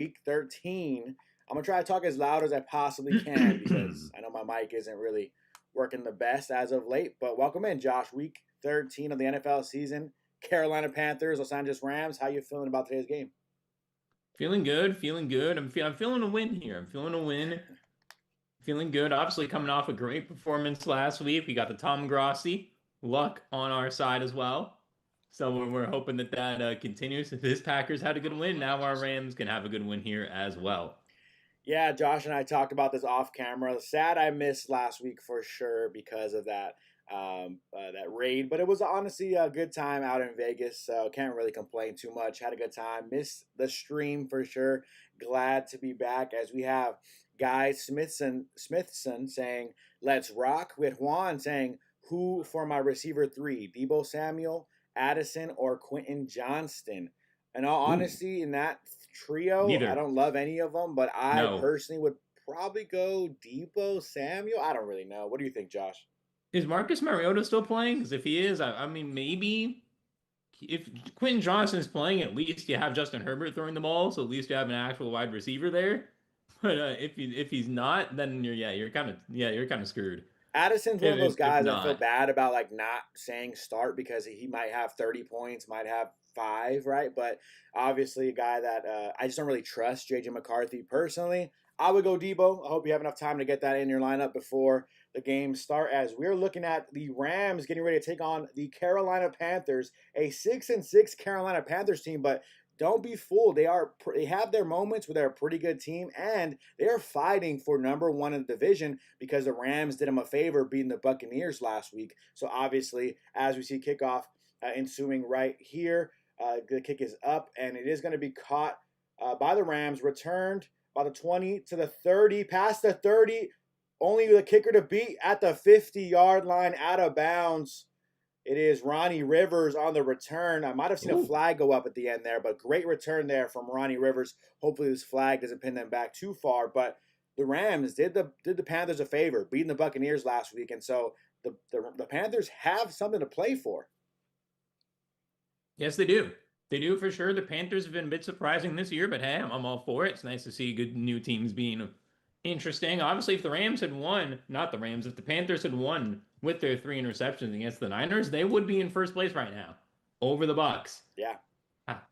week 13. I'm going to try to talk as loud as I possibly can because I know my mic isn't really working the best as of late. But welcome in, Josh. Week 13 of the NFL season. Carolina Panthers, Los Angeles Rams. How you feeling about today's game? Feeling good, feeling good. I'm feeling a win here. I'm feeling a win. Feeling good. Obviously, coming off a great performance last week. We got the Tom Grossi luck on our side as well. So we're hoping that continues. If this Packers had a good win, now our Rams can have a good win here as well. Yeah, Josh and I talked about this off camera. Sad I missed last week for sure because of that raid, but it was honestly a good time out in Vegas, so can't really complain too much. Had a good time. Missed the stream for sure. Glad to be back as we have Guy Smithson saying let's rock, with Juan saying who for my receiver three, Debo Samuel, Addison, or Quentin Johnston. In all Ooh, honesty, in that trio, I neither. don't love any of them, but I No. personally would probably go Debo Samuel. I don't really know. What do you think, Josh? Is Marcus Mariota still playing? Because if he is, I mean, maybe if Quentin Johnston's playing, at least you have Justin Herbert throwing the ball, so at least you have an actual wide receiver there. But if he's not, then you're kind of screwed. Addison's one of those If guys I feel not, bad about, like not saying start because he might have 30 points, might have five, right? But obviously, a guy that I just don't really trust, JJ McCarthy personally. I would go Debo. I hope you have enough time to get that in your lineup before the game start. As we're looking at the Rams getting ready to take on the Carolina Panthers, a 6-6 Carolina Panthers team, but don't be fooled. They have their moments where they're a pretty good team, and they're fighting for number one in the division because the Rams did them a favor beating the Buccaneers last week. So obviously, as we see kickoff ensuing right here, the kick is up, and it is going to be caught by the Rams, returned by the 20 to the 30, past the 30, only the kicker to beat at the 50-yard line, out of bounds. It is Ronnie Rivers on the return. I might have seen a ooh, flag go up at the end there, but great return there from Ronnie Rivers. Hopefully this flag doesn't pin them back too far. But the Rams did the Panthers a favor, beating the Buccaneers last week, and so the Panthers have something to play for. yes, they do. They do for sure. The Panthers have been a bit surprising this year, but hey, I'm all for it. It's nice to see good new teams being interesting. Obviously, if the Rams had won, not the Rams, if the Panthers had won with their three interceptions against the Niners, they would be in first place right now over the Bucks. Yeah.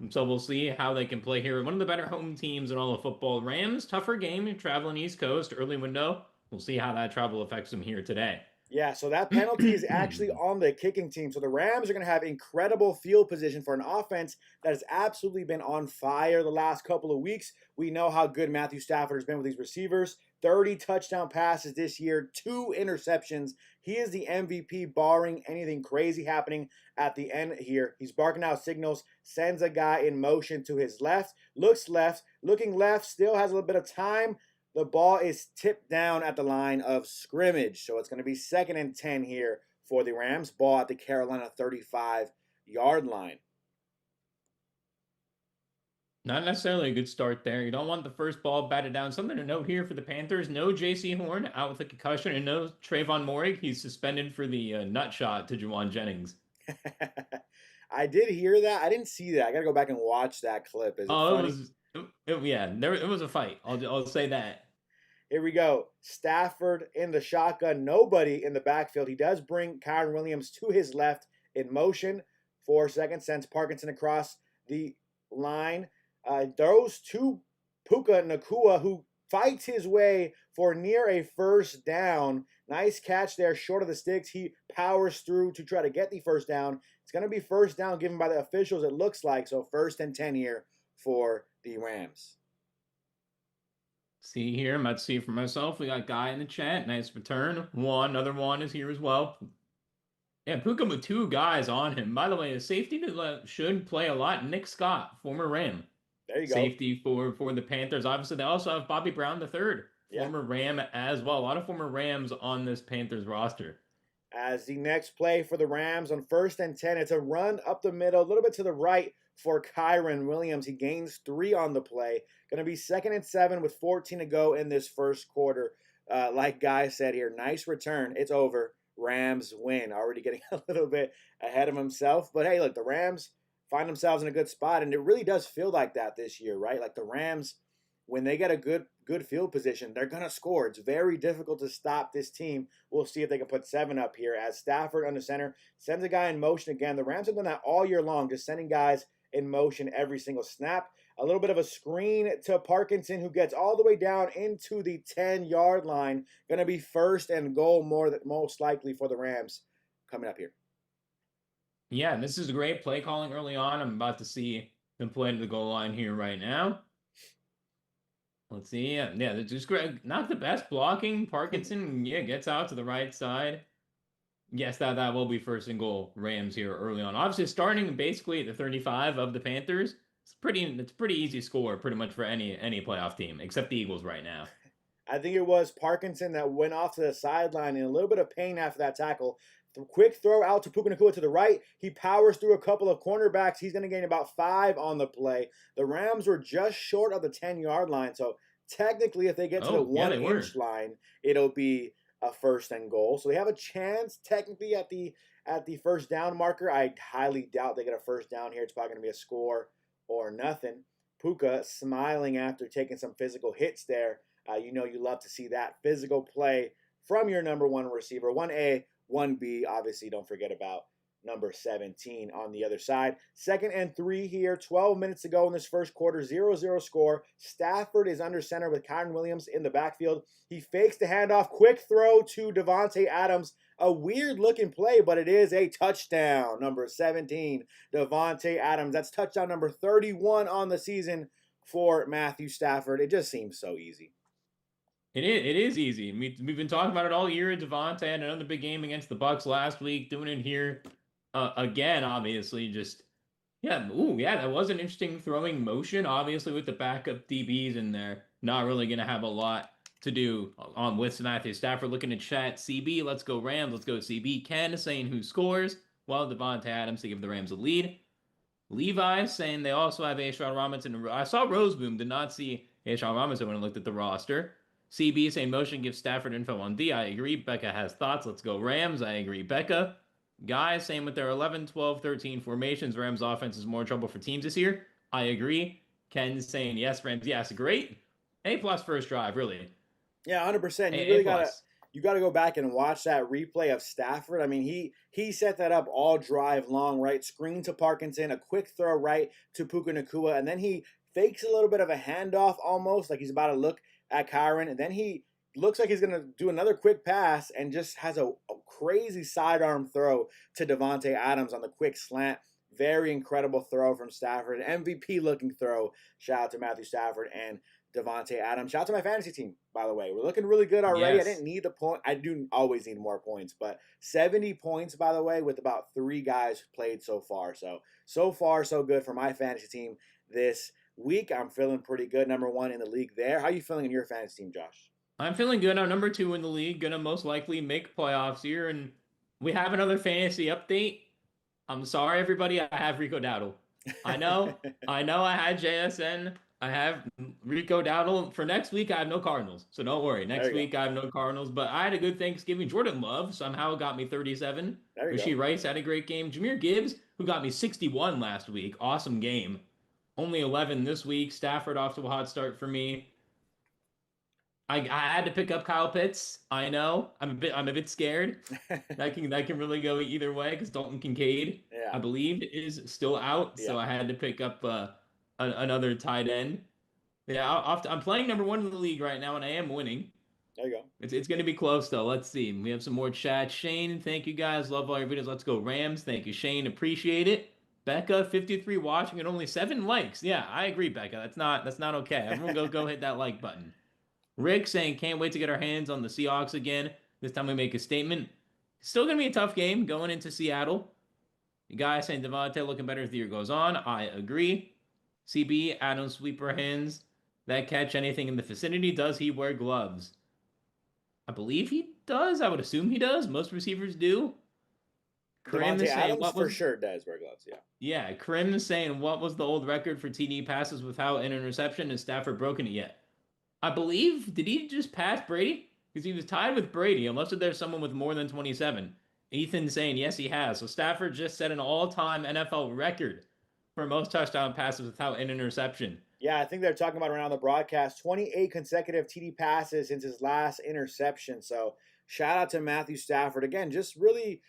So we'll see how they can play here. One of the better home teams in all of football. Rams, tougher game, traveling East Coast, early window. We'll see how that travel affects them here today. Yeah, so that penalty is actually on the kicking team. So the Rams are going to have incredible field position for an offense that has absolutely been on fire the last couple of weeks. We know how good Matthew Stafford has been with these receivers. 30 touchdown passes this year, 2 interceptions. He is the MVP, barring anything crazy happening at the end here. He's barking out signals, sends a guy in motion to his left, looking left, still has a little bit of time. The ball is tipped down at the line of scrimmage. So it's going to be 2nd and 10 here for the Rams. Ball at the Carolina 35-yard line. Not necessarily a good start there. You don't want the first ball batted down. Something to note here for the Panthers: no J.C. Horn out with a concussion, and no Trayvon Morig. He's suspended for the nut shot to Juwan Jennings. I did hear that. I didn't see that. I got to go back and watch that clip. Is it Oh, funny? yeah. It was a fight. I'll say that. Here we go. Stafford in the shotgun. Nobody in the backfield. He does bring Kyren Williams to his left in motion. 4 seconds. Sends Parkinson across the line. Throws to Puka Nacua, who fights his way for near a first down. Nice catch there, short of the sticks. He powers through to try to get the first down. It's going to be first down given by the officials, it looks like. So 1st and 10 here for the Rams. See here, I'm about to see for myself. We got Guy in the chat. Nice return. Another one is here as well. Yeah, Puka with 2 guys on him. By the way, a safety that should play a lot. Nick Scott, former Ram. There you go. Safety for the Panthers. Obviously, they also have Bobby Brown the third, Yeah. former Ram as well. A lot of former Rams on this Panthers roster. As the next play for the Rams on 1st and 10, it's a run up the middle, a little bit to the right for Kyren Williams. He gains 3 on the play. Going to be 2nd and 7 with 14 to go in this first quarter. Like Guy said here, nice return. It's over. Rams win. Already getting a little bit ahead of himself. But hey, look, the Rams find themselves in a good spot, and it really does feel like that this year, right? Like the Rams when they get a good field position, they're going to score. It's very difficult to stop this team. We'll see if they can put 7 up here as Stafford under center sends a guy in motion again. The Rams have done that all year long, just sending guys in motion every single snap. A little bit of a screen to Parkinson, who gets all the way down into the 10-yard line. Going to be 1st and goal most likely for the Rams coming up here. Yeah, and this is a great play calling early on. I'm about to see them play to the goal line here right now. Let's see. Yeah, they're just great. Not the best blocking. Parkinson, gets out to the right side. Yes, that will be 1st and goal Rams here early on. Obviously, starting basically at the 35 of the Panthers. It's pretty easy score pretty much for any playoff team except the Eagles right now. I think it was Parkinson that went off to the sideline in a little bit of pain after that tackle. The quick throw out to Puka Nacua to the right. He powers through a couple of cornerbacks. He's going to gain about 5 on the play. The Rams were just short of the 10-yard line. So technically, if they get to the 1-inch line, it'll be a 1st and goal. So they have a chance technically at the 1st down marker. I highly doubt they get a 1st down here. It's probably going to be a score or nothing. Puka smiling after taking some physical hits there. You love to see that physical play from your number 1 receiver. 1A, 1B. Obviously, don't forget about number 17 on the other side. 2nd and 3 here. 12 minutes to go in this first quarter. 0-0 score. Stafford is under center with Kyren Williams in the backfield. He fakes the handoff. Quick throw to Davante Adams. A weird-looking play, but it is a touchdown. Number 17, Davante Adams. That's touchdown number 31 on the season for Matthew Stafford. It just seems so easy. It is easy. We've been talking about it all year. Davante had another big game against the Bucs last week. Doing it here again, obviously. That was an interesting throwing motion. Obviously, with the backup DBs in there, not really going to have a lot to do with Matthew Stafford. Looking at chat, CB, let's go Rams, let's go CB. Ken saying who scores. Well, Davante Adams to give the Rams a lead. Levi saying they also have A'Shaun Robinson. I saw Roseboom, did not see A'Shaun Robinson when I looked at the roster. CB saying motion gives Stafford info on D. I agree. Becca has thoughts. Let's go Rams. I agree. Becca. Guys saying with their 11, 12, 13 formations, Rams offense is more trouble for teams this year. I agree. Ken saying yes, Rams. Yes, great. A+ first drive, really. Yeah, 100%. You gotta go back and watch that replay of Stafford. I mean, he set that up all drive long, right? Screen to Parkinson, a quick throw right to Puka Nacua, and then he fakes a little bit of a handoff almost, like he's about to look at Kyren, and then he looks like he's going to do another quick pass and just has a crazy sidearm throw to Davante Adams on the quick slant. Very incredible throw from Stafford. An MVP-looking throw. Shout out to Matthew Stafford and Davante Adams. Shout out to my fantasy team, by the way. We're looking really good already. Yes. I didn't need the point. I do always need more points, but 70 points, by the way, with about 3 guys played so far. So far, so good for my fantasy team this week. I'm feeling pretty good. Number 1 in the league there. How are you feeling in your fantasy team, Josh? I'm feeling good. I'm number 2 in the league. Gonna most likely make playoffs here. And we have another fantasy update. I'm sorry, everybody. I have Rico Dowdle. I know I had JSN. I have Rico Dowdle. For next week, I have no Cardinals. So don't worry. Next week, I have no Cardinals. But I had a good Thanksgiving. Jordan Love somehow got me 37. Rasheed Rice had a great game. Jahmyr Gibbs, who got me 61 last week. Awesome game. Only 11 this week. Stafford off to a hot start for me. I had to pick up Kyle Pitts. I know. I'm a bit scared. that can really go either way because Dalton Kincaid, I believe, is still out. Yeah. So I had to pick up another tight end. Yeah, I'm playing number 1 in the league right now, and I am winning. There you go. It's going to be close, though. Let's see. We have some more chat. Shane, thank you, guys. Love all your videos. Let's go Rams. Thank you, Shane. Appreciate it. Becca, 53 watching and only 7 likes. Yeah, I agree, Becca. That's not okay. Everyone go hit that like button. Rick saying, can't wait to get our hands on the Seahawks again. This time we make a statement. Still going to be a tough game going into Seattle. The guy saying Davante looking better as the year goes on. I agree. CB, Adam Sweeper hands. That catch anything in the vicinity. Does he wear gloves? I believe he does. I would assume he does. Most receivers do. Davante Adams for sure does wear gloves, yeah. Yeah, Krim is saying, what was the old record for TD passes without an interception? Has Stafford broken it yet? I believe, did he just pass Brady? Because he was tied with Brady, unless there's someone with more than 27. Ethan saying, yes, he has. So Stafford just set an all-time NFL record for most touchdown passes without an interception. Yeah, I think they're talking about around the broadcast 28 consecutive TD passes since his last interception. So shout out to Matthew Stafford again, just really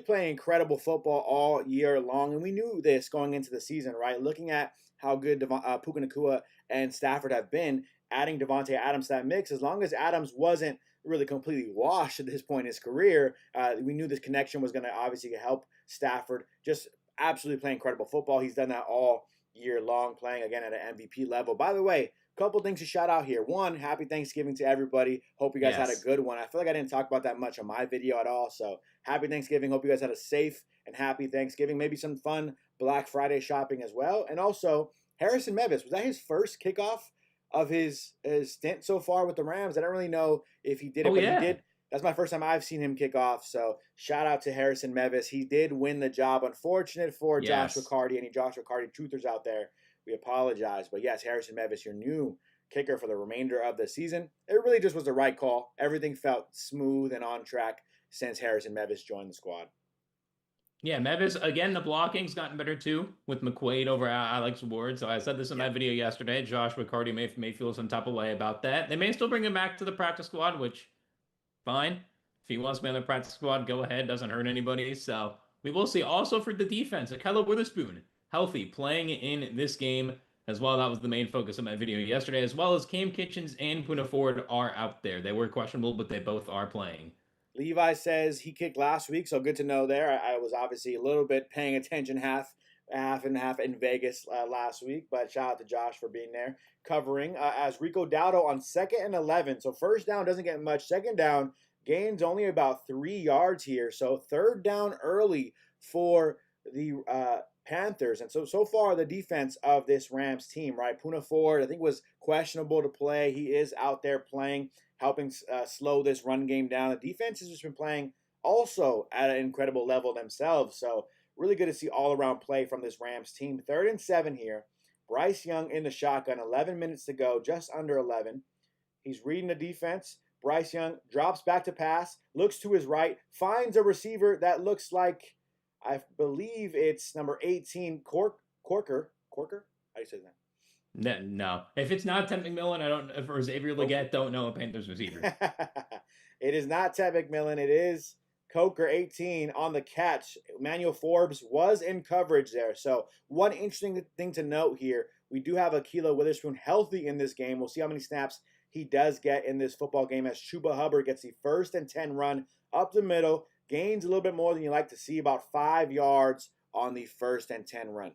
playing incredible football all year long. And we knew this going into the season, right? Looking at how good Puka Nacua and Stafford have been, adding Devontae Adams to that mix, as long as Adams wasn't really completely washed at this point in his career, we knew this connection was going to obviously help Stafford just absolutely play incredible football. He's done that all year long, playing again at an MVP level. By the way, a couple things to shout out here. One, happy Thanksgiving to everybody. Hope you guys had a Yes. good one. I feel like I didn't talk about that much on my video at all. So happy Thanksgiving. Hope you guys had a safe and happy Thanksgiving. Maybe some fun Black Friday shopping as well. And also, Harrison Mevis, was that his first kickoff of his stint so far with the Rams? I don't really know if he did it, Oh but yeah. he did. That's my first time I've seen him kick off. So shout out to Harrison Mevis. He did win the job. Unfortunate for Joshua Yes. Carty, any Joshua Carty truthers out there. We apologize. But yes, Harrison Mevis, your new kicker for the remainder of the season. It really just was the right call. Everything felt smooth and on track since Harrison Mevis joined the squad. Yeah, Mevis, again, the blocking's gotten better too with McQuaid over Alex Ward. So I said this in my Yep. video yesterday. Josh McCarty may feel some type of way about that. They may still bring him back to the practice squad, which, fine. If he wants to be on the practice squad, go ahead. Doesn't hurt anybody. So we will see. Also for the defense, Akella Witherspoon, healthy, playing in this game as well. That was the main focus of my video yesterday, as well as Cam Kitchens and Puna Ford are out there. They were questionable, but they both are playing. Levi says he kicked last week, so good to know there. I was obviously a little bit paying attention half and half in Vegas last week, but shout out to Josh for being there covering as Rico Dowdle on 2nd and 11. So first down doesn't get much. Second down gains only about 3 yards here. So third down early for the Panthers. And so far the defense of this Rams team, right? Puna Ford, I think was questionable to play. He is out there playing, helping slow this run game down. The defense has just been playing also at an incredible level themselves. So really good to see all around play from this Rams team. 3rd and 7 here. Bryce Young in the shotgun, 11 minutes to go, just under 11. He's reading the defense. Bryce Young drops back to pass, looks to his right, finds a receiver that looks like, I believe it's number 18, Corker. How do you say that? No. If it's not Ted McMillan, I don't. If or Xavier Legette, don't know a Panthers receiver. It is not Ted McMillan. It is Coker 18 on the catch. Emmanuel Forbes was in coverage there. So one interesting thing to note here, we do have Akella Witherspoon healthy in this game. We'll see how many snaps he does get in this football game as Chuba Hubbard gets the 1st and 10 run up the middle, gains a little bit more than you like to see, about 5 yards on the 1st and 10 run.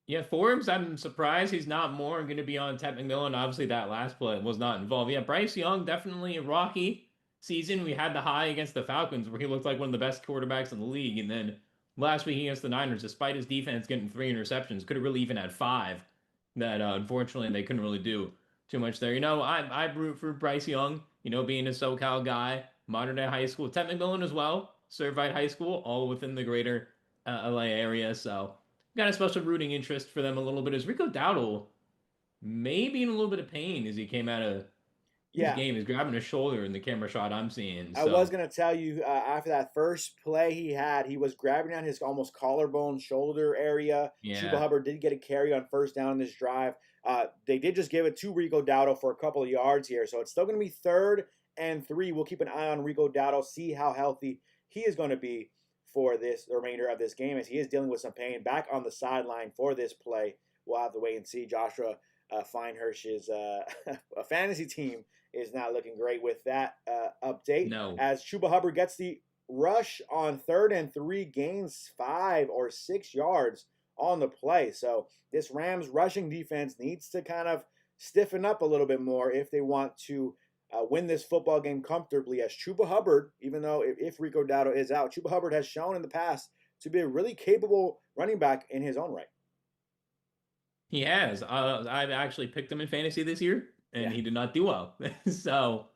Yeah, Forbes, I'm surprised he's not more going to be on Ted McMillan. Obviously, that last play was not involved. Yeah, Bryce Young, definitely a rocky season. We had the high against the Falcons where he looked like one of the best quarterbacks in the league. And then last week against the Niners, despite his defense getting 3 interceptions, could have really even had 5. That unfortunately they couldn't really do too much there. I root for Bryce Young, being a SoCal guy, modern day high school. Ted McMillan as well, Servite High School, all within the greater LA area. So got a special rooting interest for them a little bit. As Rico Dowdle maybe in a little bit of pain as he came out of his Yeah, game. He's grabbing his shoulder in the camera shot I'm seeing. I was So going to tell you after that first play he had, he was grabbing on his almost collarbone shoulder area. Chuba yeah, Hubbard did get a carry on 1st down in this drive. They did just give it to Rico Dowdle for a couple of yards here. So it's still going to be 3rd and 3. We'll keep an eye on Rico Dowdle, see how healthy he is going to be for the remainder of this game as he is dealing with some pain. Back on the sideline for this play. We'll have to wait and see. Joshua Finehirsh's fantasy team is not looking great with that update. no. As Chuba Hubbard gets the rush on 3rd and 3, gains 5 or 6 yards on the play. So this Rams rushing defense needs to kind of stiffen up a little bit more if they want to win this football game comfortably. As Chuba Hubbard, even though if Rico Dowdle is out, Chuba Hubbard has shown in the past to be a really capable running back in his own right. He has. I've actually picked him in fantasy this year, and Yeah. he did not do well. So,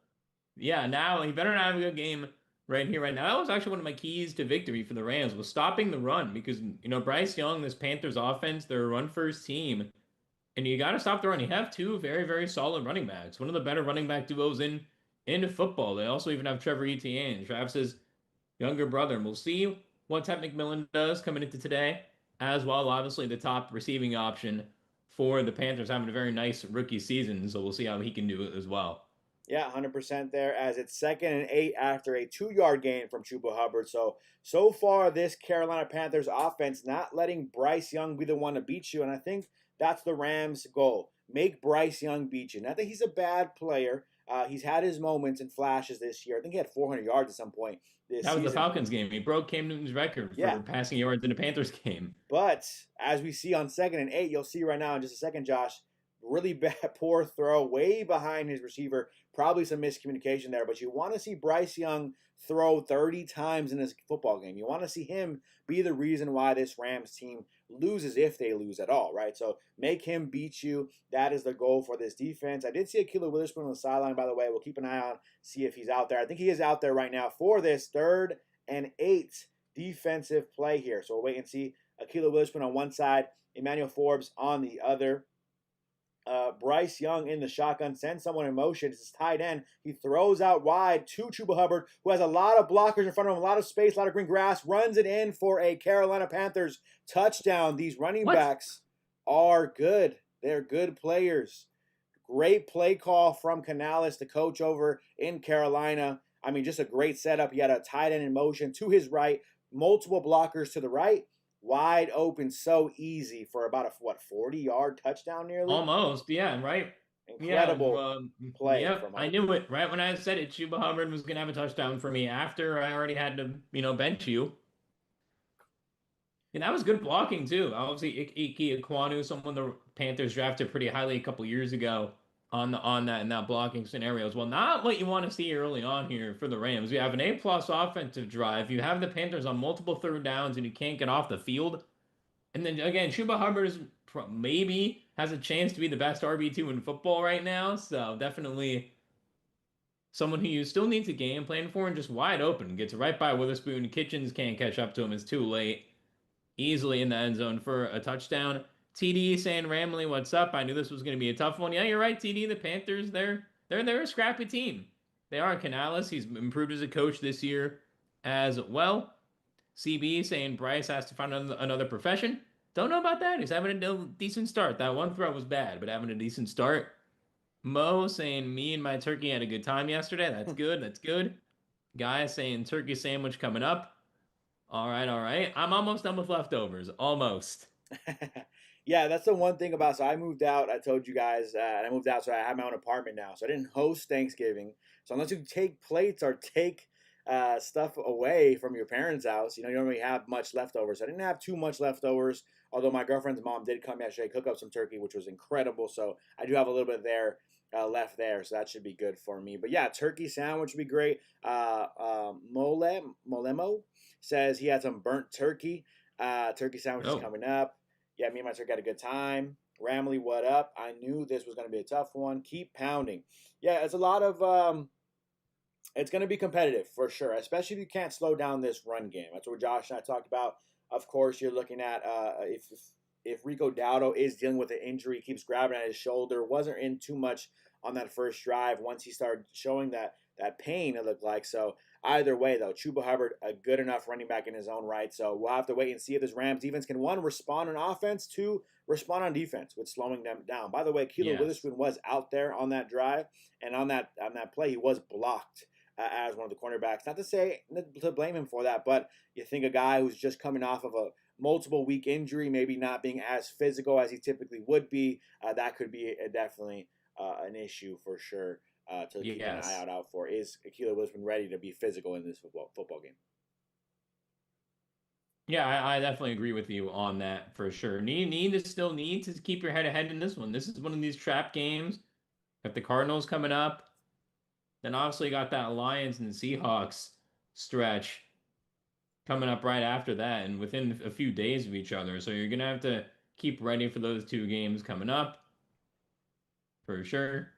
yeah, now he better not have a good game right here, right now. That was actually one of my keys to victory for the Rams was stopping the run because, Bryce Young, this Panthers offense, they're a run-first team, and you got to stop the run. You have 2 very, very solid running backs, one of the better running back duos in football. They also even have Trevor Etienne, Travis's younger brother, and we'll see what Ted McMillan does coming into today, as well, obviously, the top receiving option for the Panthers, having a very nice rookie season. So we'll see how he can do it as well. Yeah, 100% there, as it's 2nd and 8 after a 2-yard gain from Chuba Hubbard. So far, this Carolina Panthers offense not letting Bryce Young be the one to beat you, and I think that's the Rams' goal. Make Bryce Young beat you. Not that he's a bad player. He's had his moments and flashes this year. I think he had 400 yards at some point this That was the season. Falcons game. He broke Cam Newton's record Yeah. for passing yards in the Panthers game. But as we see on 2nd and 8, you'll see right now in just a second, Josh, really bad, poor throw way behind his receiver. Probably some miscommunication there, but you want to see Bryce Young throw 30 times in this football game. You want to see him be the reason why this Rams team loses, if they lose at all, right? So make him beat you. That is the goal for this defense. I did see Kyren Williams on the sideline, by the way. We'll keep an eye on, see if he's out there. I think he is out there right now for this 3rd and 8 defensive play here. So we'll wait and see. Kyren Williams on one side, Emmanuel Forbes on the other. Bryce Young in the shotgun, sends someone in motion. It's his tight end. He throws out wide to Chuba Hubbard, who has a lot of blockers in front of him, a lot of space, a lot of green grass, runs it in for a Carolina Panthers touchdown. These running backs are good. They're good players. Great play call from Canales, the coach over in Carolina. I mean, just a great setup. He had a tight end in motion to his right, multiple blockers to the right. Wide open, so easy for about a 40-yard touchdown nearly. Almost, yeah, right. Incredible play. Yeah, I knew it right when I said it. Chuba Hubbard was gonna have a touchdown for me after I already had to, bench you. And that was good blocking too. Obviously, Ike Ekwonu, someone the Panthers drafted pretty highly a couple years ago on that in that blocking scenario as well. Not what you want to see early on here for the Rams. We have an A+ offensive drive. You have the Panthers on multiple 3rd downs and you can't get off the field. And then again, Chuba Hubbard maybe has a chance to be the best RB2 in football right now. So definitely someone who you still need to game plan for, and just wide open. Gets right by Witherspoon. Kitchens can't catch up to him. It's too late. Easily in the end zone for a touchdown. TD saying, Ramley, what's up? I knew this was going to be a tough one. Yeah, you're right, TD. The Panthers, they're a scrappy team. They are. Canales, he's improved as a coach this year as well. CB saying Bryce has to find another profession. Don't know about that. He's having a decent start. That one throw was bad, but having a decent start. Mo saying, me and my turkey had a good time yesterday. That's good. That's good. Guy saying, turkey sandwich coming up. All right. I'm almost done with leftovers. Almost. Yeah, that's the one thing about, so I moved out. I told you guys, and I moved out, so I have my own apartment now. So I didn't host Thanksgiving. So unless you take plates or take stuff away from your parents' house, you don't really have much leftovers. I didn't have too much leftovers, although my girlfriend's mom did come yesterday, cook up some turkey, which was incredible. So I do have a little bit there left there, so that should be good for me. But yeah, turkey sandwich would be great. Molemo says he had some burnt turkey. Turkey sandwich is coming up. Yeah, me and my turkey had a good time. Ramley, what up? I knew this was going to be a tough one. Keep pounding. Yeah, it's a lot of it's going to be competitive for sure, especially if you can't slow down this run game. That's what Josh and I talked about. Of course, you're looking at if Rico Dowdle is dealing with an injury, keeps grabbing at his shoulder, wasn't in too much on that first drive. Once he started showing that pain, it looked like. So either way, though, Chuba Hubbard, a good enough running back in his own right. So we'll have to wait and see if this Rams defense can, one, respond on offense, two, respond on defense with slowing them down. By the way, Kyren Witherspoon was out there on that drive, and on that play, he was blocked as one of the cornerbacks. Not to blame him for that, but you think a guy who's just coming off of a multiple week injury, maybe not being as physical as he typically would be, that could be definitely an issue for sure to keep an eye out for. Is Kyren Williams ready to be physical in this football game? Yeah, I definitely agree with you on that for sure. Need to keep your head ahead in this one. This is one of these trap games. Got the Cardinals coming up. Then obviously got that Lions and Seahawks stretch coming up right after that, and within a few days of each other. So you're going to have to keep ready for those two games coming up for sure.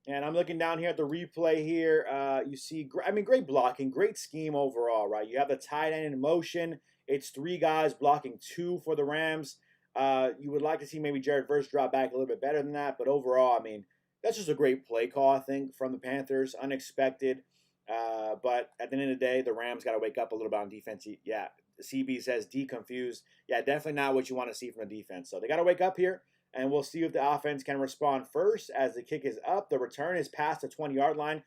And I'm looking down here at the replay here. You see, great blocking, great scheme overall, right? You have the tight end in motion. It's three guys blocking two for the Rams. You would like to see maybe Jared Verse drop back a little bit better than that. But overall, I mean, that's just a great play call, I think, from the Panthers. Unexpected. But at the end of the day, the Rams got to wake up a little bit on defense. Yeah, CB says deconfused. Yeah, definitely not what you want to see from the defense. So they got to wake up here. And we'll see if the offense can respond first as the kick is up. The return is past the 20-yard line.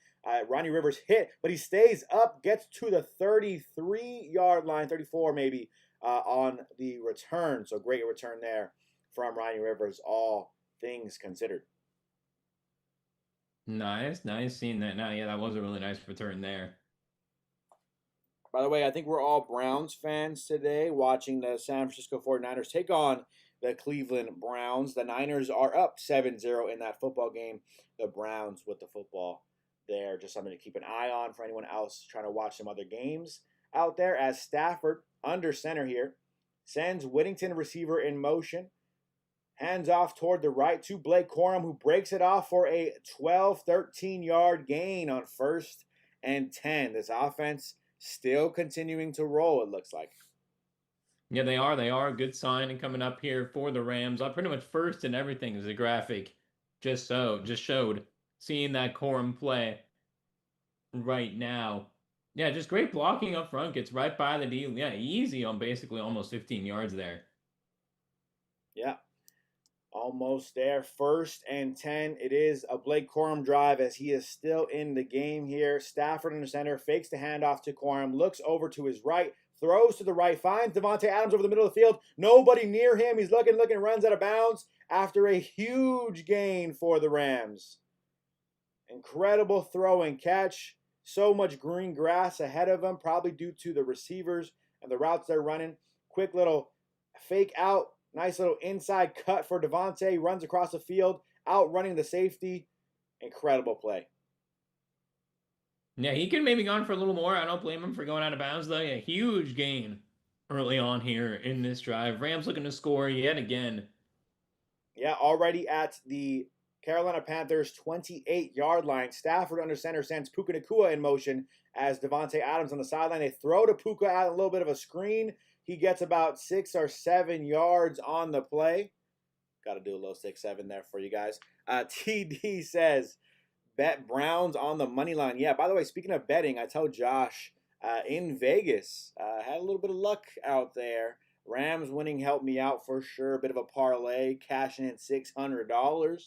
Ronnie Rivers hit, but he stays up, gets to the 33-yard line, 34 maybe, on the return. So great return there from Ronnie Rivers, all things considered. Nice seeing that now. Yeah, that was a really nice return there. By the way, I think we're all Browns fans today watching the San Francisco 49ers take on the Cleveland Browns. The Niners are up 7-0 in that football game. The Browns with the football there. Just something to keep an eye on for anyone else trying to watch some other games out there. As Stafford, under center here, sends Whittington, receiver, in motion. Hands off toward the right to Blake Corum, who breaks it off for a 12, 13-yard gain on 1st and 10. This offense still continuing to roll, it looks like. Yeah, they are. They are a good sign and coming up here for the Rams. Pretty much first in everything is the graphic. Just showed. Seeing that Corum play right now. Yeah, just great blocking up front. Gets right by the D. Yeah, easy on basically almost 15 yards there. Yeah. Almost there. 1st and 10. It is a Blake Corum drive as he is still in the game here. Stafford in the center, fakes the handoff to Corum, looks over to his right, throws to the right, finds Davante Adams over the middle of the field. Nobody near him. He's looking, runs out of bounds after a huge gain for the Rams. Incredible throw and catch. So much green grass ahead of him, probably due to the receivers and the routes they're running. Quick little fake out. Nice little inside cut for Davante. Runs across the field, outrunning the safety. Incredible play. Yeah, he could maybe gone for a little more. I don't blame him for going out of bounds, though. Yeah, huge gain early on here in this drive. Rams looking to score yet again. Yeah, already at the Carolina Panthers 28-yard line. Stafford under center sends Puka Nacua in motion as Davante Adams on the sideline. They throw to Puka out a little bit of a screen. He gets about 6 or 7 yards on the play. Got to do a little 6-7 there for you guys. TD says, bet Browns on the money line. Yeah, by the way, speaking of betting, I told Josh in Vegas, had a little bit of luck out there. Rams winning helped me out for sure. A bit of a parlay, cashing in $600.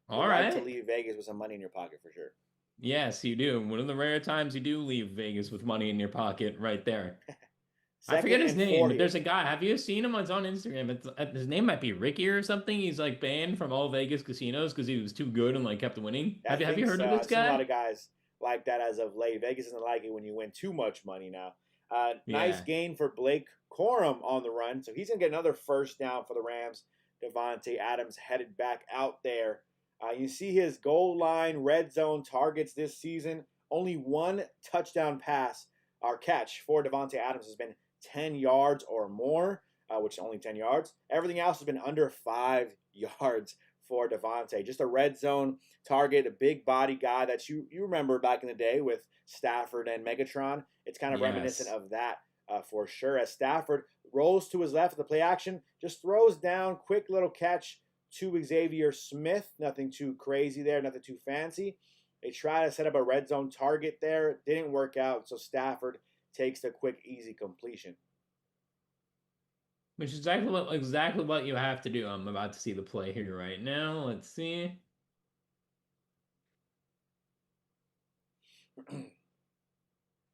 All right. To leave Vegas with some money in your pocket for sure. Yes, you do. One of the rare times you do leave Vegas with money in your pocket right there. I forget his name. 40. There's a guy. Have you seen him? It's on Instagram. His name might be Ricky or something. He's like banned from all Vegas casinos because he was too good and like kept winning. Have you heard of this guy? I've seen a lot of guys like that as of late. Vegas doesn't like it when you win too much money now. Nice gain for Blake Corum on the run. So he's going to get another 1st down for the Rams. Davante Adams headed back out there. You see his goal line red zone targets this season. Only 1 touchdown pass or catch for Davante Adams has been 10 yards or more, which is only 10 yards. Everything else has been under 5 yards for Davante. Just a red zone target, a big body guy that you remember back in the day with Stafford and Megatron. It's kind of reminiscent of that for sure. As Stafford rolls to his left at the play action, just throws down, quick little catch to Xavier Smith. Nothing too crazy there, nothing too fancy. They try to set up a red zone target there. Didn't work out, so Stafford takes the quick, easy completion. Which is exactly what you have to do. I'm about to see the play here right now. Let's see.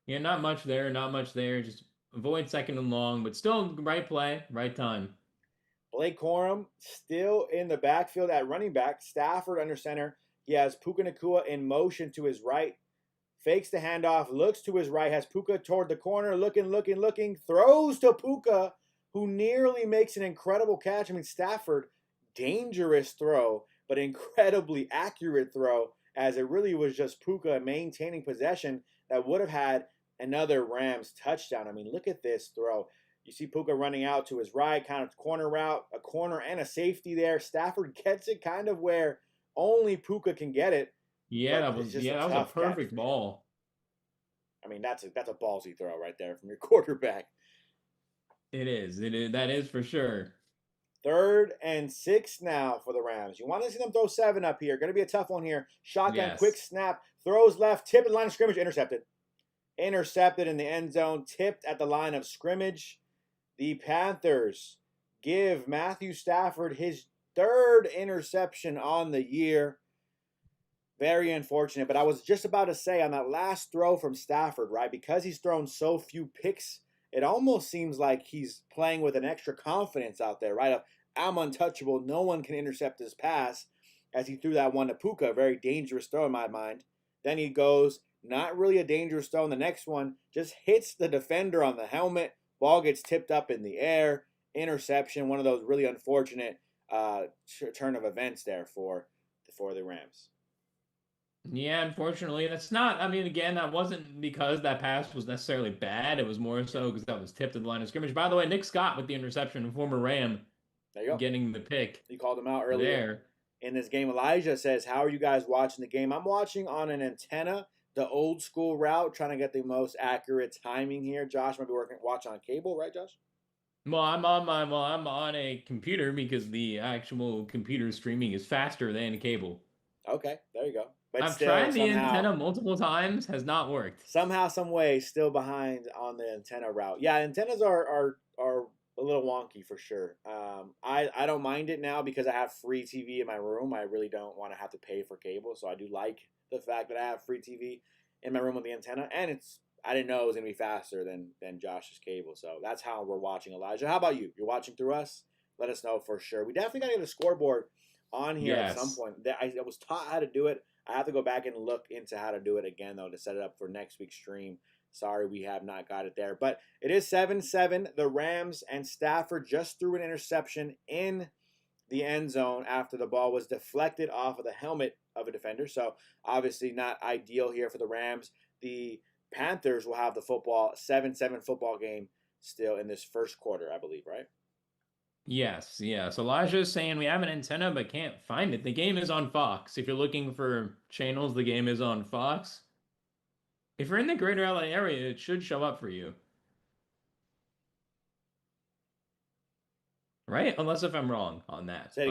Yeah, not much there. Just avoid 2nd and long, but still right play, right time. Blake Corum still in the backfield at running back. Stafford under center. He has Puka Nacua in motion to his right. Fakes the handoff, looks to his right, has Puka toward the corner, looking, throws to Puka, who nearly makes an incredible catch. I mean, Stafford, dangerous throw, but incredibly accurate throw, as it really was just Puka maintaining possession that would have had another Rams touchdown. I mean, look at this throw. You see Puka running out to his right, kind of corner route, a corner and a safety there. Stafford gets it kind of where only Puka can get it. Yeah, that was a perfect ball. I mean, that's a ballsy throw right there from your quarterback. It is. That is for sure. 3rd and 6 now for the Rams. You want to see them throw 7 up here. Going to be a tough one here. Shotgun, quick snap, throws left, tipped at the line of scrimmage, intercepted. Intercepted in the end zone, tipped at the line of scrimmage. The Panthers give Matthew Stafford his third interception on the year. Very unfortunate. But I was just about to say on that last throw from Stafford, right? Because he's thrown so few picks, it almost seems like he's playing with an extra confidence out there, right? Of, I'm untouchable. No one can intercept this pass, as he threw that one to Puka, a very dangerous throw in my mind. Then he goes, not really a dangerous throw. And the next one just hits the defender on the helmet. Ball gets tipped up in the air. Interception. One of those really unfortunate turn of events there for the Rams. Yeah, unfortunately, that's not. I mean, again, that wasn't because that pass was necessarily bad. It was more so because that was tipped at the line of scrimmage. By the way, Nick Scott with the interception, former Ram, There you go. getting the pick. You called him out earlier There. in this game. Elijah says, how are you guys watching the game? I'm watching on an antenna, the old school route, trying to get the most accurate timing here. Josh might be watching on cable, right, Josh? Well, I'm on a computer because the actual computer streaming is faster than cable. Okay, there you go. But I've still, tried the antenna multiple times, has not worked. Somehow, some way, still behind on the antenna route. Yeah, antennas are a little wonky for sure. I don't mind it now because I have free TV in my room. I really don't want to have to pay for cable, so I do like the fact that I have free TV in my room with the antenna, and I didn't know it was gonna be faster than Josh's cable, so that's how we're watching. Elijah, how about you? You're watching through us? Let us know for sure. We definitely gotta get a scoreboard on here at some point. I was taught how to do it. I have to go back and look into how to do it again, though, to set it up for next week's stream. Sorry, we have not got it there. But it is 7-7. The Rams and Stafford just threw an interception in the end zone after the ball was deflected off of the helmet of a defender. So, obviously not ideal here for the Rams. The Panthers will have the football, 7-7 football game still in this first quarter, I believe, right? Yes. Elijah is saying we have an antenna but can't find it. The game is on Fox. If you're looking for channels, the game is on Fox. If you're in the greater LA area, it should show up for you. Right? Unless if I'm wrong on that. Say it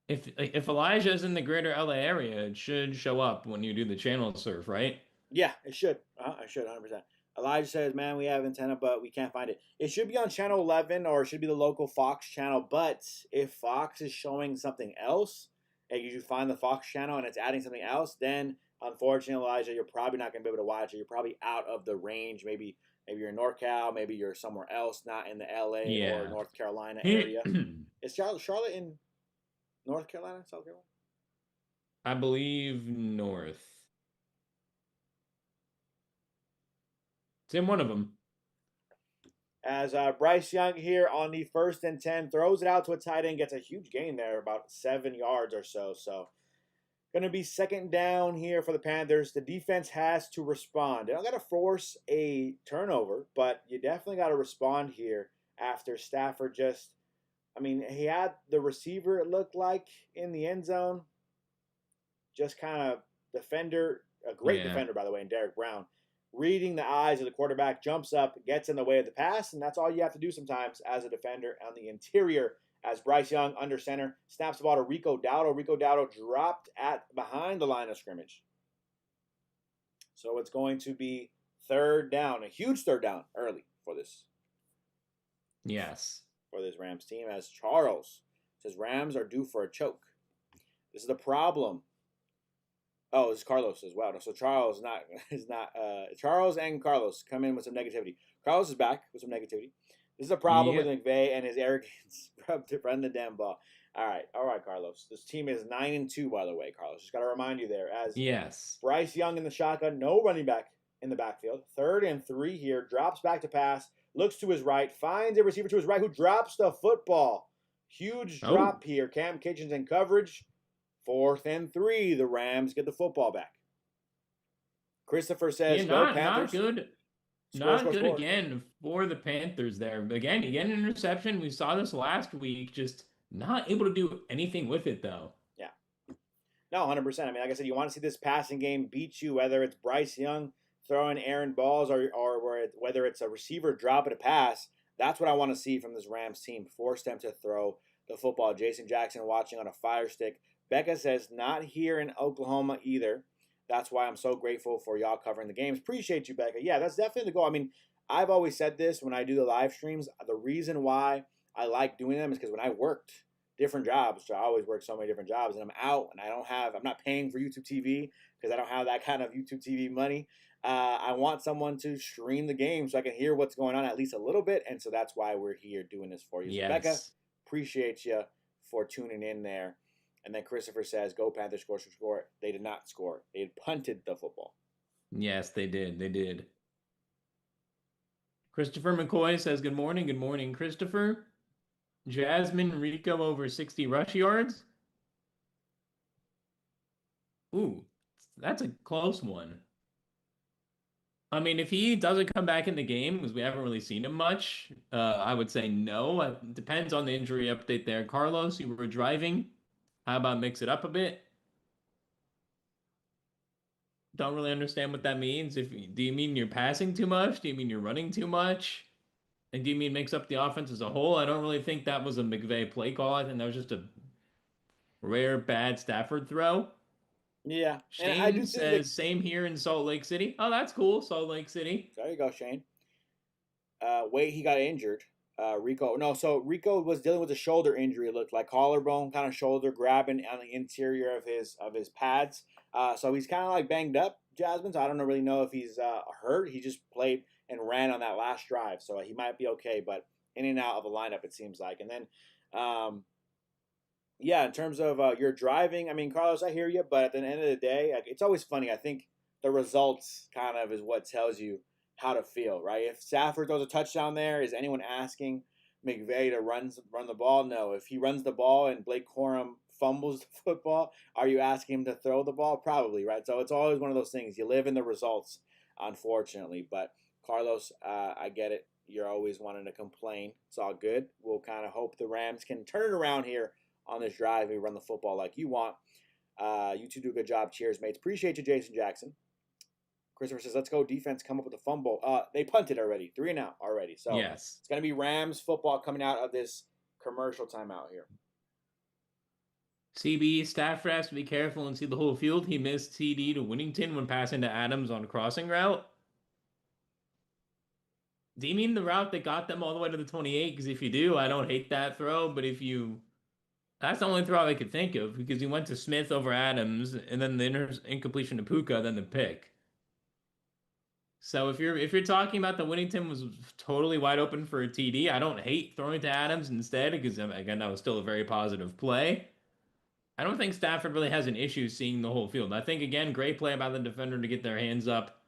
again. If Elijah is in the greater LA area, it should show up when you do the channel surf, right? Yeah, it should. I should 100%. Elijah says, man, we have antenna, but we can't find it. It should be on channel 11 or it should be the local Fox channel. But if Fox is showing something else, and you find the Fox channel and it's adding something else, then unfortunately, Elijah, you're probably not going to be able to watch it. You're probably out of the range. Maybe you're in NorCal. Maybe you're somewhere else, not in the LA or North Carolina area. Is Charlotte in North Carolina, South Carolina? I believe North. It's in one of them. As Bryce Young here on the 1st and 10 throws it out to a tight end, gets a huge gain there, about 7 yards or so. So going to be second down here for the Panthers. The defense has to respond. They don't got to force a turnover, but you definitely got to respond here after Stafford he had the receiver, it looked like, in the end zone. Just kind of defender, a great defender, by the way, in Derek Brown. Reading the eyes of the quarterback, jumps up, gets in the way of the pass, and that's all you have to do sometimes as a defender on the interior. As Bryce Young, under center, snaps the ball to Rico Dowdle. Rico Dowdle dropped behind the line of scrimmage. So it's going to be third down, a huge third down early for this. Yes. For this Rams team, as Charles says Rams are due for a choke. This is the problem. Oh, it's Carlos as well. So Charles Charles and Carlos come in with some negativity. Carlos is back with some negativity. This is a problem with McVay and his arrogance to run the damn ball. All right, Carlos. This team is 9-2, by the way, Carlos. Just got to remind you there. As Bryce Young in the shotgun, no running back in the backfield. 3rd and 3 here. Drops back to pass. Looks to his right. Finds a receiver to his right who drops the football. Huge drop here. Cam Kitchens in coverage. 4th and 3. The Rams get the football back. Christopher says, go Panthers. Not good again for the Panthers there. Again, an interception. We saw this last week. Just not able to do anything with it, though. Yeah. No, 100%. I mean, like I said, you want to see this passing game beat you, whether it's Bryce Young throwing errant balls or whether it's a receiver dropping a pass. That's what I want to see from this Rams team. Force them to throw the football. Jason Jackson watching on a Fire Stick. Becca says, not here in Oklahoma either. That's why I'm so grateful for y'all covering the games. Appreciate you, Becca. Yeah, that's definitely the goal. I mean, I've always said this when I do the live streams. The reason why I like doing them is because when I worked different jobs. So I always work so many different jobs, and I'm out, and I'm not paying for YouTube TV because I don't have that kind of YouTube TV money. I want someone to stream the game so I can hear what's going on at least a little bit, and so that's why we're here doing this for you. So Becca, Yes. appreciate you for tuning in there. And then Christopher says, "Go Panthers, score." They did not score. They had punted the football. Yes, they did. They did. Christopher McCoy says, good morning. Good morning, Christopher. Jasmine Rico over 60 rush yards. Ooh, that's a close one. I mean, if he doesn't come back in the game, because we haven't really seen him much, I would say no. It depends on the injury update there. Carlos, you were driving. How about mix it up a bit? Don't really understand what that means. Do you mean you're passing too much? Do you mean you're running too much? And do you mean mix up the offense as a whole? I don't really think that was a McVay play call. I think that was just a rare bad Stafford throw. Yeah, and I do Shane think that. says same here in Salt Lake City. Oh, that's cool, Salt Lake City. There you go, Shane. Wait, he got injured. Rico, no, so Rico was dealing with a shoulder injury. It looked like collarbone kind of shoulder grabbing on the interior of his pads. So he's kind of like banged up, Jasmine. So I don't really know if he's hurt. He just played and ran on that last drive, so he might be okay. But in and out of the lineup, it seems like. And then, yeah, in terms of your driving, I mean, Carlos, I hear you, but at the end of the day, it's always funny. I think the results kind of is what tells you how to feel, right? If Stafford throws a touchdown there, is anyone asking McVay to run the ball? No. If he runs the ball and Blake Corum fumbles the football, are you asking him to throw the ball? Probably, right? So it's always one of those things. You live in the results, unfortunately. But Carlos, I get it. You're always wanting to complain. It's all good. We'll kind of hope the Rams can turn it around here on this drive and run the football like you want. You two do a good job. Cheers, mates. Appreciate you, Jason Jackson. Christopher says, let's go defense, come up with a fumble. They punted already, 3 and out already. So yes, it's going to be Rams football coming out of this commercial timeout here. CB, Stafford has to be careful and see the whole field. He missed TD to Winnington when passing to Adams on a crossing route. Do you mean the route that got them all the way to the 28? Because if you do, I don't hate that throw. But that's the only throw I could think of, because he went to Smith over Adams, and then the incompletion to Puka, then the pick. So if you're talking about the Winnington was totally wide open for a TD, I don't hate throwing to Adams instead, because again, that was still a very positive play. I don't think Stafford really has an issue seeing the whole field. I think, again, great play by the defender to get their hands up.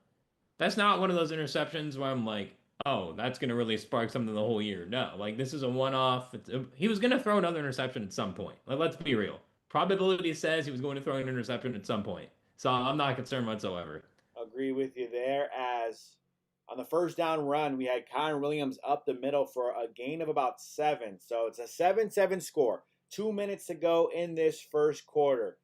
That's not one of those interceptions where I'm like, oh, that's going to really spark something the whole year. No, like, this is a one-off. He was going to throw another interception at some point. Let's be real. Probability says he was going to throw an interception at some point. So I'm not concerned whatsoever. Agree with you there. As on the first down run, we had Kyren Williams up the middle for a gain of about 7. So it's a 7-7 score. 2 minutes to go in this first quarter.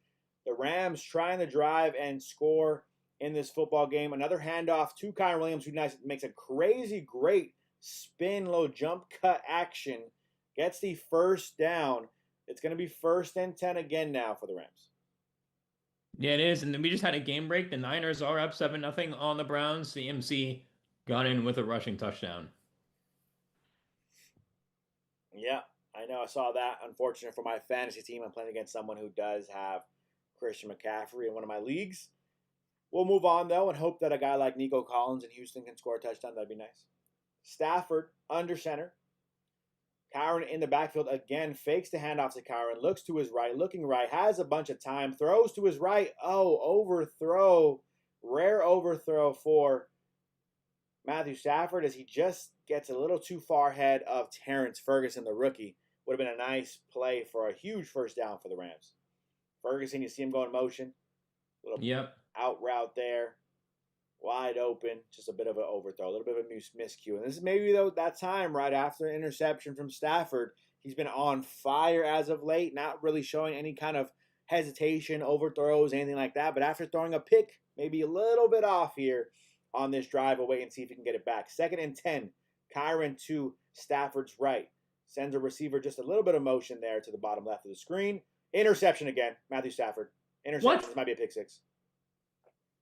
The Rams trying to drive and score in this football game. Another handoff to Kyren Williams, who makes a crazy great spin, low jump cut action. Gets the first down. It's going to be 1st and 10 again now for the Rams. Yeah, it is. And then we just had a game break. The Niners are up 7-0 on the Browns. CMC got in with a rushing touchdown. Yeah, I know. I saw that. Unfortunate for my fantasy team. I'm playing against someone who does have Christian McCaffrey in one of my leagues. We'll move on, though, and hope that a guy like Nico Collins in Houston can score a touchdown. That'd be nice. Stafford under center. Kyren in the backfield again, fakes the handoff to Kyren, looks to his right, looking right, has a bunch of time, throws to his right. Oh, overthrow. Rare overthrow for Matthew Stafford as he just gets a little too far ahead of Terrence Ferguson, the rookie. Would have been a nice play for a huge first down for the Rams. Ferguson, you see him go in motion. Little out route there. Wide open. Just a bit of an overthrow. A little bit of a miscue. And this is maybe that time right after an interception from Stafford. He's been on fire as of late. Not really showing any kind of hesitation, overthrows, anything like that. But after throwing a pick, maybe a little bit off here on this drive. We'll wait and see if he can get it back. 2nd and 10. Kyren to Stafford's right. Sends a receiver just a little bit of motion there to the bottom left of the screen. Interception again. Matthew Stafford. Interception. This might be a pick 6.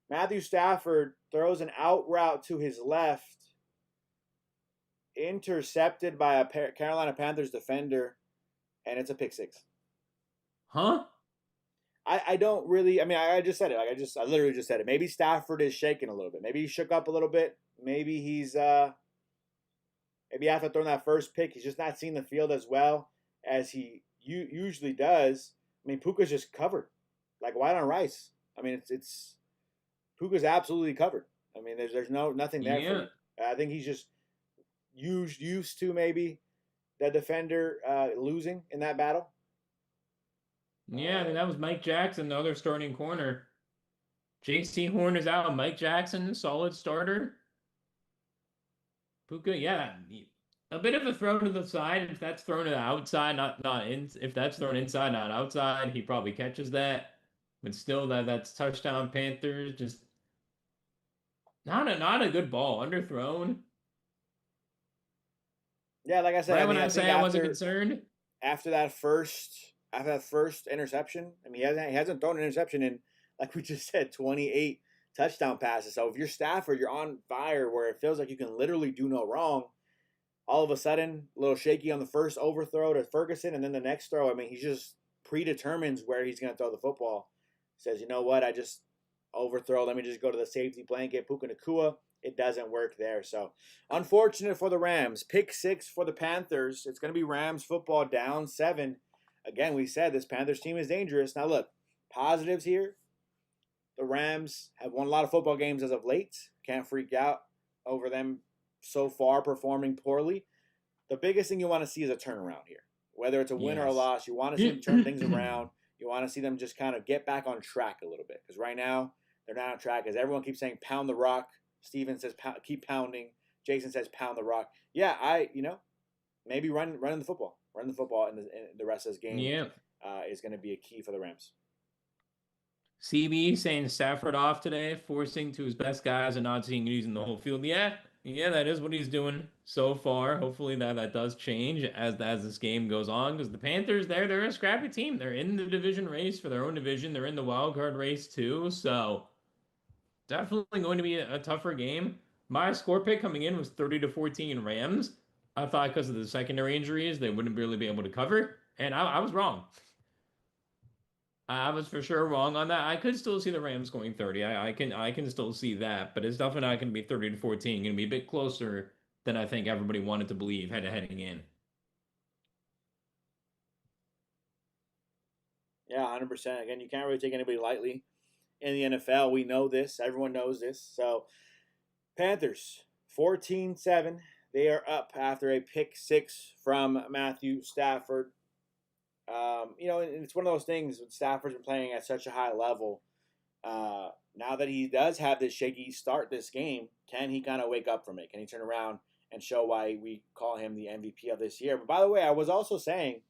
Matthew Stafford throws an out route to his left. Intercepted by a Carolina Panthers defender. And it's a pick 6. Huh? I don't really. I mean, I just said it. I literally just said it. Maybe Stafford is shaking a little bit. Maybe he shook up a little bit. Maybe maybe after throwing that first pick, he's just not seeing the field as well as he usually does. I mean, Puka's just covered, like white on rice. I mean, it's Puka's absolutely covered. I mean, there's nothing there for Yeah. you. I think he's just used to maybe the defender losing in that battle. Yeah, I mean, that was Mike Jackson, the other starting corner. JC Horn is out. Mike Jackson, solid starter. Puka, yeah, a bit of a throw to the side. If that's thrown to the outside, not in. If that's thrown inside, not outside, he probably catches that. But still, that's touchdown Panthers. Just not a good ball. Underthrown. Yeah, like I said, Right I when mean, I I think say I wasn't concerned. after that first interception, I mean, he hasn't thrown an interception in, like we just said, 28 touchdown passes. So if you're Stafford, you're on fire where it feels like you can literally do no wrong. All of a sudden, a little shaky on the first overthrow to Ferguson, and then the next throw. I mean, he just predetermines where he's going to throw the football. Says, you know what? I just overthrow. Let me just go to the safety blanket. Puka Nacua. It doesn't work there. So, unfortunate for the Rams. Pick 6 for the Panthers. It's going to be Rams football down 7. Again, we said this Panthers team is dangerous. Now, look, positives here. The Rams have won a lot of football games as of late. Can't freak out over them so far performing poorly. The biggest thing you want to see is a turnaround here. Whether it's a win or a Yes. loss, you want to see them turn things around. You want to see them just kind of get back on track a little bit. Because right now, they're not on track. As everyone keeps saying, pound the rock. Steven says, keep pounding. Jason says, pound the rock. Yeah, maybe running the football. Running the football in the rest of this game Yeah. is going to be a key for the Rams. CB saying Stafford off today, forcing to his best guys and not seeing using the whole field. Yeah, that is what he's doing so far. Hopefully that does change as this game goes on because the Panthers they're a scrappy team. They're in the division race for their own division. They're in the wild card race too. So definitely going to be a tougher game. My score pick coming in was 30-14 Rams. I thought because of the secondary injuries they wouldn't really be able to cover, and I was wrong. I was for sure wrong on that. I could still see the Rams going 30. I can still see that, but it's definitely not going to be 30-14. Going to be a bit closer than I think everybody wanted to believe heading in. Yeah, 100%. Again, you can't really take anybody lightly in the NFL. We know this. Everyone knows this. So, Panthers, 14-7. They are up after a pick 6 from Matthew Stafford. It's one of those things when Stafford's been playing at such a high level. Now that he does have this shaky start this game, can he kind of wake up from it? Can he turn around and show why we call him the MVP of this year? But by the way, I was also saying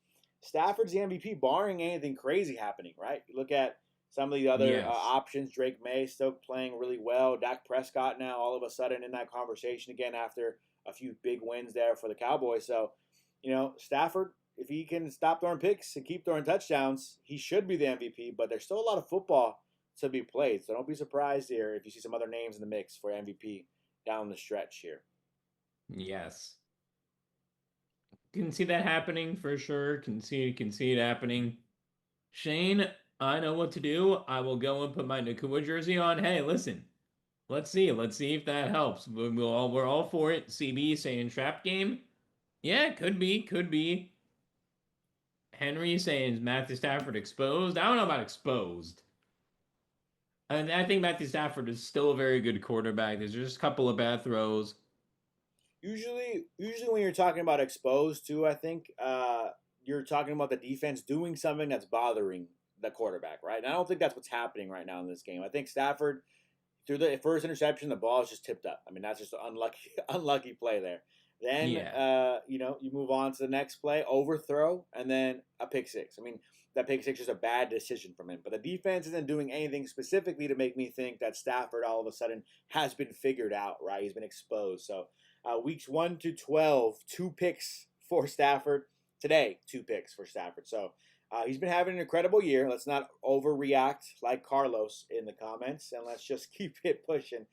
Stafford's the MVP, barring anything crazy happening, right? You look at some of the other Yes. options. Drake May still playing really well. Dak Prescott now all of a sudden in that conversation again after a few big wins there for the Cowboys. So, Stafford, if he can stop throwing picks and keep throwing touchdowns, he should be the MVP. But there's still a lot of football to be played. So don't be surprised here if you see some other names in the mix for MVP down the stretch here. Yes. Can see that happening for sure. Can see it happening. Shane, I know what to do. I will go and put my Nacua jersey on. Hey, listen. Let's see. Let's see if that helps. We're all for it. CB saying trap game. Yeah, could be. Could be. Henry saying Matthew Stafford exposed. I don't know about exposed. I think Matthew Stafford is still a very good quarterback. There's just a couple of bad throws. Usually when you're talking about exposed too, I think you're talking about the defense doing something that's bothering the quarterback, right? And I don't think that's what's happening right now in this game. I think Stafford, through the first interception, the ball is just tipped up. I mean, that's just an unlucky play there. Then, Yeah. you move on to the next play, overthrow, and then a pick 6. I mean, that pick 6 is a bad decision from him. But the defense isn't doing anything specifically to make me think that Stafford all of a sudden has been figured out, right? He's been exposed. So weeks 1 to 12, 2 picks for Stafford. Today, 2 picks for Stafford. So he's been having an incredible year. Let's not overreact like Carlos in the comments, and let's just keep it pushing.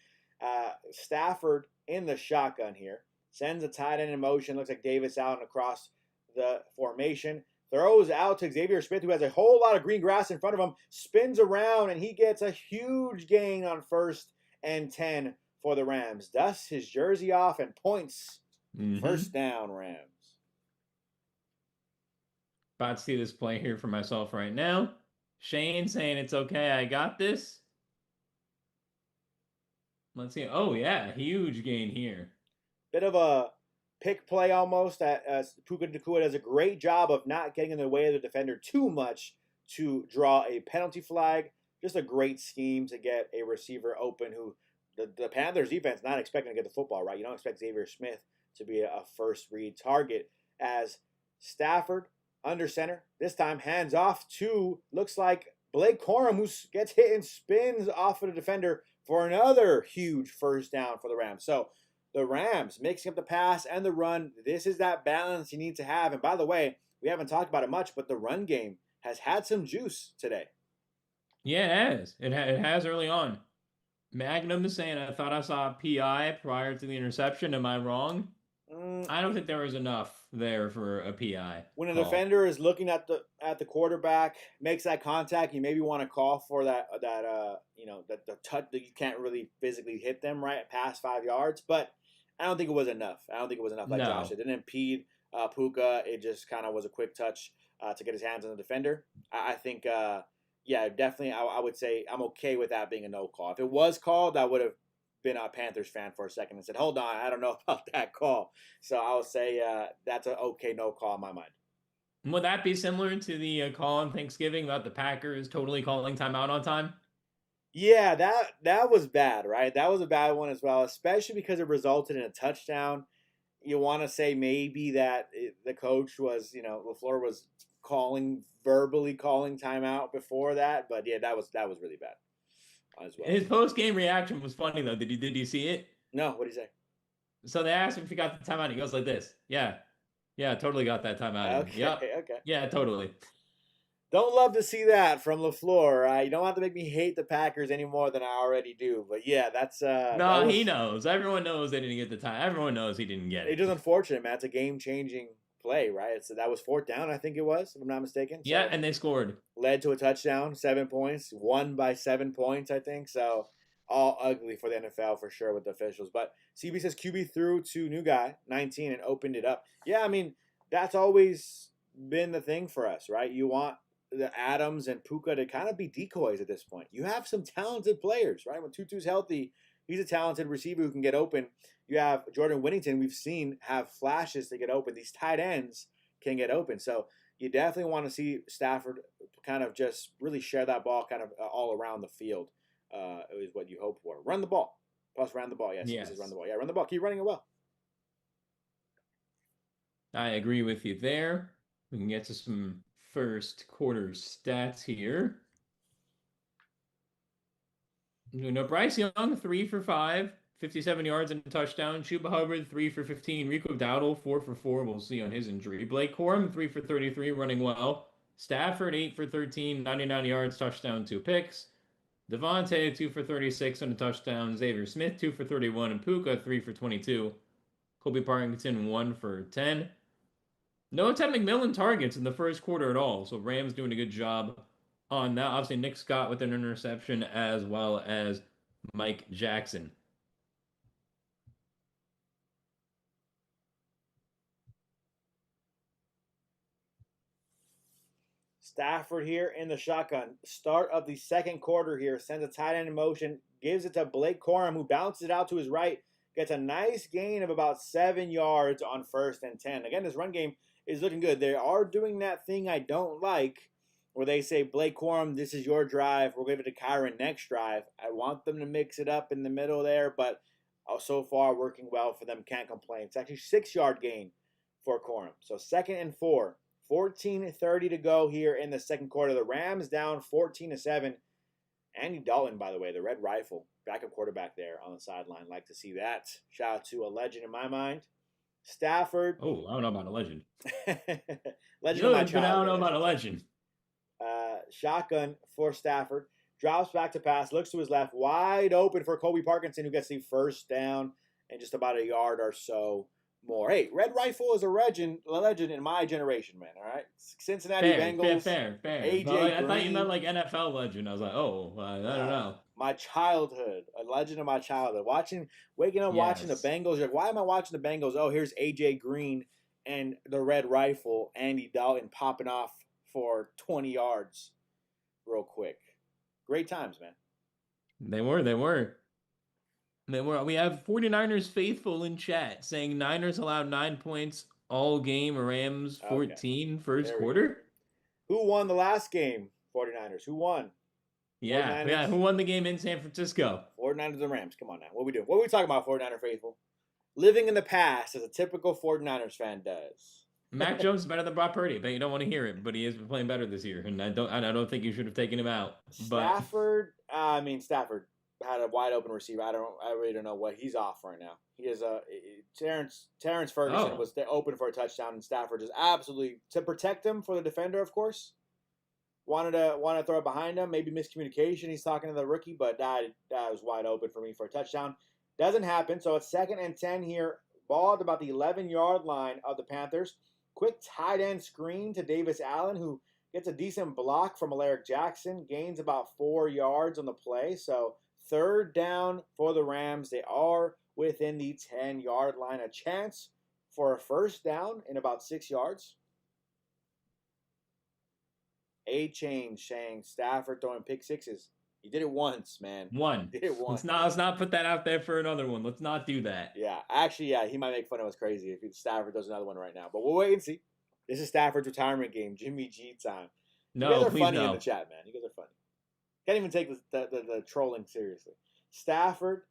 Stafford in the shotgun here. Sends a tight end in motion. Looks like Davis Allen across the formation. throws out to Xavier Smith, who has a whole lot of green grass in front of him, spins around, and he gets a huge gain on 1st and 10 for the Rams. Dusts his jersey off and points. First down, Rams. About to see this play here for myself right now. Shane saying it's okay, I got this. Let's see. Oh, yeah, huge gain here. Bit of a pick play almost. Puka Nacua does a great job of not getting in the way of the defender too much to draw a penalty flag. Just a great scheme to get a receiver open who the Panthers defense not expecting to get the football, right? You don't expect Xavier Smith to be a first read target. As Stafford under center, this time hands off to, looks like Blake Corum, who gets hit and spins off of the defender for another huge first down for the Rams. So the Rams mixing up the pass and the run. This is that balance you need to have. And by the way, we haven't talked about it much, but the run game has had some juice today. Yeah, it has. It has early on. Magnum is saying, I thought I saw a PI prior to the interception. Am I wrong? I don't think there was enough there for a PI. When a defender is looking at the quarterback, makes that contact, you maybe want to call for the touch that you can't really physically hit them right past 5 yards. But I don't think it was enough. Like Josh. It didn't impede Puka. It just kind of was a quick touch to get his hands on the defender. I think, definitely. I would say I'm okay with that being a no call. If it was called, I would have been a Panthers fan for a second and said, hold on, I don't know about that call. So I'll say that's an okay no call in my mind. Would that be similar to the call on Thanksgiving about the Packers totally calling timeout on time? Yeah, that was bad, right? That was a bad one as well, especially because it resulted in a touchdown. You want to say maybe that the coach was, LaFleur was verbally calling timeout before that, but yeah, that was really bad as well. His post-game reaction was funny though. Did you see it? No, what did he say? So they asked him if he got the timeout. He goes like this. Yeah, totally got that timeout. Okay, yep. Okay. Yeah, totally. Don't love to see that from LaFleur. You don't have to make me hate the Packers any more than I already do. But yeah, that's no, he knows. Everyone knows they didn't get the time. Everyone knows he didn't get it. It's just unfortunate, man. It's a game-changing play, right? That was 4th down, I think it was, if I'm not mistaken. So yeah, and they scored. Led to a touchdown, 7 points, won by 7 points, I think. So all ugly for the NFL for sure with the officials. But CB says QB threw to new guy, 19, and opened it up. Yeah, I mean, that's always been the thing for us, right? You want the Adams and Puka to kind of be decoys at this point. You have some talented players, right? When Tutu's healthy, he's a talented receiver who can get open. You have Jordan Whittington, we've seen have flashes to get open. These tight ends can get open. So you definitely want to see Stafford kind of just really share that ball kind of all around the field is what you hope for. Run the ball. Plus run the ball. Yes. Run the ball. Yeah, run the ball. Keep running it well. I agree with you there. We can get to some first quarter stats here. Bryce Young, 3 for 5, 57 yards and a touchdown. Chuba Hubbard, 3 for 15. Rico Dowdle, 4 for 4. We'll see on his injury. Blake Corum, 3 for 33, running well. Stafford, 8 for 13, 99 yards, touchdown, 2 picks. Devontae, 2 for 36 and a touchdown. Xavier Smith, 2 for 31. And Puka, 3 for 22. Colby Parkinson, 1 for 10. No Ted McMillan targets in the first quarter at all, so Rams doing a good job on that. Obviously, Nick Scott with an interception as well as Mike Jackson. Stafford here in the shotgun. Start of the second quarter here. Sends a tight end in motion. Gives it to Blake Corum, who bounces it out to his right. Gets a nice gain of about 7 yards on 1st and 10. Again, this run game is looking good. They are doing that thing I don't like where they say, Blake Corum, this is your drive. We'll give it to Kyren next drive. I want them to mix it up in the middle there, but so far working well for them. Can't complain. It's actually 6-yard gain for Corum. So 2nd and 4. 14:30 to go here in the second quarter. The Rams down 14-7. Andy Dalton, by the way, the Red Rifle, backup quarterback there on the sideline. Like to see that. Shout out to a legend in my mind. Stafford. Oh, I don't know about a legend. Legend of my childhood. I don't know about a legend. Shotgun for Stafford. Drops back to pass. Looks to his left. Wide open for Colby Parkinson, who gets the first down and just about a yard or so more. Hey, Red Rifle is a legend in my generation, man. All right, Cincinnati Fair, fair, Bengals, fair, fair. But AJ I thought you meant Green. like NFL legend. I was like, oh, I don't know. My childhood, a legend of my childhood. Waking up, watching the Yes. Bengals. You're like, why am I watching the Bengals? Oh, here's AJ Green and the Red Rifle, Andy Dalton popping off for 20 yards real quick. Great times, man. They were. They were. They were. We have 49ers faithful in chat saying Niners allowed 9 points all game, Rams Okay, 14 first there we go. quarter. Who won the last game? 49ers. Who won? Yeah, 49ers. yeah. Who won the game in San Francisco? 49ers and Rams. Come on now. What we doing? What are we talking about, 49er faithful? Living in the past as a typical 49ers fan does. Mac Jones is better than Brock Purdy. But you don't want to hear it, but he has been playing better this year, and I don't think you should have taken him out. But Stafford had a wide open receiver. I really don't know what he's off right now. He is Terrence Ferguson was open for a touchdown, and Stafford just absolutely to protect him for the defender, of course. Wanted to throw it behind him, maybe miscommunication. He's talking to the rookie, but that was wide open for me for a touchdown. Doesn't happen. So it's 2nd and 10 here. Ball at about the 11-yard line of the Panthers. Quick tight end screen to Davis Allen, who gets a decent block from Alaric Jackson. Gains about 4 yards on the play. So 3rd down for the Rams. They are within the 10-yard line. A chance for a 1st down in about 6 yards. A change saying Stafford throwing pick sixes. He did it once, man. one. He did it once. Let's not put that out there for another one. Let's not do that. Yeah, actually, yeah, he might make fun of us crazy if Stafford does another one right now. But we'll wait and see. This is Stafford's retirement game, Jimmy G time. No, you guys are please funny no. in the chat, man. You guys are funny. Can't even take the trolling seriously. Stafford,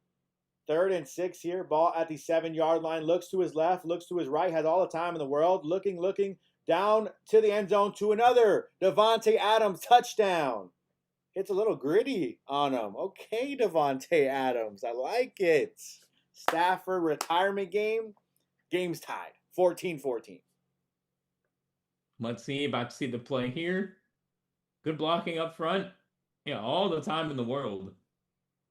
3rd and 6 here. Ball at the 7-yard line. Looks to his left, looks to his right. Has all the time in the world. Looking. Down to the end zone to another Davante Adams touchdown. It's a little gritty on him. Okay, Davante Adams. I like it. Stafford retirement game. Game's tied. 14-14. Let's see. About to see the play here. Good blocking up front. Yeah, all the time in the world.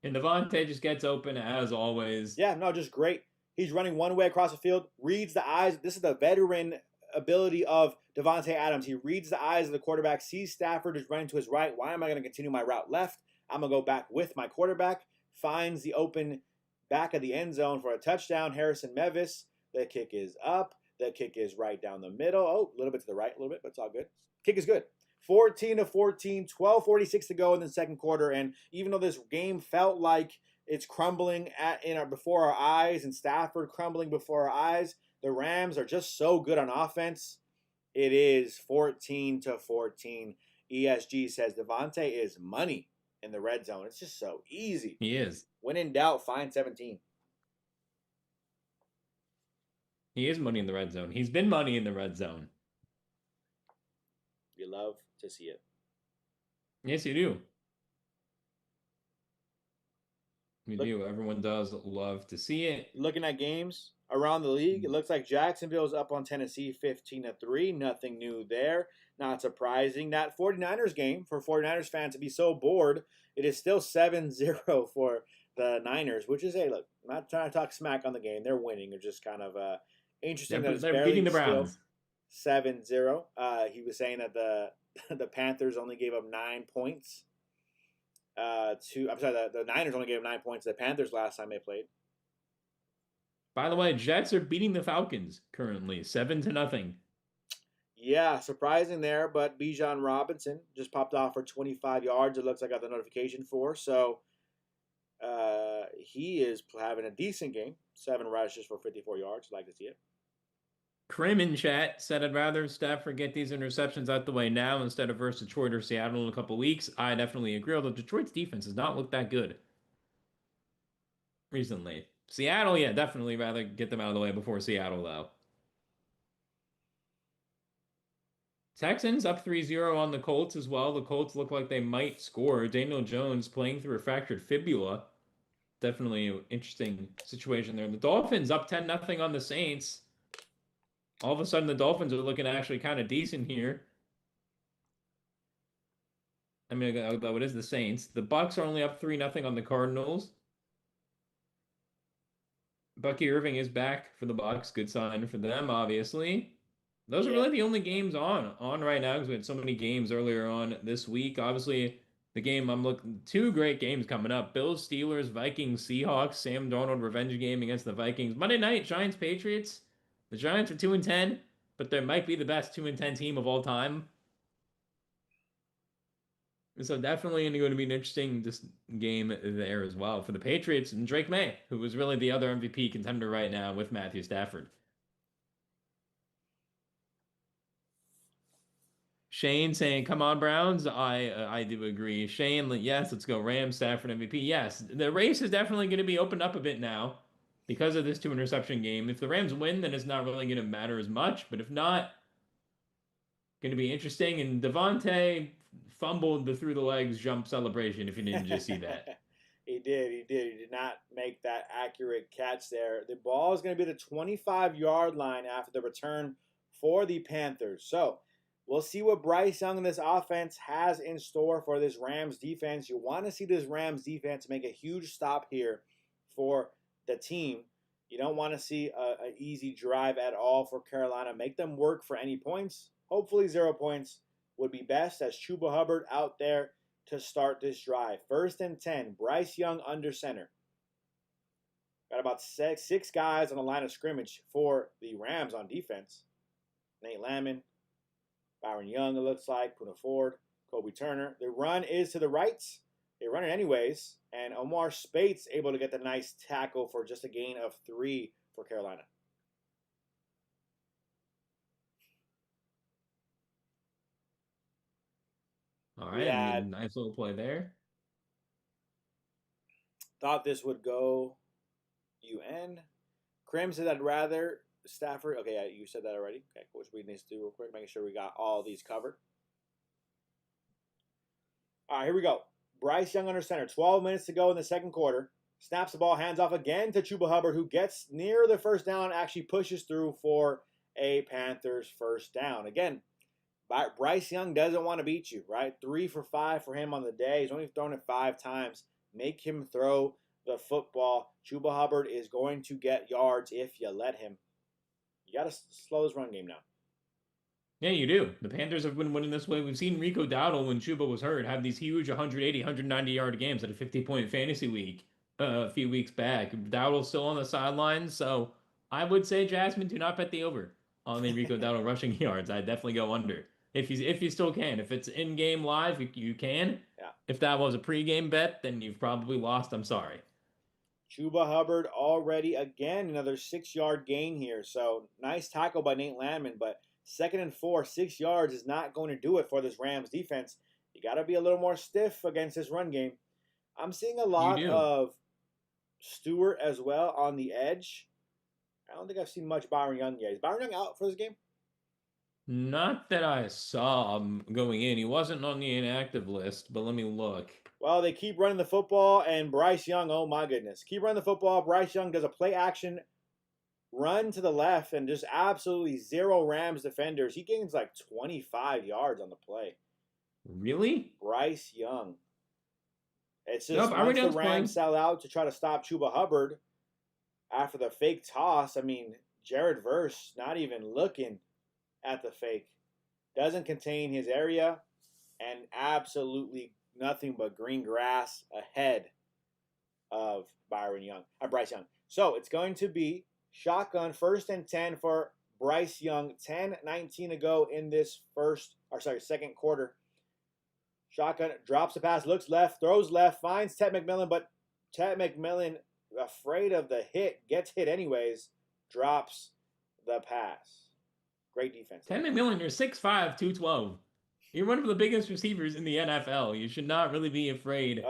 And Davante just gets open as always. Yeah, no, just great. He's running one way across the field, reads the eyes. This is the veteran ability of Davante Adams. He reads the eyes of the quarterback, sees Stafford is running to his right. Why am I going to continue my route left? I'm going to go back with my quarterback. Finds the open back of the end zone for a touchdown. Harrison Mevis. The kick is up. The kick is right down the middle. Oh, a little bit to the right, a little bit, but it's all good. Kick is good. 14-14, 12:46 to go in the 2nd quarter. And even though this game felt like it's crumbling before our eyes and Stafford crumbling before our eyes, the Rams are just so good on offense. It is 14-14. ESG says Davante is money in the red zone. It's just so easy. He is. When in doubt, find 17. He is money in the red zone. He's been money in the red zone. You love to see it. Yes, you do. We do. Everyone does love to see it. Looking at games around the league, it looks like Jacksonville's up on Tennessee 15-3. Nothing new there. Not surprising. That 49ers game, for 49ers fans to be so bored, it is still 7-0 for the Niners, which is, hey, look, I'm not trying to talk smack on the game. They're winning. It's just kind of interesting that it's They're barely beating the Browns. 7-0. He was saying that the Panthers only gave up 9 points. The Niners only gave up 9 points to the Panthers last time they played. By the way, Jets are beating the Falcons currently, 7-0. Yeah, surprising there, but Bijan Robinson just popped off for 25 yards. It looks like I got the notification for. So he is having a decent game. 7 rushes for 54 yards. Like to see it. Krim in chat said, I'd rather Stafford get these interceptions out the way now instead of versus Detroit or Seattle in a couple weeks. I definitely agree, although Detroit's defense has not looked that good recently. Seattle, yeah, definitely rather get them out of the way before Seattle, though. Texans up 3-0 on the Colts as well. The Colts look like they might score. Daniel Jones playing through a fractured fibula. Definitely an interesting situation there. The Dolphins up 10-0 on the Saints. All of a sudden, the Dolphins are looking actually kind of decent here. I mean, though it is the Saints. The Bucs are only up 3-0 on the Cardinals. Bucky Irving is back for the Bucks. Good sign for them, obviously. Those are Yeah. really the only games on right now because we had so many games earlier on this week. Obviously, the game I'm looking two great games coming up: Bills, Steelers, Vikings, Seahawks. Sam Darnold revenge game against the Vikings. Monday night, Giants, Patriots. The Giants are 2-10, but they might be the best 2-10 team of all time. So definitely going to be an interesting just game there as well for the Patriots and Drake May, who was really the other MVP contender right now with Matthew Stafford. Shane saying, "Come on, Browns." I do agree. Shane, yes, let's go Rams. Stafford MVP. Yes, the race is definitely going to be opened up a bit now because of this two interception game. If the Rams win, then it's not really going to matter as much. But if not, going to be interesting. And Devontae fumbled the through the legs jump celebration. If you didn't just see that. He did. He did. He did not make that accurate catch there. The ball is going to be the 25-yard line after the return for the Panthers. So we'll see what Bryce Young and this offense has in store for this Rams defense. You want to see this Rams defense make a huge stop here for the team. You don't want to see an easy drive at all for Carolina. Make them work for any points. Hopefully 0 points would be best as Chuba Hubbard out there to start this drive. 1st and 10. Bryce Young under center. Got about six guys on the line of scrimmage for the Rams on defense. Nate Landman, Byron Young, it looks like, Puka Nacua, Kobe Turner. The run is to the right. They run it anyways. And Omar Spates able to get the nice tackle for just a gain of 3 for Carolina. All right, I mean, nice little play there. Thought this would go UN. Krim said I'd rather Stafford. Okay, yeah, you said that already. Okay, which we need to do real quick, making sure we got all these covered. All right, here we go. Bryce Young under center. 12 minutes to go in the second quarter. Snaps the ball, hands off again to Chuba Hubbard, who gets near the first down, actually pushes through for a Panthers first down. Again, Bryce Young doesn't want to beat you, right? 3 for 5 for him on the day. He's only thrown it 5 times. Make him throw the football. Chuba Hubbard is going to get yards if you let him. You got to slow his run game now. Yeah, you do. The Panthers have been winning this way. We've seen Rico Dowdle, when Chuba was hurt, have these huge 180, 190-yard games at a 50-point fantasy week a few weeks back. Dowdle's still on the sidelines, so I would say, Jasmine, do not bet the over on the Rico Dowdle rushing yards. I'd definitely go under. If you still can. If it's in-game live, you can. Yeah. If that was a pregame bet, then you've probably lost. I'm sorry. Chuba Hubbard already, again, another 6-yard gain here. So nice tackle by Nate Landman, but 2nd and 4, 6 yards is not going to do it for this Rams defense. You got to be a little more stiff against this run game. I'm seeing a lot of Stewart as well on the edge. I don't think I've seen much Byron Young yet. Is Byron Young out for this game? Not that I saw him going in. He wasn't on the inactive list, but let me look. Well, they keep running the football, and Bryce Young, oh my goodness. Keep running the football. Bryce Young does a play action run to the left and just absolutely 0 Rams defenders. He gains like 25 yards on the play. Really? Bryce Young. It's just once the Rams sell out to try to stop Chuba Hubbard after the fake toss, I mean, Jared Verse not even looking at the fake. Doesn't contain his area, and absolutely nothing but green grass ahead of Bryce Young. So it's going to be shotgun 1st and 10 for Bryce Young. 10-19 to go in this second quarter. Shotgun drops the pass, looks left, throws left, finds Ted McMillan, but Ted McMillan, afraid of the hit, gets hit anyways, drops the pass. Great defense. Ted McMillan, you're 6'5", 212. You're one of the biggest receivers in the NFL. You should not really be afraid.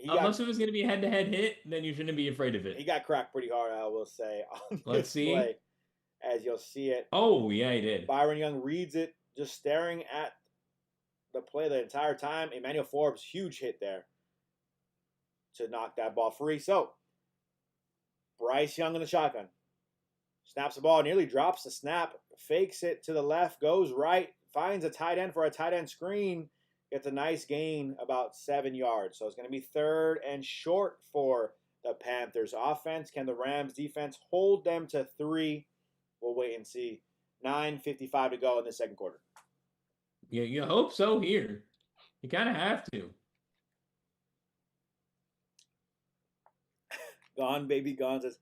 Unless it was going to be a head-to-head hit, then you shouldn't be afraid of it. He got cracked pretty hard, I will say, on Let's see. play, as you'll see it. Oh, yeah, he did. Byron Young reads it, just staring at the play the entire time. Emmanuel Forbes, huge hit there to knock that ball free. So, Bryce Young in the shotgun. Snaps the ball, nearly drops the snap, fakes it to the left, goes right, finds a tight end for a tight end screen, gets a nice gain, about 7 yards. So it's going to be 3rd and short for the Panthers offense. Can the Rams defense hold them to 3? We'll wait and see. 9:55 to go in the second quarter. Yeah, you hope so here. You kind of have to. Gone, baby, gone says,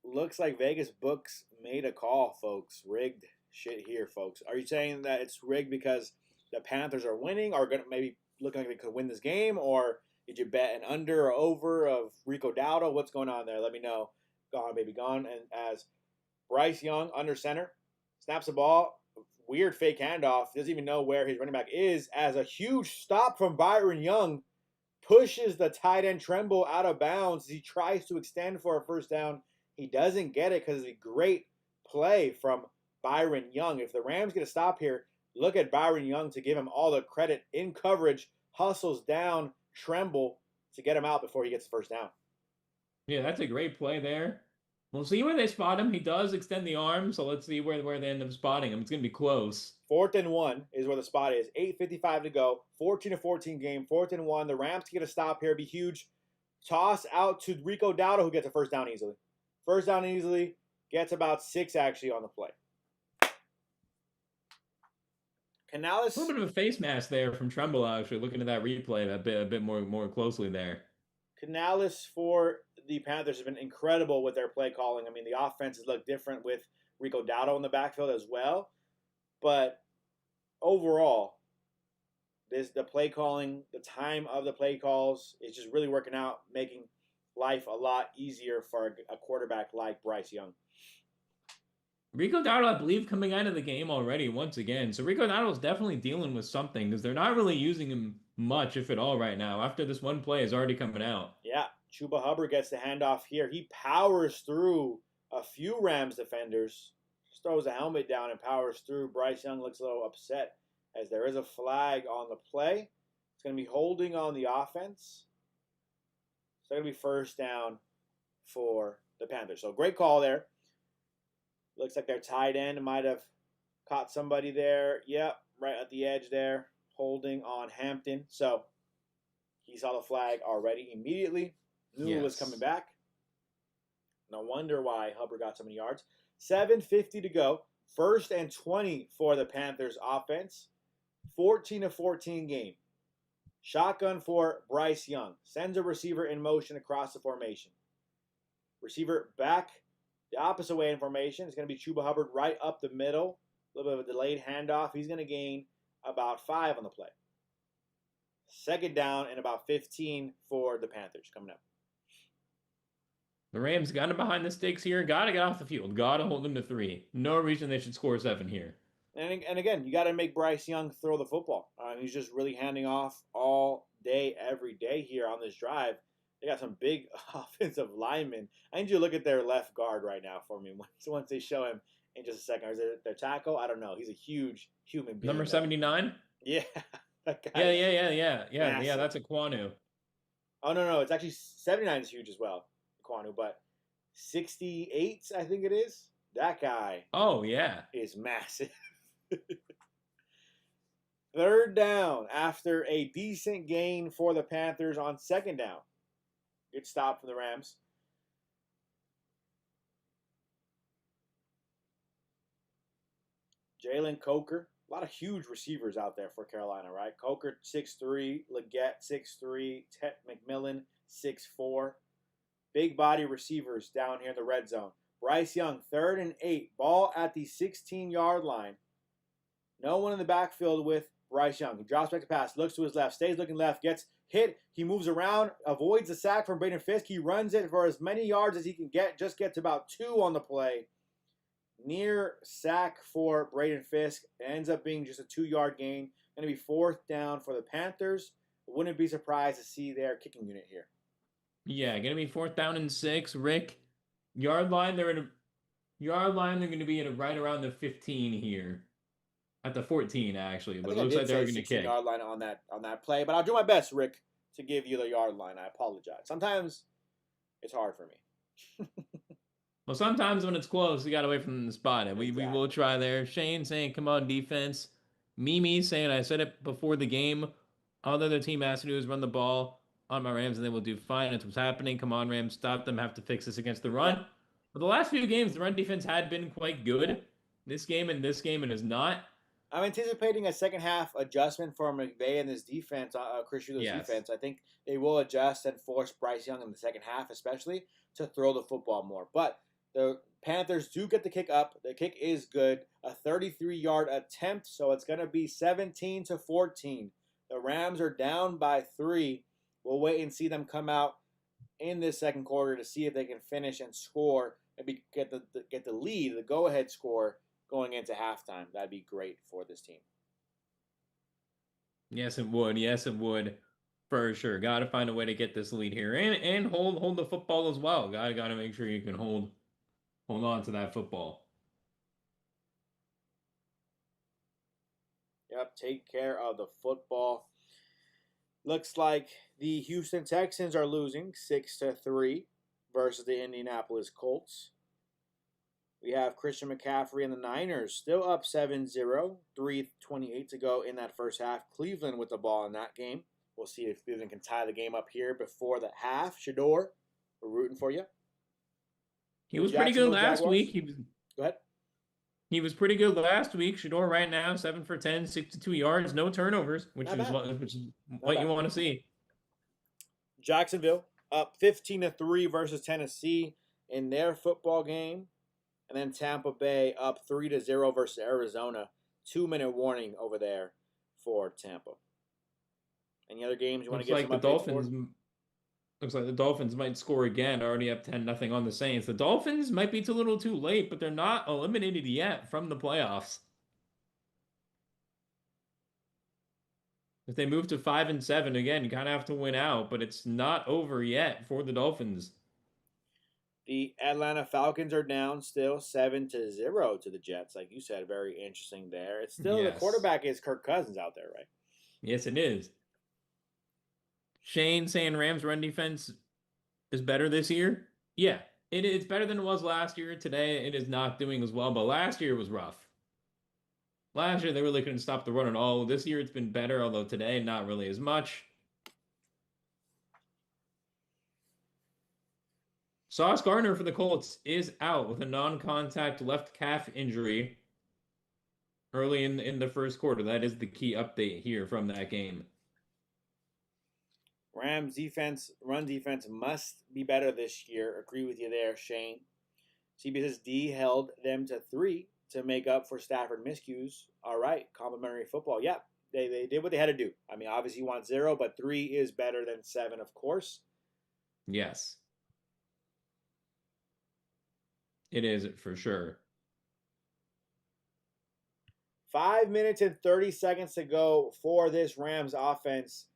looks like Vegas books made a call, folks. Rigged shit here, folks. Are you saying that it's rigged because the Panthers are winning, or gonna maybe looking like they could win this game, or did you bet an under or over of Rico Dowdle? What's going on there? Let me know. Gone, baby, gone. And as Bryce Young under center snaps the ball, weird fake handoff. Doesn't even know where his running back is. As a huge stop from Byron Young pushes the tight end Tremble out of bounds as he tries to extend for a first down. He doesn't get it because of a great play from Byron Young. If the Rams get a stop here, look at Byron Young to give him all the credit in coverage, hustles down Tremble to get him out before he gets the first down. Yeah, that's a great play there. We'll see where they spot him. He does extend the arm, so let's see where they end up spotting him. It's going to be close. 4th and 1 is where the spot is. 8:55 to go. 14-14 game. 4th and 1. The Rams get a stop here. Be huge. Toss out to Rico Dowdle, who gets a first down easily. First down easily. Gets about 6 actually on the play. Canales. A little bit of a face mask there from Tremble, actually, looking at that replay a bit more closely there. Canales for the Panthers has been incredible with their play calling. I mean, the offenses look different with Rico Dowdle in the backfield as well. But overall, the play calling, the time of the play calls is just really working out, making life a lot easier for a quarterback like Bryce Young. Rico Dowdle, I believe, coming out of the game already once again. So Rico Dowdle is definitely dealing with something because they're not really using him much, if at all, right now. After this one play is already coming out. Yeah, Chuba Hubbard gets the handoff here. He powers through a few Rams defenders, just throws a helmet down and powers through. Bryce Young looks a little upset as there is a flag on the play. It's going to be holding on the offense. It's going to be first down for the Panthers. So great call there. Looks like their tight end might have caught somebody there. Yep, right at the edge there, holding on Hampton. So he saw the flag already immediately. Knew it was coming back. No wonder why Hubbard got so many yards. 7:50 to go. 1st and 20 for the Panthers offense. 14-14 game. Shotgun for Bryce Young. Sends a receiver in motion across the formation. Receiver back the opposite way in formation. It's going to be Chuba Hubbard right up the middle. A little bit of a delayed handoff. He's going to gain about 5 on the play. 2nd down and about 15 for the Panthers coming up. The Rams got him behind the sticks here. Got to get off the field. Got to hold them to 3. No reason they should score 7 here. And again, you got to make Bryce Young throw the football. He's just really handing off all day, every day here on this drive. They got some big offensive linemen. I need you to look at their left guard right now for me once they show him in just a second. Or is it their tackle? I don't know. He's a huge human being. Number 79? Yeah. That guy yeah, that's a Quanu. Oh, no. It's actually 79 is huge as well, Quanu. But 68, I think it is. That guy. Oh, yeah. Is massive. 3rd down after a decent gain for the Panthers on 2nd down. Good stop from the Rams. Jalen Coker. A lot of huge receivers out there for Carolina, right? Coker, 6'3". Leggett, 6'3". Tet McMillan, 6'4". Big body receivers down here in the red zone. Bryce Young, 3rd and 8. Ball at the 16-yard line. No one in the backfield with Bryce Young. He drops back to pass, looks to his left, stays looking left, gets hit. He moves around, avoids the sack from Braden Fisk. He runs it for as many yards as he can get, just gets about 2 on the play. Near sack for Braden Fisk. It ends up being just a 2-yard gain. Going to be 4th down for the Panthers. Wouldn't be surprised to see their kicking unit here. Yeah, going to be 4th down and 6. Rick, yard line, they're going to be at right around the 15 here. At the 14, actually, but it looks like they're going to kick. Yard line on that play, but I'll do my best, Rick, to give you the yard line. I apologize. Sometimes it's hard for me. Well, sometimes when it's close, you got to wait from the spot. And we will try there. Shane saying, come on, defense. Mimi saying, I said it before the game. All the other team has to do is run the ball. on my Rams, and they will do fine. That's what's happening. Come on, Rams, stop them. Have to fix this against the run. Yep. But the last few games, the run defense had been quite good. This game, it is not. I'm anticipating a second half adjustment for McVay and this defense, Chris Schuler's Yes. defense. I think they will adjust and force Bryce Young in the second half, especially to throw the football more. But the Panthers do get the kick up. The kick is good, a 33-yard attempt, so it's going to be 17-14. The Rams are down by 3. We'll wait and see them come out in this second quarter to see if they can finish and score, maybe get the lead, the go-ahead score going into halftime. That'd be great for this team. Yes, it would. Yes, it would. For sure. Got to find a way to get this lead here and hold the football as well. Got to make sure you can hold on to that football. Yep, take care of the football. Looks like the Houston Texans are losing 6-3 versus the Indianapolis Colts. We have Christian McCaffrey and the Niners still up 7-0, 3:28 to go in that first half. Cleveland with the ball in that game. We'll see if Cleveland can tie the game up here before the half. Shador, we're rooting for you. He was pretty good last Jaguars. week. Go ahead. He was pretty good last week. Shador right now, 7 for 10, 62 yards, no turnovers, which is what you want to see. Jacksonville up 15-3 versus Tennessee in their football game. And then Tampa Bay up 3-0 versus Arizona. 2-minute warning over there for Tampa. Any other games you want to get some updates for? Looks like the Dolphins might score again, already up 10-0 on the Saints. The Dolphins might be a little too late, but they're not eliminated yet from the playoffs. If they move to 5-7 again, you kind of have to win out, but it's not over yet for the Dolphins. The Atlanta Falcons are down still 7-0 to the Jets. Like you said, very interesting there. It's still The quarterback is Kirk Cousins out there, right? Yes, it is. Shane saying Rams run defense is better this year. Yeah, it's better than it was last year. Today it is not doing as well, but last year was rough. Last year they really couldn't stop the run at all. This year it's been better, although today not really as much. Sauce Gardner for the Colts is out with a non-contact left calf injury early in the first quarter. That is the key update here from that game. Rams defense, run defense must be better this year. Agree with you there, Shane. CBS's D held them to 3 to make up for Stafford miscues. All right, complimentary football. Yeah, they did what they had to do. I mean, obviously you want 0, but 3 is better than 7, of course. Yes. It is for sure. 5 minutes and 30 seconds to go for this Rams offense.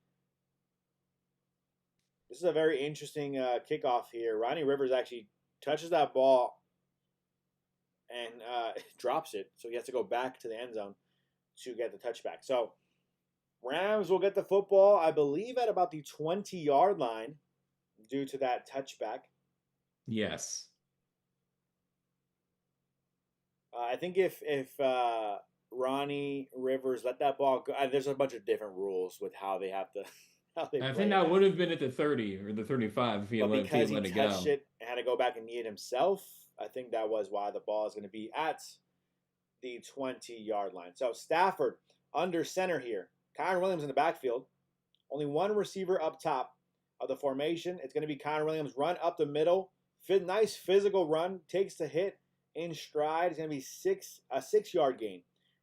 This is a very interesting kickoff here. Ronnie Rivers actually touches that ball and drops it. So he has to go back to the end zone to get the touchback. So Rams will get the football, I believe, at about the 20-yard line due to that touchback. Yes. I think if Ronnie Rivers let that ball go, there's a bunch of different rules with how they have to. I think that would have been at the 30 or the 35 if he let it go. Because he touched it and had to go back and knee it himself, I think that was why the ball is going to be at the 20-yard line. So Stafford under center here. Kyren Williams in the backfield. Only one receiver up top of the formation. It's going to be Kyren Williams run up the middle. Nice physical run. Takes the hit in stride. It's going to be a 6-yard gain.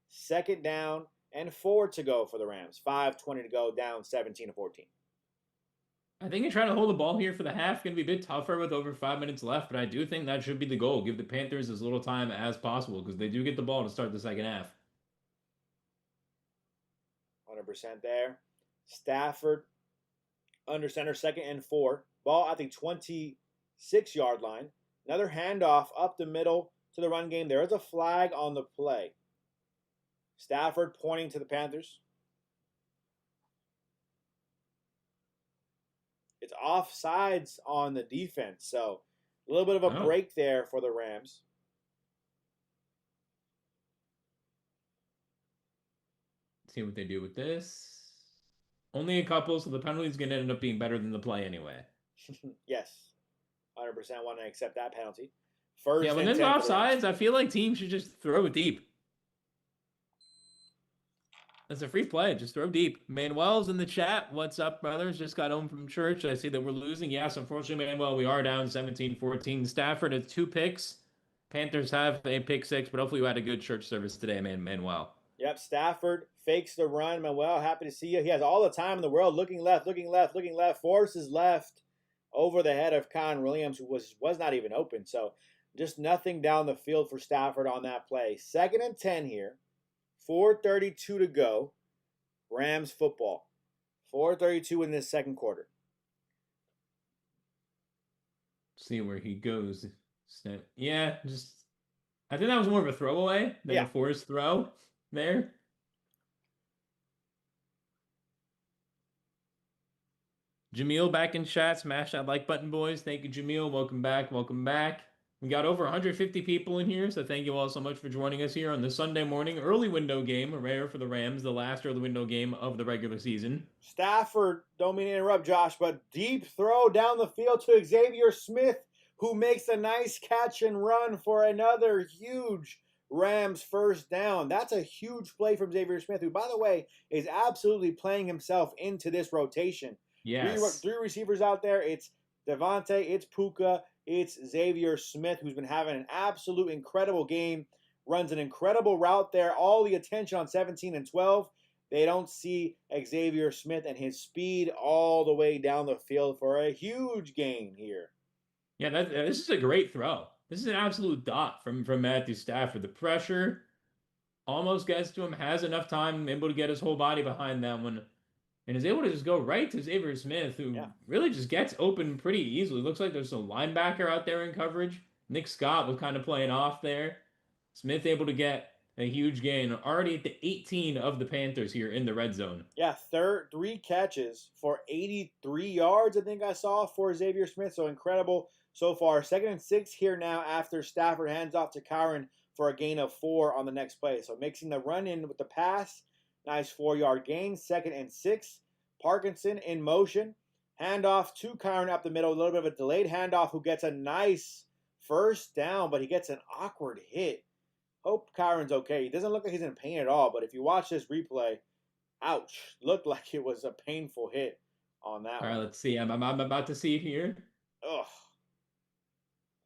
Second down and 4 to go for the Rams. 5:20 to go, down 17-14. I think you're trying to hold the ball here for the half. Going to be a bit tougher with over 5 minutes left, but I do think that should be the goal. Give the Panthers as little time as possible because they do get the ball to start the second half. 100% there. Stafford under center, 2nd and 4. Ball at the 26-yard line. Another handoff up the middle to the run game. There is a flag on the play. Stafford pointing to the Panthers. It's offsides on the defense, so a little bit of a break there for the Rams. See what they do with this. Only a couple, so the penalty's going to end up being better than the play anyway. Yes, 100% want to accept that penalty. Yeah, First when and there's 10 for the Rams. offsides, I feel like teams should just throw it deep. That's a free play. Just throw deep. Manuel's in the chat. What's up, brothers? Just got home from church. I see that we're losing. Yes, unfortunately, Manuel, we are down 17-14. Stafford has 2 picks. Panthers have a pick 6, but hopefully you had a good church service today, Manuel. Yep, Stafford fakes the run. Manuel, happy to see you. He has all the time in the world. Looking left, looking left, looking left. Forces left over the head of Kyren Williams, who was not even open. So just nothing down the field for Stafford on that play. 2nd and 10 here. 4:32 to go. Rams football. 4:32 in this second quarter. See where he goes. Yeah, just I think that was more of a throwaway than a forced throw there. Jameel back in chat. Smash that like button, boys. Thank you, Jameel. Welcome back. Welcome back. We got over 150 people in here, so thank you all so much for joining us here on this Sunday morning early window game, rare for the Rams, the last early window game of the regular season. Stafford, don't mean to interrupt, Josh, but deep throw down the field to Xavier Smith, who makes a nice catch and run for another huge Rams first down. That's a huge play from Xavier Smith, who, by the way, is absolutely playing himself into this rotation. Yes. Three receivers out there. It's Devontae, it's Puka, it's Xavier Smith, who's been having an absolute incredible game, runs an incredible route there. All the attention on 17 and 12. They don't see Xavier Smith and his speed all the way down the field for a huge gain here. Yeah, this is a great throw. This is an absolute dot from Matthew Stafford. The pressure almost gets to him, has enough time, able to get his whole body behind that one, and is able to just go right to Xavier Smith, who really just gets open pretty easily. Looks like there's a linebacker out there in coverage. Nick Scott was kind of playing off there. Smith able to get a huge gain, already at the 18 of the Panthers here in the red zone. Yeah, 3 catches for 83 yards, I think I saw, for Xavier Smith. So incredible so far. 2nd and 6 here now after Stafford hands off to Kyren for a gain of 4 on the next play. So mixing the run in with the pass. Nice 4-yard gain. 2nd and 6. Parkinson in motion. Handoff to Kyren up the middle. A little bit of a delayed handoff, who gets a nice first down, but he gets an awkward hit. Hope Kyren's okay. He doesn't look like he's in pain at all, but if you watch this replay, ouch. Looked like it was a painful hit on that one. All right, let's see. I'm about to see it here. Ugh.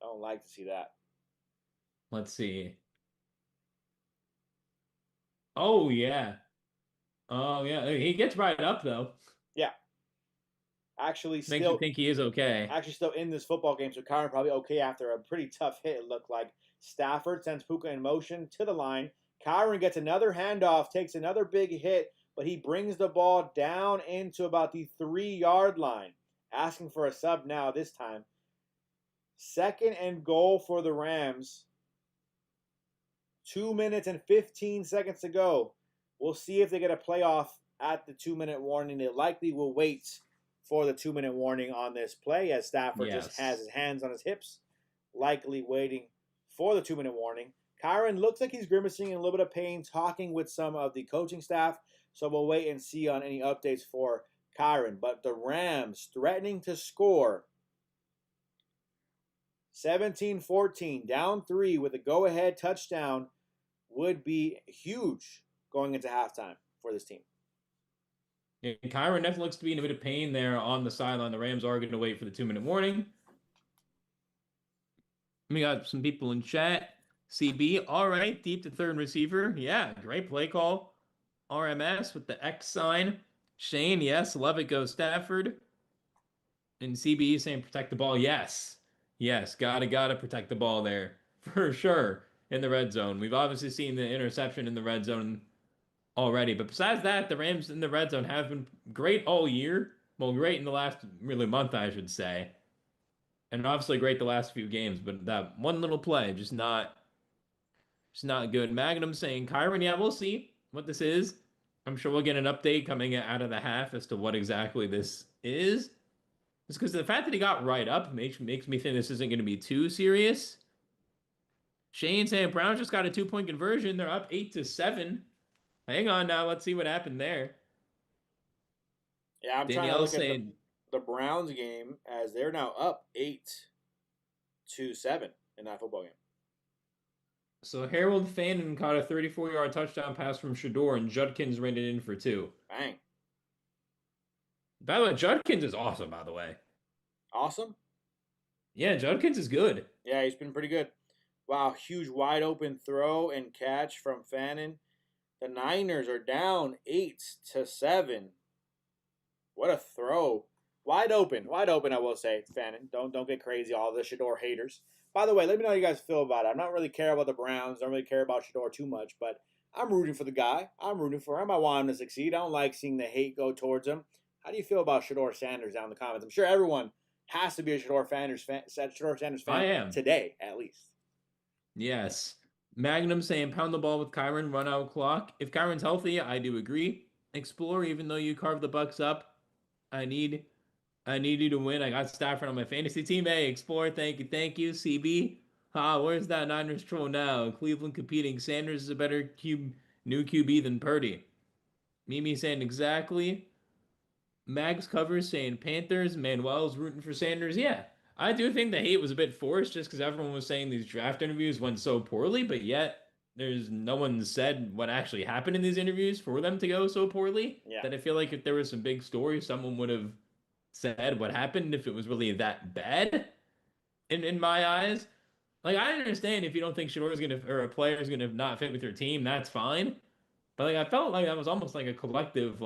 I don't like to see that. Let's see. Oh, yeah. Oh, yeah. He gets right up, though. Yeah. Actually, Makes you think he is okay. Actually, still in this football game, so Kyren probably okay after a pretty tough hit, it looked like. Stafford sends Puka in motion to the line. Kyren gets another handoff, takes another big hit, but he brings the ball down into about the 3-yard line. Asking for a sub now this time. 2nd and goal for the Rams. 2 minutes and 15 seconds to go. We'll see if they get a playoff at the 2-minute warning. They likely will wait for the 2-minute warning on this play, as Stafford just has his hands on his hips, likely waiting for the 2-minute warning. Kyren looks like he's grimacing in a little bit of pain, talking with some of the coaching staff, so we'll wait and see on any updates for Kyren. But the Rams threatening to score. 17-14, down 3 with a go-ahead touchdown would be huge going into halftime for this team. Yeah, Kyren definitely looks to be in a bit of pain there on the sideline. The Rams are going to wait for the 2-minute warning. We got some people in chat. CB, all right, deep to third receiver. Yeah, great play call. RMS with the X sign. Shane, yes, love it, go Stafford. And CB saying protect the ball. Yes, gotta protect the ball there for sure in the red zone. We've obviously seen the interception in the red zone already, but besides that, the Rams in the red zone have been great all year. Well, great in the last really month, I should say. And obviously great the last few games, but that one little play, just not good. Magnum saying, Kyren, yeah, we'll see what this is. I'm sure we'll get an update coming out of the half as to what exactly this is. It's because the fact that he got right up makes me think this isn't going to be too serious. Shane saying, Browns just got a 2-point conversion. They're up 8-7. Hang on now. Let's see what happened there. Yeah, I'm trying to Danielle look at saying, the Browns game as they're now up 8-7 in that football game. so Harold Fannin caught a 34-yard touchdown pass from Shador, and Judkins ran it in for two. Bang. By the way, Judkins is awesome, by the way. Awesome. Yeah, Judkins is good. Yeah, he's been pretty good. Wow, huge wide open throw and catch from Fannin. The Niners are down 8-7. What a throw. Wide open. Wide open, I will say, Fannin. Don't get crazy, all the Shador haters. By the way, let me know how you guys feel about it. I'm not really care about the Browns. Don't really care about Shador too much, but I'm rooting for the guy. I'm rooting for him. I want him to succeed. I don't like seeing the hate go towards him. How do you feel about Shador Sanders down in the comments? I'm sure everyone has to be a Shador Sanders fan I am. today, at least. Yes. Magnum saying pound the ball with Kyren, run out clock. If Kyren's healthy, I do agree. Explore, even though you carved the Bucks up, I need you to win. I got Stafford on my fantasy team. Hey, Explore, thank you. CB. Where's that Niners troll now? Cleveland competing. Sanders is a better new QB than Purdy. Mimi saying exactly. Mags covers saying Panthers. Manuel's rooting for Sanders. Yeah, I do think the hate was a bit forced just because everyone was saying these draft interviews went so poorly, but yet there's no one said what actually happened in these interviews for them to go so poorly. Yeah. That I feel like if there was some big story, someone would have said what happened if it was really that bad. In my eyes, like I understand if you don't think Shador's gonna or a player's gonna not fit with your team, that's fine. But like I felt like that was almost like a collective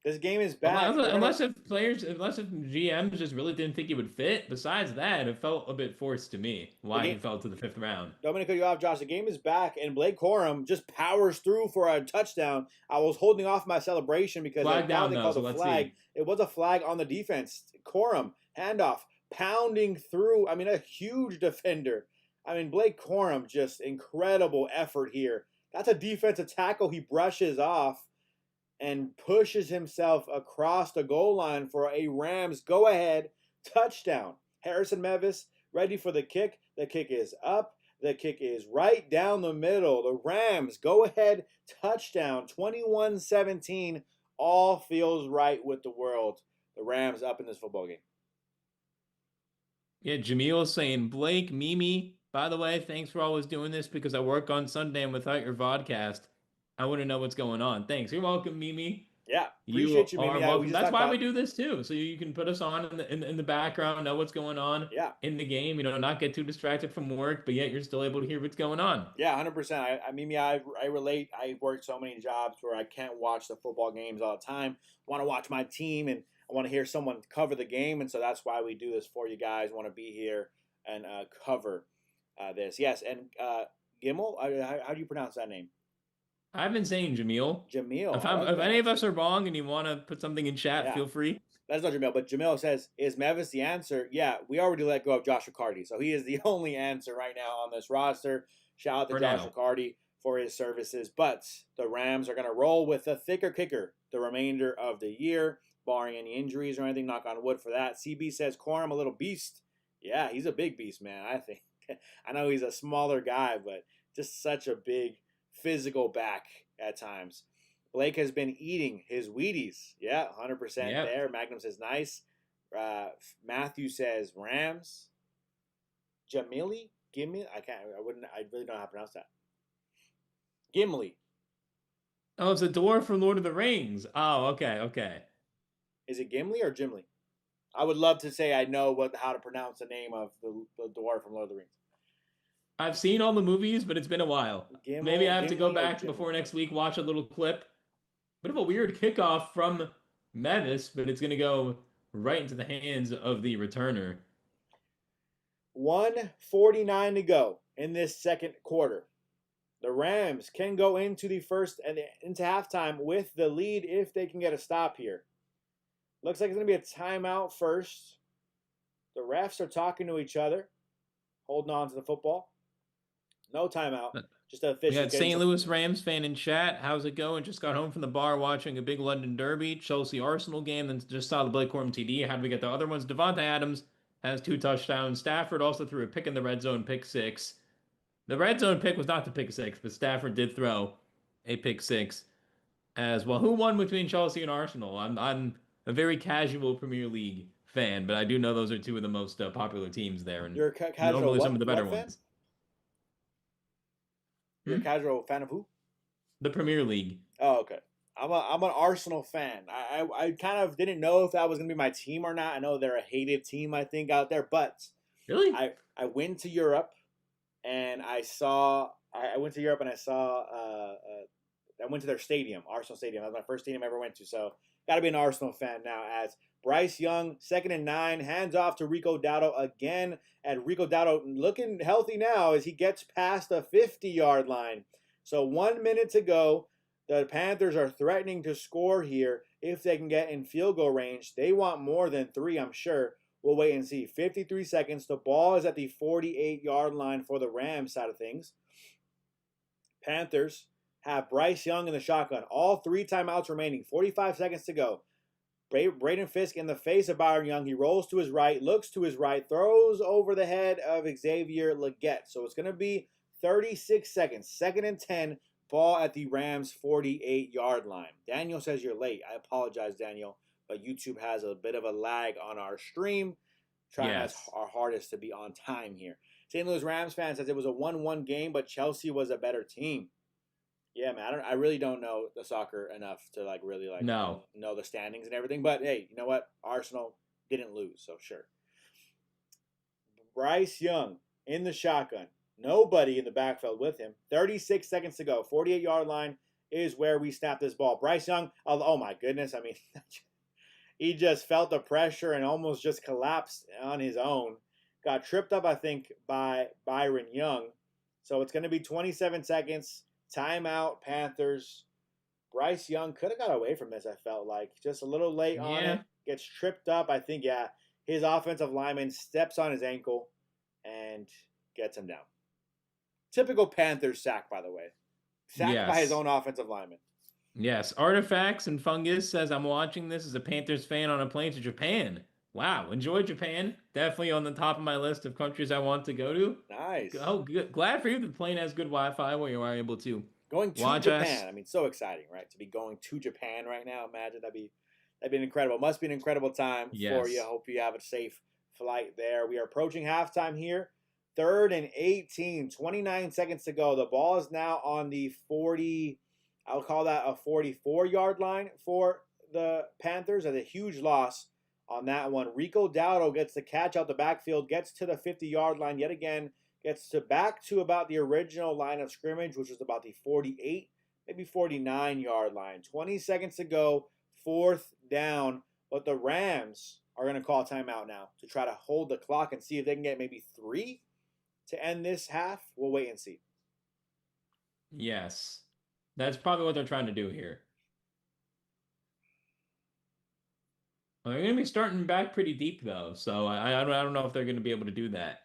This game is back. Unless if GMs just really didn't think he would fit. Besides that, it felt a bit forced to me why he fell to the 5th round. Don't mean to cut you off, Josh. The game is back, and Blake Corum just powers through for a touchdown. I was holding off my celebration because Flag down, they though, called so a flag. It was a flag on the defense. Corum, handoff, pounding through. I mean, a huge defender. I mean, Blake Corum, just incredible effort here. That's a defensive tackle he brushes off and pushes himself across the goal line for a Rams go-ahead touchdown. Harrison Mevis ready for the kick. The kick is up. The kick is right down the middle. The Rams go-ahead touchdown, 21-17. All feels right with the world. The Rams up in this football game. Yeah, Jamil saying, Blake, Mimi, by the way, thanks for always doing this because I work on Sunday and without your vodcast, I wouldn't know what's going on. Thanks. You're welcome, Mimi. Yeah, appreciate you, Mimi. Welcome. That's why we do this too, so you can put us on in the background, know what's going on. Yeah. In the game, not get too distracted from work, but yet you're still able to hear what's going on. Yeah, 100%. Mimi, I relate. I worked so many jobs where I can't watch the football games all the time. I want to watch my team, and I want to hear someone cover the game, and so that's why we do this for you guys. Want to be here and cover this. Yes, and Gimel, how do you pronounce that name? I've been saying Jamil. Jamil. If any of us are wrong and you want to put something in chat, feel free. That's not Jamil, but Jamil says, is Mevis the answer? Yeah, we already let go of Josh Riccardi, so he is the only answer right now on this roster. Shout out to Josh Riccardi for his services, but the Rams are going to roll with a thicker kicker the remainder of the year, barring any injuries or anything. Knock on wood for that. CB says, Corum, a little beast. Yeah, he's a big beast, man, I think. I know he's a smaller guy, but just such a big physical back at times. Blake has been eating his Wheaties. Yeah, 100% there. Magnum says nice. Matthew says Rams. Jamili? Gimli? I really don't know how to pronounce that. Gimli. Oh, it's a dwarf from Lord of the Rings. Oh, okay. Is it Gimli or Gimli? I would love to say I know how to pronounce the name of the dwarf from Lord of the Rings. I've seen all the movies, but it's been a while. Maybe I have to go back before next week, watch a little clip. Bit of a weird kickoff from Mevis, but it's going to go right into the hands of the returner. 1:49 to go in this second quarter. The Rams can go into into halftime with the lead if they can get a stop here. Looks like it's going to be a timeout first. The refs are talking to each other, holding on to the football. No timeout. Just official. We got St. Louis Rams fan in chat. How's it going? Just got home from the bar watching a big London Derby, Chelsea Arsenal game, then just saw the Blake Corum TD. How do we get the other ones? Devontae Adams has 2 touchdowns. Stafford also threw a pick in the red zone, pick 6. The red zone pick was not the pick 6, but Stafford did throw a pick 6. as well. Who won between Chelsea and Arsenal? I'm a very casual Premier League fan, but I do know those are two of the most popular teams there, and You're a casual normally some of the better what fan? ones. You're a Hmm? casual fan of who? The Premier League. Oh, okay. I'm an Arsenal fan. I kind of didn't know if that was gonna be my team or not. I know they're a hated team, I think, out there, but Really? I went to Europe and I went to Europe and I went to their stadium, Arsenal Stadium. That was my first stadium I ever went to. So got to be an Arsenal fan now. As Bryce Young, 2nd and 9, hands off to Rico Dowdle again, and Rico Dowdle looking healthy now as he gets past the 50-yard line. So 1 minute to go. The Panthers are threatening to score here if they can get in field goal range. They want more than 3, I'm sure. We'll wait and see. 53 seconds. The ball is at the 48-yard line for the Rams side of things. Panthers have Bryce Young in the shotgun. All 3 timeouts remaining. 45 seconds to go. Braden Fisk in the face of Byron Young. He rolls to his right, looks to his right, throws over the head of Xavier Legette. So it's going to be 36 seconds. 2nd and 10. Ball at the Rams' 48-yard line. Daniel says you're late. I apologize, Daniel, but YouTube has a bit of a lag on our stream. Trying our hardest to be on time here. St. Louis Rams fan says it was a 1-1 game, but Chelsea was a better team. Yeah, man, I really don't know the soccer enough to really No. know the standings and everything. But hey, you know what? Arsenal didn't lose, so sure. Bryce Young in the shotgun. Nobody in the backfield with him. 36 seconds to go. 48-yard line is where we snap this ball. Bryce Young, oh my goodness. I mean, he just felt the pressure and almost just collapsed on his own. Got tripped up, I think, by Byron Young. So it's going to be 27 seconds. Timeout, Panthers. Bryce Young could have got away from this, I felt like. Just a little late on it. Gets tripped up. I think, his offensive lineman steps on his ankle and gets him down. Typical Panthers sack, by the way. Sacked by his own offensive lineman. Yes. Artifacts and Fungus says, I'm watching this as a Panthers fan on a plane to Japan. Wow. Enjoy Japan. Definitely on the top of my list of countries I want to go to. Nice. Oh, good. Glad for you that the plane has good Wi-Fi where you are able to going to watch Japan. us. I mean, so exciting, right? To be going to Japan right now. Imagine that'd be incredible. Must be an incredible time for you. Hope you have a safe flight there. We are approaching halftime here. 3rd and 18, 29 seconds to go. The ball is now on the 40, I'll call that a 44-yard line for the Panthers. That's a huge loss on that one. Rico Dowdle gets the catch out the backfield, gets to the 50-yard line yet again, gets back to about the original line of scrimmage, which is about the 48, maybe 49-yard line. 20 seconds to go, 4th down, but the Rams are going to call timeout now to try to hold the clock and see if they can get maybe 3 to end this half. We'll wait and see. Yes. That's probably what they're trying to do here. Well, they're going to be starting back pretty deep, though, so I don't know if they're going to be able to do that.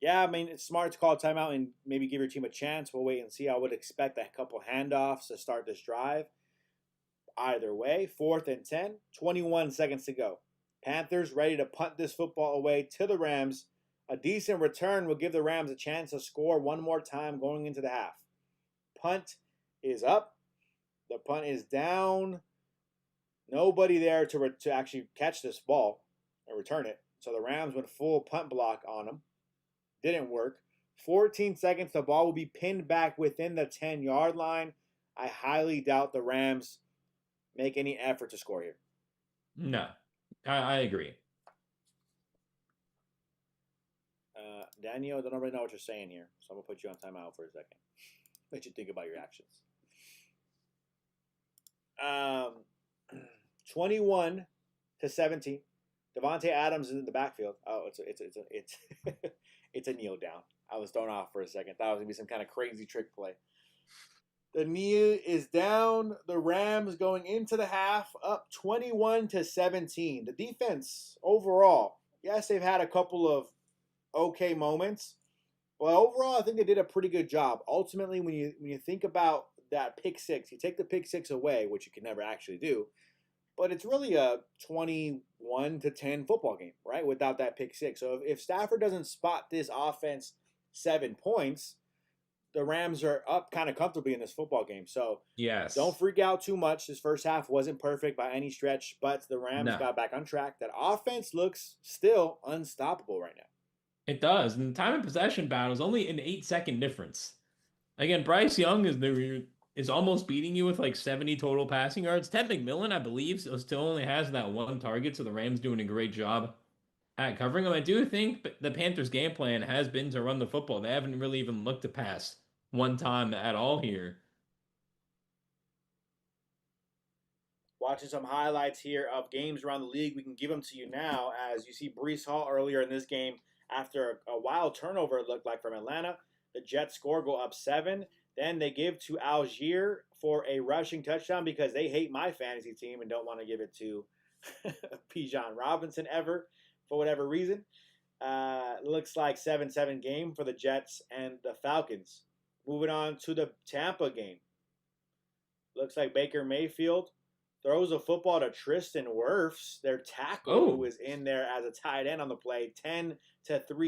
Yeah, I mean, it's smart to call a timeout and maybe give your team a chance. We'll wait and see. I would expect a couple handoffs to start this drive. Either way, 4th and 10, 21 seconds to go. Panthers ready to punt this football away to the Rams. A decent return will give the Rams a chance to score one more time going into the half. Punt is up. The punt is down. Nobody there to actually catch this ball and return it. So the Rams went full punt block on them. Didn't work. 14 seconds. The ball will be pinned back within the 10-yard line. I highly doubt the Rams make any effort to score here. No, I agree. Daniel, I don't really know what you're saying here, so I'm going to put you on timeout for a second. Let you think about your actions. 21-17. Devontae Adams is in the backfield. Oh, it's a kneel down. I was thrown off for a second. Thought it was going to be some kind of crazy trick play. The knee is down. The Rams going into the half up 21-17. The defense overall, yes, they've had a couple of okay moments, but overall, I think they did a pretty good job. Ultimately, when you think about that pick six, you take the pick six away, which you can never actually do, but it's really a 21-10 football game, right? Without that pick six. So if Stafford doesn't spot this offense 7 points, the Rams are up kind of comfortably in this football game. So don't Yes. freak out too much. This first half wasn't perfect by any stretch, but the Rams No. got back on track. That offense looks still unstoppable right now. It does. And the time of possession battle is only an 8-second difference. Again, Bryce Young is almost beating you with like 70 total passing yards. Ted McMillan, I believe, still only has that one target, so the Rams doing a great job at covering him. I do think the Panthers' game plan has been to run the football. They haven't really even looked to pass one time at all here. Watching some highlights here of games around the league, we can give them to you now. As you see, Brees Hall earlier in this game, after a wild turnover, it looked like from Atlanta, the Jets score, go up 7. Then they give to Algier for a rushing touchdown because they hate my fantasy team and don't want to give it to Bijan Robinson ever for whatever reason. Looks like 7-7 game for the Jets and the Falcons. Moving on to the Tampa game. Looks like Baker Mayfield throws a football to Tristan Wirfs, their tackle, who is in there as a tight end on the play. 10-3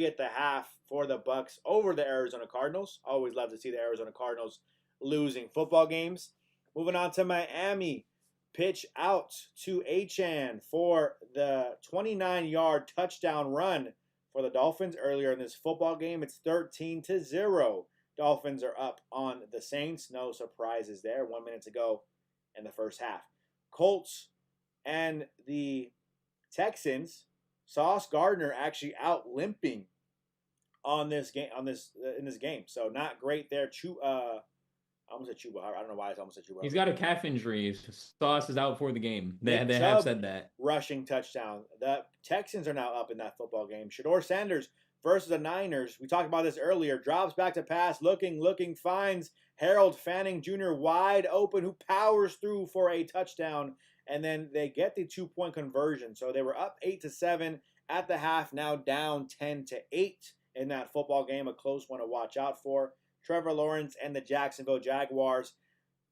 at the half for the Bucks over the Arizona Cardinals. Always love to see the Arizona Cardinals losing football games. Moving on to Miami. Pitch out to Achane for the 29-yard touchdown run for the Dolphins earlier in this football game. It's 13-0. Dolphins are up on the Saints. No surprises there. 1 minute to go in the first half. Colts and the Texans. Sauce Gardner actually out limping on this game in this game. So not great there. I almost said Chuba. I don't know why I almost said Chuba. He's got a calf injury. Sauce is out for the game. They Nick have Chubb said that. Rushing touchdown. The Texans are now up in that football game. Shedeur Sanders versus the Niners. We talked about this earlier. Drops back to pass. Looking, finds Harold Fanning Jr. wide open, who powers through for a touchdown. And then they get the 2-point conversion. So they were up 8-7 at the half, now down 10-8 in that football game. A close one to watch out for. Trevor Lawrence and the Jacksonville Jaguars.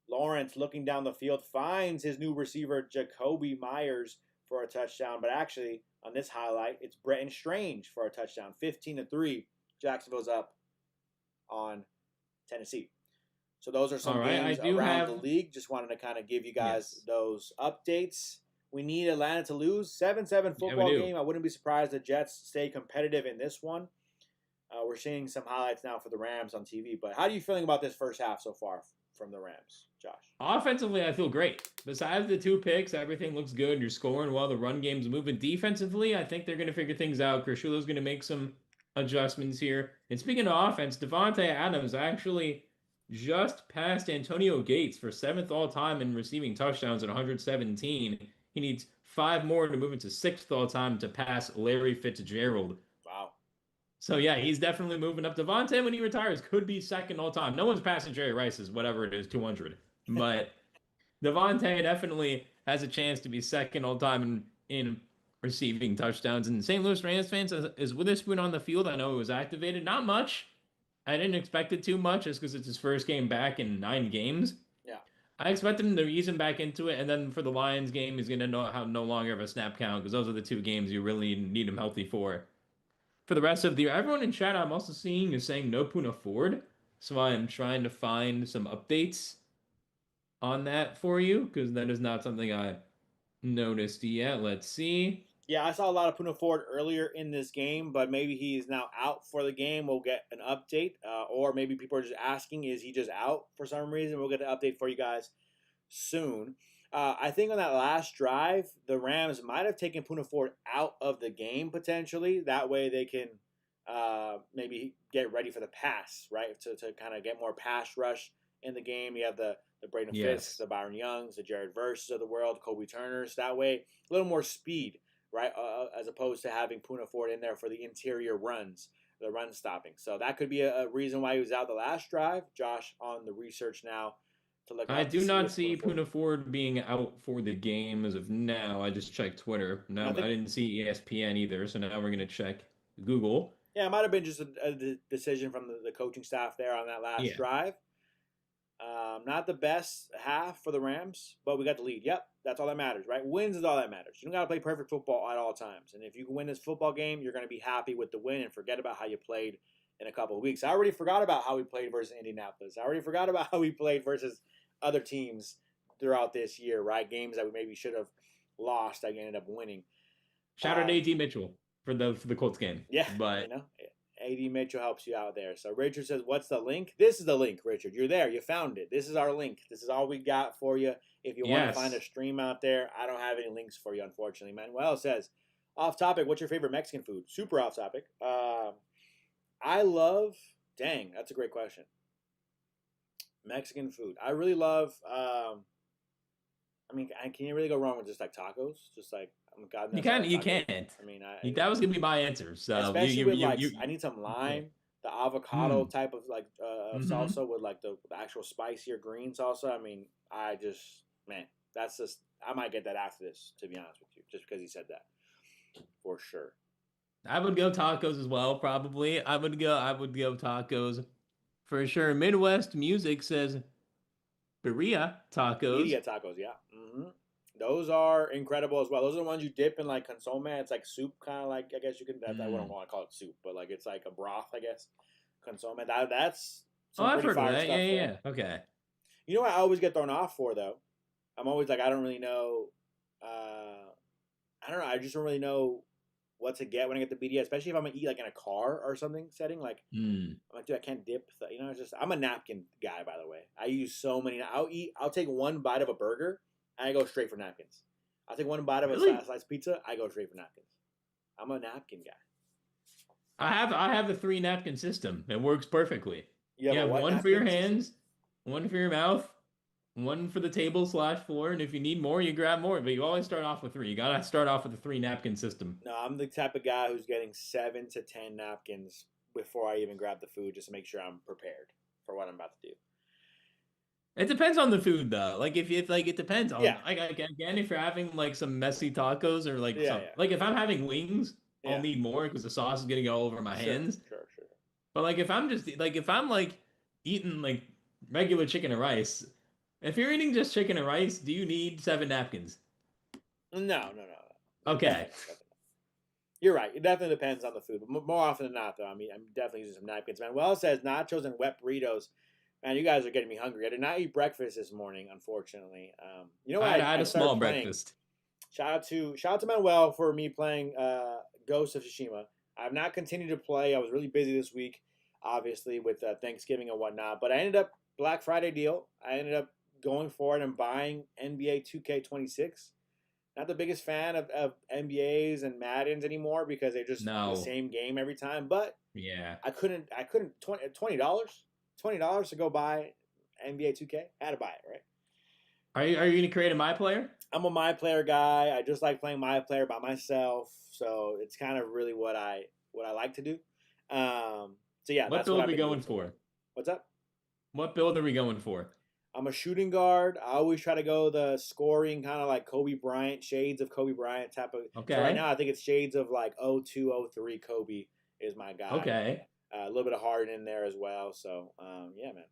Lawrence looking down the field finds his new receiver Jacoby Myers for a touchdown. But actually, on this highlight, it's Brenton Strange for a touchdown. 15-3. Jacksonville's up on Tennessee. So those are some games around the league. Just wanted to kind of give you guys those updates. We need Atlanta to lose. 7-7 football game. I wouldn't be surprised the Jets stay competitive in this one. We're seeing some highlights now for the Rams on TV. But how are you feeling about this first half so far from the Rams, Josh? Offensively, I feel great. Besides the 2 picks, everything looks good. You're scoring while the run game's moving. Defensively, I think they're going to figure things out. Kershulo's going to make some adjustments here. And speaking of offense, Devontae Adams actually just passed Antonio Gates for 7th all-time in receiving touchdowns at 117. He needs 5 more to move into 6th all-time to pass Larry Fitzgerald. Wow. So, yeah, he's definitely moving up. Devontae, when he retires, could be 2nd all-time. No one's passing Jerry Rice's, whatever it is, 200. But Devontae definitely has a chance to be 2nd all-time in receiving touchdowns. And St. Louis Rams fans, is Witherspoon on the field? I know it was activated. Not much. I didn't expect it too much just because it's his first game back in 9 games. Yeah. I expect him to ease him back into it. And then for the Lions game, he's going to have no longer of a snap count because those are the 2 games you really need him healthy for. For the rest of the year, everyone in chat I'm also seeing is saying no Puna Ford. So I'm trying to find some updates on that for you because that is not something I noticed yet. Let's see. Yeah, I saw a lot of Puna Ford earlier in this game, but maybe he's now out for the game. We'll get an update. Or maybe people are just asking, is he just out for some reason? We'll get an update for you guys soon. I think on that last drive, the Rams might have taken Puna Ford out of the game potentially. That way they can maybe get ready for the pass, right? To kind of get more pass rush in the game. You have the Braden Fisk, the Byron Youngs, the Jared Verses of the world, Kobe Turners. That way, a little more speed, right? As opposed to having Puna Ford in there for the interior runs, the run stopping. So that could be a reason why he was out the last drive. Josh on the research now. I do not see Puna Ford being out for the game as of now. I just checked Twitter. No, I didn't see ESPN either, so now we're going to check Google. Yeah, it might have been just a decision from the coaching staff there on that last drive. Not the best half for the Rams, but we got the lead. Yep, that's all that matters, right? Wins is all that matters. You don't got to play perfect football at all times. And if you can win this football game, you're going to be happy with the win and forget about how you played in a couple of weeks. I already forgot about how we played versus Indianapolis. I already forgot about how we played versus other teams throughout this year, right? Games that we maybe should have lost, I ended up winning. Shout out to AD Mitchell for the Colts game. Yeah, but AD Mitchell helps you out there. So Richard says, "What's the link?" This is the link, Richard. You're there. You found it. This is our link. This is all we got for you. If you want to find a stream out there, I don't have any links for you, unfortunately. Manuel says, "Off topic. What's your favorite Mexican food?" Super off topic. I love. Dang, that's a great question. Mexican food. I really love. I mean, can you really go wrong with just like tacos? Just like God, you can't. I mean, that was gonna be my answer. So especially with I need some lime, the avocado type of like salsa with like the actual spicier green salsa. I mean, that's just. I might get that after this, to be honest with you, just because he said that, for sure. I would go tacos as well, probably. I would go tacos for sure. Midwest Music says birria tacos. Birria tacos, yeah. Mm-hmm. Those are incredible as well. Those are the ones you dip in like consomme. It's like soup, kind of like, I guess you can. I wouldn't want to call it soup, but like it's like a broth, I guess. Consomme. That's. I've heard of that. Yeah. Okay. You know what I always get thrown off for though? I'm always like, I don't really know. I don't know. I just don't really know what to get when I get the BDS, especially if I'm gonna eat like in a car or something setting. Like, I'm like, dude, I can't dip. I'm a napkin guy, by the way. I use so many. I'll take one bite of a burger and I go straight for napkins. I'll take one bite of a sliced pizza. I go straight for napkins. I'm a napkin guy. I have the 3 napkin system. It works perfectly. You have one for your hands, one for your mouth, one for the table/floor, and if you need more, you grab more. But you always start off with 3. You gotta start off with a 3 napkin system. No, I'm the type of guy who's getting 7 to 10 napkins before I even grab the food, just to make sure I'm prepared for what I'm about to do. It depends on the food, though. Like if it depends on. Yeah. Like again, if you're having like some messy tacos or like like if I'm having wings, I'll need more because the sauce is gonna go all over my hands. Sure. But like if I'm eating like regular chicken and rice. If you're eating just chicken and rice, do you need 7 napkins? No. Okay. You're right. It definitely depends on the food. But more often than not, though, I mean, I'm definitely using some napkins. Manuel says nachos and wet burritos. Man, you guys are getting me hungry. I did not eat breakfast this morning, unfortunately. You know what? I had a small breakfast. Shout out to Manuel for me playing Ghost of Tsushima. I've not continued to play. I was really busy this week, obviously, with Thanksgiving and whatnot. But I ended up Black Friday deal. I ended up going for it and buying NBA 2K26. Not the biggest fan of NBAs and Maddens anymore because they're just the same game every time. But I couldn't $20 to go buy NBA 2K. I had to buy it, right? Are you gonna create a My Player? I'm a My Player guy. I just like playing My Player by myself, so it's kind of really what I like to do. So yeah, what build are we going for? What's up? What build are we going for? I'm a shooting guard. I always try to go the scoring kind of like Kobe Bryant, shades of Kobe Bryant type of. Okay. So right now, I think it's shades of like 02, 03 Kobe is my guy. Okay. A little bit of Harden in there as well. So yeah, man,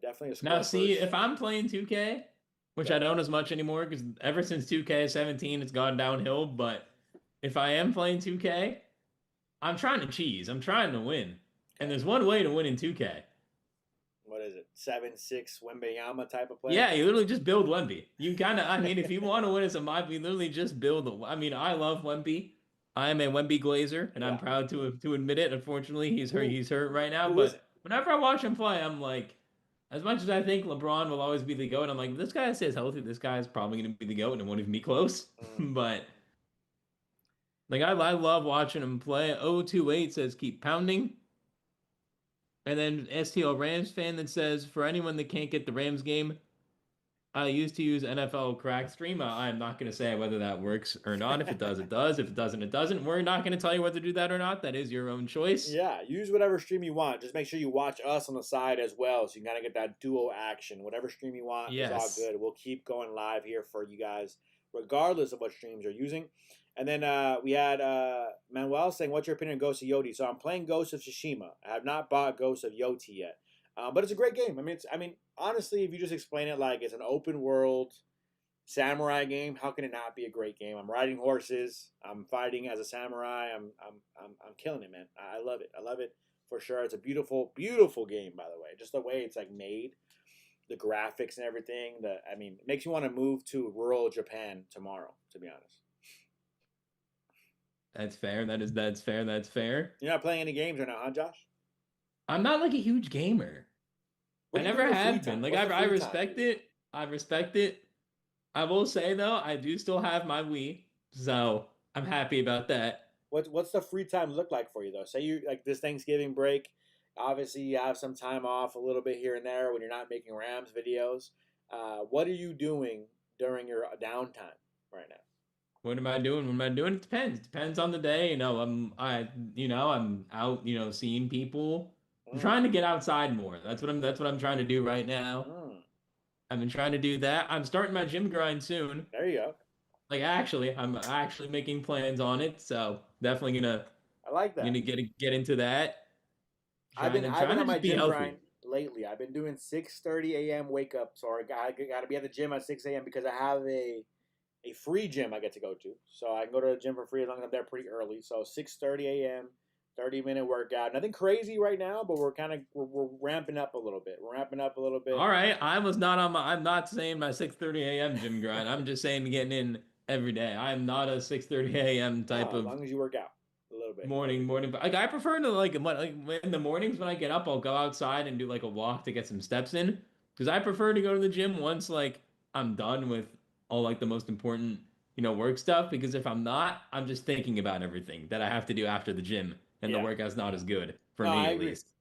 definitely a score. Now see, if I'm playing 2K, which I don't as much anymore because ever since 2K17 it's gone downhill. But if I am playing 2K, I'm trying to cheese. I'm trying to win, and there's one way to win in 2K. What is it? 7-6 Wembanyama type of play? Yeah, you literally just build Wemby. You kind of, I mean, if you want to win as a mob, you literally just build. I mean, I love Wemby. I am a Wemby glazer, and I'm proud to admit it. Unfortunately, he's hurt right now. But whenever I watch him play, I'm like, as much as I think LeBron will always be the GOAT, I'm like, this guy stays healthy. This guy's probably going to be the GOAT, and it won't even be close. But like, I love watching him play. 028 says keep pounding. And then STL Rams fan that says, for anyone that can't get the Rams game, I used to use NFL Crack Stream. I'm not going to say whether that works or not. If it does, it does. If it doesn't, it doesn't. We're not going to tell you whether to do that or not. That is your own choice. Yeah, use whatever stream you want. Just make sure you watch us on the side as well, so you kind of get that duo action. Whatever stream you want is all good. We'll keep going live here for you guys, regardless of what streams you're using. And then we had Manuel saying, what's your opinion on Ghost of Yoti? So I'm playing Ghost of Tsushima. I have not bought Ghost of Yoti yet. But it's a great game. I mean, honestly, if you just explain it like it's an open world samurai game, how can it not be a great game? I'm riding horses. I'm fighting as a samurai. I'm killing it, man. I love it. I love it. for sure. It's a beautiful, beautiful game, by the way. Just the way it's like made, the graphics and everything. It makes you want to move to rural Japan tomorrow, to be honest. That's fair. That's fair. That's fair. You're not playing any games right now, huh, Josh? I'm not like a huge gamer. What I do you do never for free have been. time? Like What's the I free respect time? it. I respect it. I will say though, I do still have my Wii, so I'm happy about that. What's the free time look like for you though? Say you like this Thanksgiving break. Obviously, you have some time off a little bit here and there when you're not making Rams videos. What are you doing during your downtime right now? What am I doing? What am I doing? It depends. Depends on the day. I'm out, seeing people. I'm Mm, trying to get outside more. That's what I'm trying to do right now. mm. I've been trying to do that. I'm starting my gym grind soon. There you go. Like actually, I'm actually making plans on it. So definitely gonna I like gonna that. get into that. I've Trying been to I've been trying to on my just be gym grind healthy. lately. I've been doing 6:30 a.m. wake ups, or I got to be at the gym at 6 a.m. because I have a free gym I get to go to. So I can go to the gym for free as long as I'm there pretty early. So 6:30 a.m. 30-minute workout. Nothing crazy right now, but we're ramping up a little bit. We're ramping up a little bit. All right, I'm not saying my 6:30 a.m. gym grind. I'm just saying getting in every day. I'm not a 6:30 a.m. type As of long as you work out a little bit. morning. But like I prefer to like in the mornings when I get up, I'll go outside and do like a walk to get some steps in. Because I prefer to go to the gym once like I'm done with all like the most important work stuff. Because if I'm not, I'm just thinking about everything that I have to do after the gym, and the Yeah. workout's not as good for No, me I at agree. least.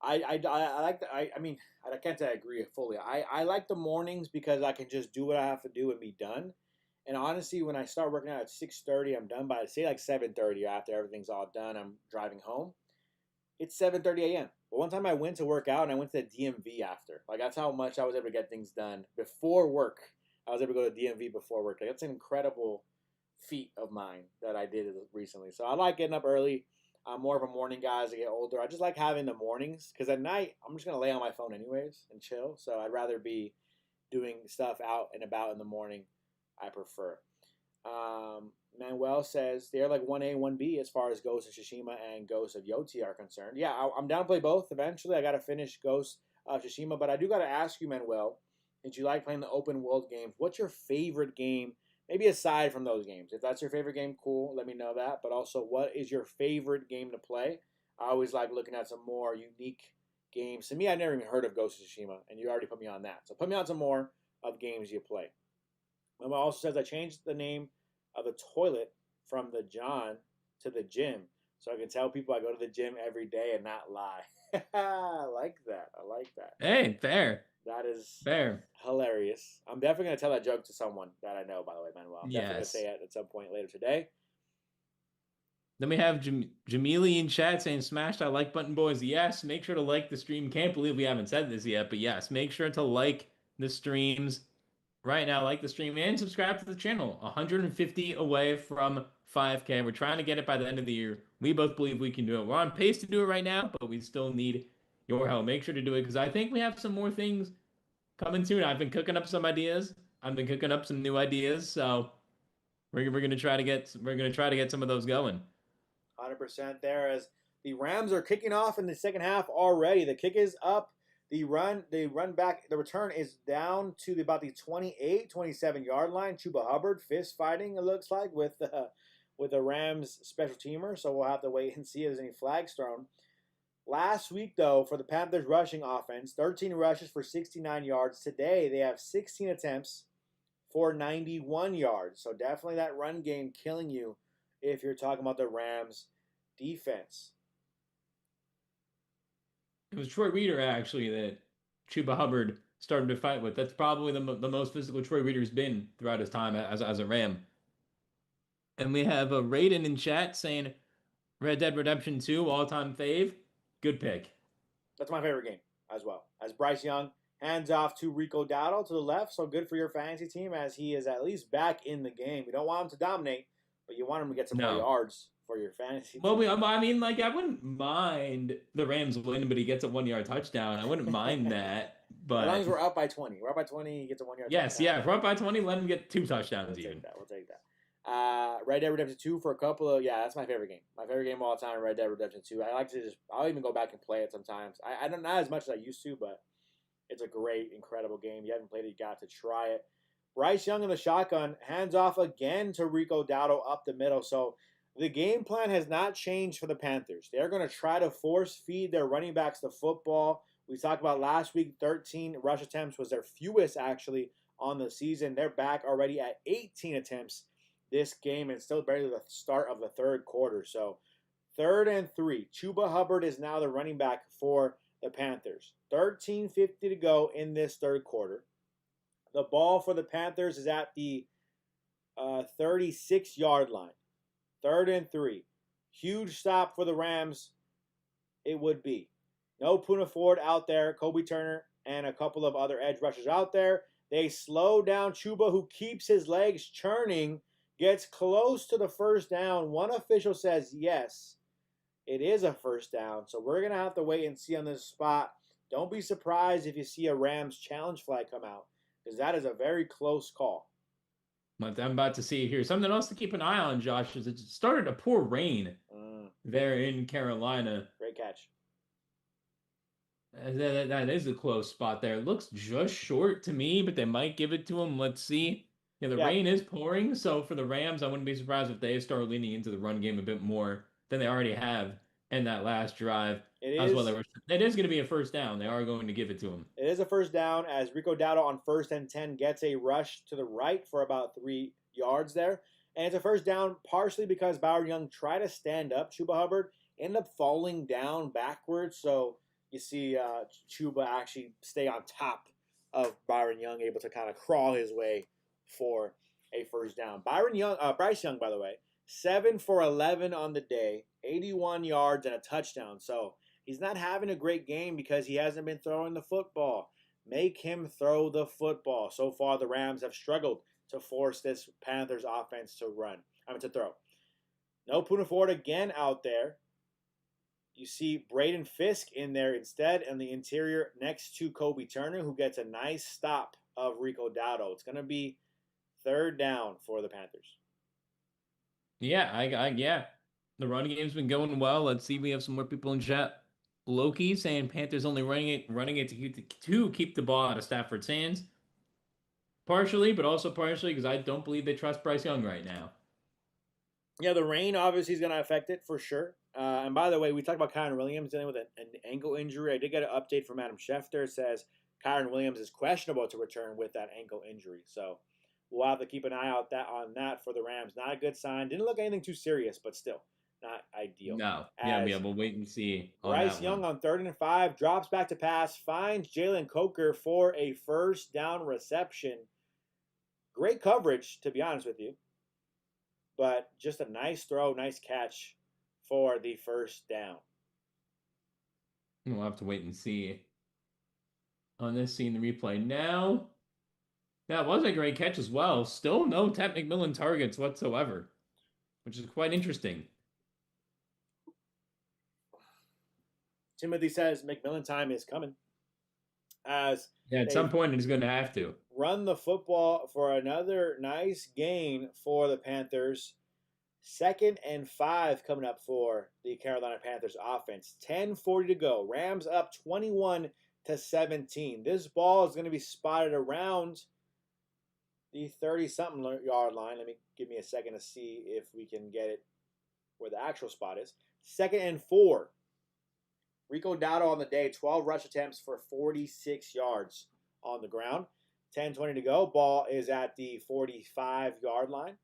I like the I mean I can't say I agree fully. I like the mornings because I can just do what I have to do and be done. And honestly, when I start working out at 6:30, I'm done by say like 7:30 after everything's all done. I'm driving home. It's 7:30 a.m. But one time I went to work out and I went to the DMV after. Like that's how much I was able to get things done before work. I was able to go to DMV before work. Like, that's an incredible feat of mine that I did recently. So I like getting up early. I'm more of a morning guy as I get older. I just like having the mornings because at night I'm just gonna lay on my phone anyways and chill. So I'd rather be doing stuff out and about in the morning. I prefer. Manuel says they're like 1A, 1B as far as Ghost of Tsushima and Ghost of Yoti are concerned. Yeah, I'm down to play both eventually. I got to finish Ghost of Tsushima, but I do got to ask you, Manuel, since you like playing the open world games, what's your favorite game? Maybe aside from those games. If that's your favorite game, cool, let me know that. But also, what is your favorite game to play? I always like looking at some more unique games. To me, I never even heard of Ghost of Tsushima, and you already put me on that. So put me on some more of games you play. Mama also says I changed the name of the toilet from the John to the gym, so I can tell people I go to the gym every day and not lie. I like that. I like that. Hey, fair, That is fair. hilarious. I'm definitely gonna tell that joke to someone that I know. By the way, Manuel, I'm definitely gonna say Yes. it at some point later today. Then we have Jamili in chat saying, "Smash that like button, boys." Yes, make sure to like the stream. Can't believe we haven't said this yet, but yes, make sure to like the streams right now. Like the stream and subscribe to the channel. 150 away from 5K. We're trying to get it by the end of the year. We both believe we can do it. We're on pace to do it right now, but we still need your help. Make sure to do it because I think we have some more things coming soon. I've been cooking up some ideas. I've been cooking up some new ideas, so we're gonna try to get some of those going. 100% there as the Rams are kicking off in the second half already. The kick is up. The run back, the return is down to about the 28, 27-yard line. Chuba Hubbard fist fighting, it looks like, with the Rams special teamer. So we'll have to wait and see if there's any flags thrown. Last week, though, for the Panthers rushing offense, 13 rushes for 69 yards. Today, they have 16 attempts for 91 yards. So definitely that run game killing you if you're talking about the Rams defense. It was Troy Reader actually that Chuba Hubbard started to fight with. That's probably the most physical Troy Reader's been throughout his time as a Ram. And we have a Raiden in chat saying Red Dead Redemption 2 all-time fave. Good pick. That's my favorite game as well. As Bryce Young hands off to Rico Dowdle to the left, so good for your fantasy team as he is at least back in the game. You don't want him to dominate, but you want him to get some more No. yards for your fantasy Well, team. I mean, like, I wouldn't mind the Rams win, but he gets a 1 yard touchdown. I wouldn't mind that. As long But as we're up by 20. We're up by 20, he gets a 1 yard yes, touchdown. yeah, if we're up by 20, let him get 2 touchdowns We'll take even. that. We'll take that. Red Dead Redemption 2 for a couple of, that's my favorite game. My favorite game of all time, Red Dead Redemption 2. I like to I'll even go back and play it sometimes. I don't, not as much as I used to, but it's a great, incredible game. If you haven't played it, you got to try it. Bryce Young in the shotgun, hands off again to Rico Dowdle up the middle. So the game plan has not changed for the Panthers. They're going to try to force feed their running backs the football. We talked about last week, 13 rush attempts was their fewest actually on the season. They're back already at 18 attempts this game and still barely the start of the third quarter. So 3rd and 3. Chuba Hubbard is now the running back for the Panthers. 13:50 to go in this third quarter. The ball for the Panthers is at the 36-yard line. 3rd and 3. Huge stop for the Rams. It would be. No Poona Ford out there. Kobe Turner and a couple of other edge rushers out there. They slow down Chuba, who keeps his legs churning, gets close to the first down. One official says yes, it is a first down. So we're going to have to wait and see on this spot. Don't be surprised if you see a Rams challenge flag come out, because that is a very close call. What I'm about to see here. Something else to keep an eye on, Josh, is it started to pour rain there in Carolina. Great catch. That is a close spot there. It looks just short to me, but they might give it to him. Let's see. Yeah, the rain is pouring, so for the Rams, I wouldn't be surprised if they start leaning into the run game a bit more than they already have in that last drive. It is going to be a first down. They are going to give it to him. It is a first down as Rico Dowdle on 1st and 10 gets a rush to the right for about 3 yards there. And it's a first down partially because Byron Young tried to stand up Chuba Hubbard, ended up falling down backwards. So you see Chuba actually stay on top of Byron Young, able to kind of crawl his way for a first down. Bryce Young, by the way, 7 for 11 on the day, 81 yards and a touchdown. So he's not having a great game because he hasn't been throwing the football. Make him throw the football. So far, the Rams have struggled to force this Panthers offense to throw. No Poona Ford again out there. You see Braden Fisk in there instead in the interior next to Kobe Turner, who gets a nice stop of Rico Dowdle. It's going to be 3rd down for the Panthers. Yeah, the run game's been going well. Let's see. We have some more people in chat. Loki saying Panthers only running it to keep the ball out of Stafford's hands. Partially, but also partially because I don't believe they trust Bryce Young right now. Yeah, the rain obviously is going to affect it for sure. And by the way, we talked about Kyren Williams dealing with an ankle injury. I did get an update from Adam Schefter. It says Kyren Williams is questionable to return with that ankle injury. So we'll have to keep an eye out on that for the Rams. Not a good sign. Didn't look anything too serious, but still not ideal. No. We'll wait and see. Bryce Young on 3rd and 5 drops back to pass, finds Jalen Coker for a first down reception. Great coverage, to be honest with you. But just a nice throw, nice catch for the first down. We'll have to wait and see on this scene, the replay now. That was a great catch as well. Still no Ted McMillan targets whatsoever, which is quite interesting. Timothy says McMillan time is coming. At some point he's going to have to run the football for another nice gain for the Panthers. 2nd and 5 coming up for the Carolina Panthers offense. 10:40 to go. Rams up 21-17. This ball is going to be spotted around the 30-something yard line. Give me a second to see if we can get it where the actual spot is. 2nd and 4. Rico Dowdle on the day, 12 rush attempts for 46 yards on the ground. 10:20 to go. Ball is at the 45-yard line.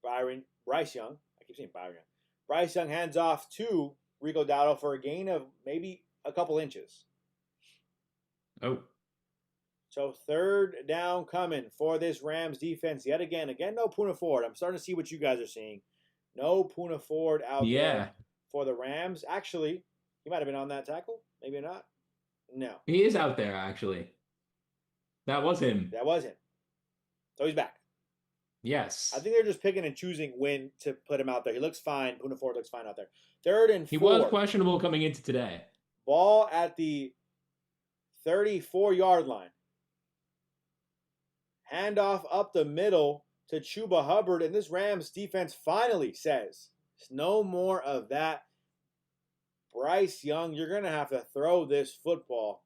Bryce Young. I keep saying Byron Young. Bryce Young hands off to Rico Dowdle for a gain of maybe a couple inches. Oh. So 3rd down coming for this Rams defense yet again. Again, no Poona Ford. I'm starting to see what you guys are seeing. No Poona Ford out there for the Rams. Actually, he might have been on that tackle. Maybe not. No. He is out there, actually. That was him. So he's back. Yes. I think they're just picking and choosing when to put him out there. He looks fine. Poona Ford looks fine out there. 3rd and 4. He was questionable coming into today. Ball at the 34-yard line. Handoff up the middle to Chuba Hubbard, and this Rams defense finally says, no more of that. Bryce Young, you're going to have to throw this football,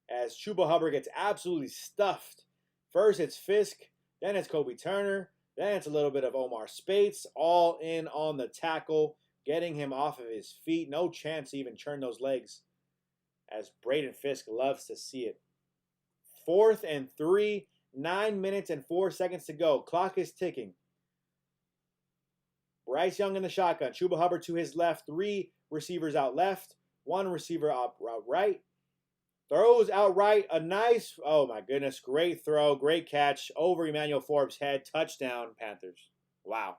as Chuba Hubbard gets absolutely stuffed. First it's Fisk, then it's Kobe Turner, then it's a little bit of Omar Spates, all in on the tackle, getting him off of his feet. No chance to even turn those legs, as Braden Fisk loves to see it. 4th and 3, 9 minutes and 4 seconds to go. Clock is ticking. Bryce Young in the shotgun. Chuba Hubbard to his left. 3 receivers out left. 1 receiver out right. Throws out right. A nice, oh my goodness, great throw, great catch over Emmanuel Forbes' head. Touchdown, Panthers. Wow.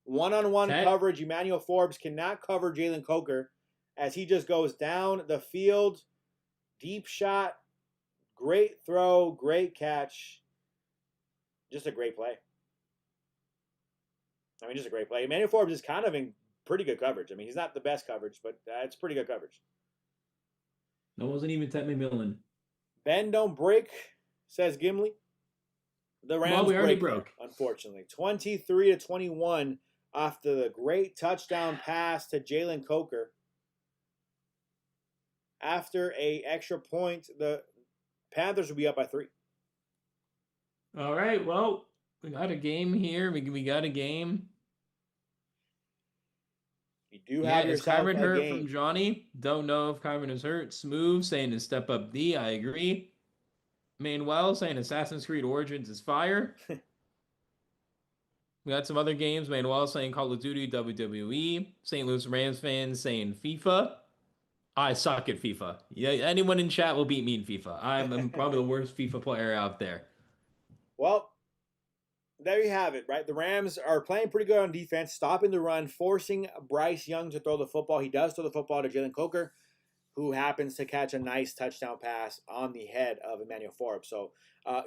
One-on-one coverage. Emmanuel Forbes cannot cover Jalen Coker as he just goes down the field. Deep shot. Great throw. Great catch. Just a great play. I mean, just a great play. Emmanuel Forbes is kind of in pretty good coverage. I mean, he's not the best coverage, but it's pretty good coverage. That wasn't even Ted McMillan. Bend don't break, says Gimli. The Rams already broke. Unfortunately. 23-21 after the great touchdown pass to Jalen Coker. After a extra point, the Panthers will be up by 3. All right, well, we got a game here. We got a game. You do have yourself Kyren a hurt game. from Johnny. Don't know if Kyren is hurt. Smooth saying to step up D. I agree. Manuel saying Assassin's Creed Origins is fire. We got some other games. Manuel saying Call of Duty, WWE. St. Louis Rams fans saying FIFA. I suck at FIFA. Yeah, anyone in chat will beat me in FIFA. I'm probably the worst FIFA player out there. Well, there you have it, right? The Rams are playing pretty good on defense, stopping the run, forcing Bryce Young to throw the football. He does throw the football to Jalen Coker, who happens to catch a nice touchdown pass on the head of Emmanuel Forbes. So,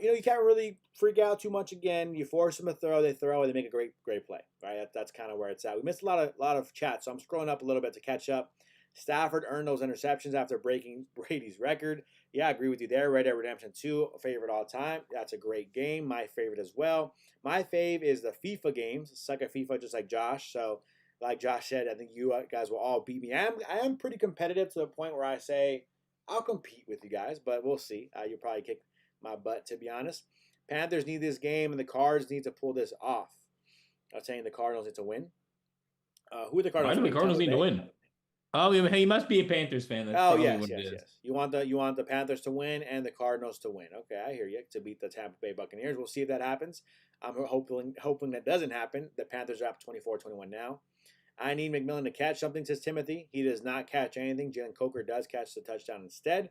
you can't really freak out too much again. You force them to throw, they throw, and they make a great play, right? That's kind of where it's at. We missed a lot of chat, so I'm scrolling up a little bit to catch up. Stafford earned those interceptions after breaking Brady's record. Yeah, I agree with you there. Red Dead Redemption 2, favorite all time. That's a great game. My favorite as well. My fave is the FIFA games. Suck at FIFA just like Josh. So, like Josh said, I think you guys will all beat me. I am pretty competitive to the point where I say I'll compete with you guys, but we'll see. You'll probably kick my butt, to be honest. Panthers need this game, and the Cards need to pull this off. I'm saying the Cardinals need to win. Who are the Cardinals? Why do the Cardinals need to win? Oh, he must be a Panthers fan. That's yes. What it is. You want the Panthers to win and the Cardinals to win. Okay, I hear you. To beat the Tampa Bay Buccaneers. We'll see if that happens. I'm hoping that doesn't happen. The Panthers are up 24-21 now. I need McMillan to catch something, says Timothy. He does not catch anything. Jalen Coker does catch the touchdown instead.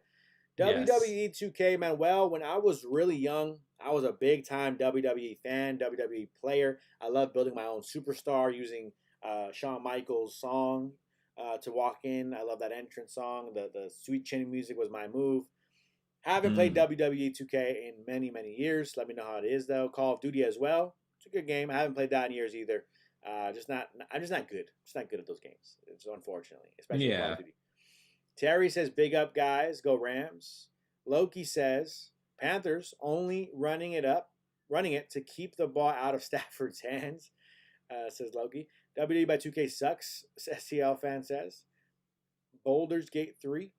Yes. WWE 2K, man. Well, when I was really young, I was a big-time WWE fan, WWE player. I love building my own superstar using Shawn Michaels' song to walk in. I love that entrance song. The sweet chin music was my move. Haven't played WWE 2K in many, many years. Let me know how it is, though. Call of Duty as well. It's a good game. I haven't played that in years either. I'm just not good. Just not good at those games. It's unfortunately, especially Call of Duty. Terry says, "Big up, guys. Go Rams." Loki says, "Panthers only running it to keep the ball out of Stafford's hands." Says Loki. WWE by 2K sucks. STL fan says. Boulders Gate 3.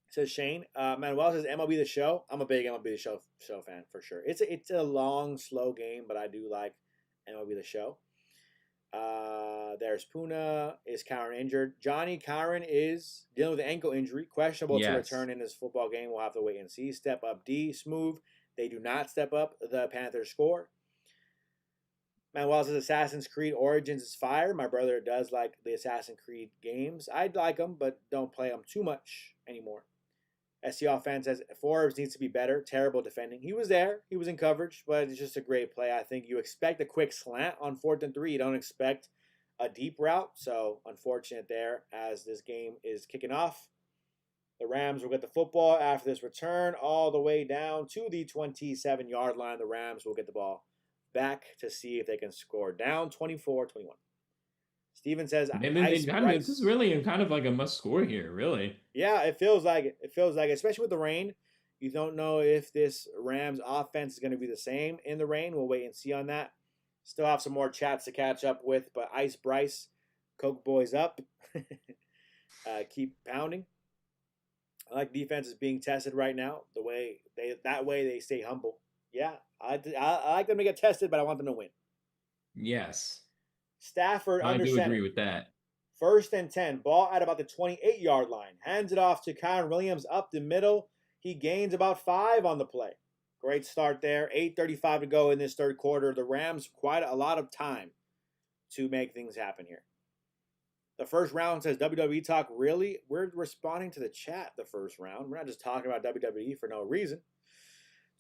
Says Shane. Manuel says MLB The Show. I'm a big MLB The Show fan for sure. It's a long, slow game, but I do like MLB The Show. There's Puna. Is Kyren injured? Johnny Kyren is dealing with an ankle injury. Questionable to return in this football game. We'll have to wait and see. Step up D. Smooth. They do not step up. The Panthers score. Manuel says Assassin's Creed Origins is fire. My brother does like the Assassin's Creed games. I'd like them, but don't play them too much anymore. SCL fan says Forbes needs to be better. Terrible defending. He was there. He was in coverage, but it's just a great play. I think you expect a quick slant on 4th and 3. You don't expect a deep route. So unfortunate there as this game is kicking off. The Rams will get the football after this return all the way down to the 27-yard line. The Rams will get the ball back to see if they can score. Down 24-21. Steven says, this is really kind of like a must score here, really. Yeah, it feels like it. It feels like, especially with the rain, You don't know if this Rams offense is going to be the same in the rain. We'll wait and see on that. Still have some more chats to catch up with, but Ice Bryce, Coke Boys up. Keep pounding. I like defenses being tested right now. That way they stay humble. Yeah, I like them to get tested, but I want them to win. Yes. Stafford I under do center. agree with that. 1st and 10. Ball at about the 28-yard line. Hands it off to Kyren Williams up the middle. He gains about 5 on the play. Great start there. 8:35 to go in this third quarter. The Rams quite a lot of time to make things happen here. The first round says WWE Talk. Really? We're responding to the chat the first round. We're not just talking about WWE for no reason.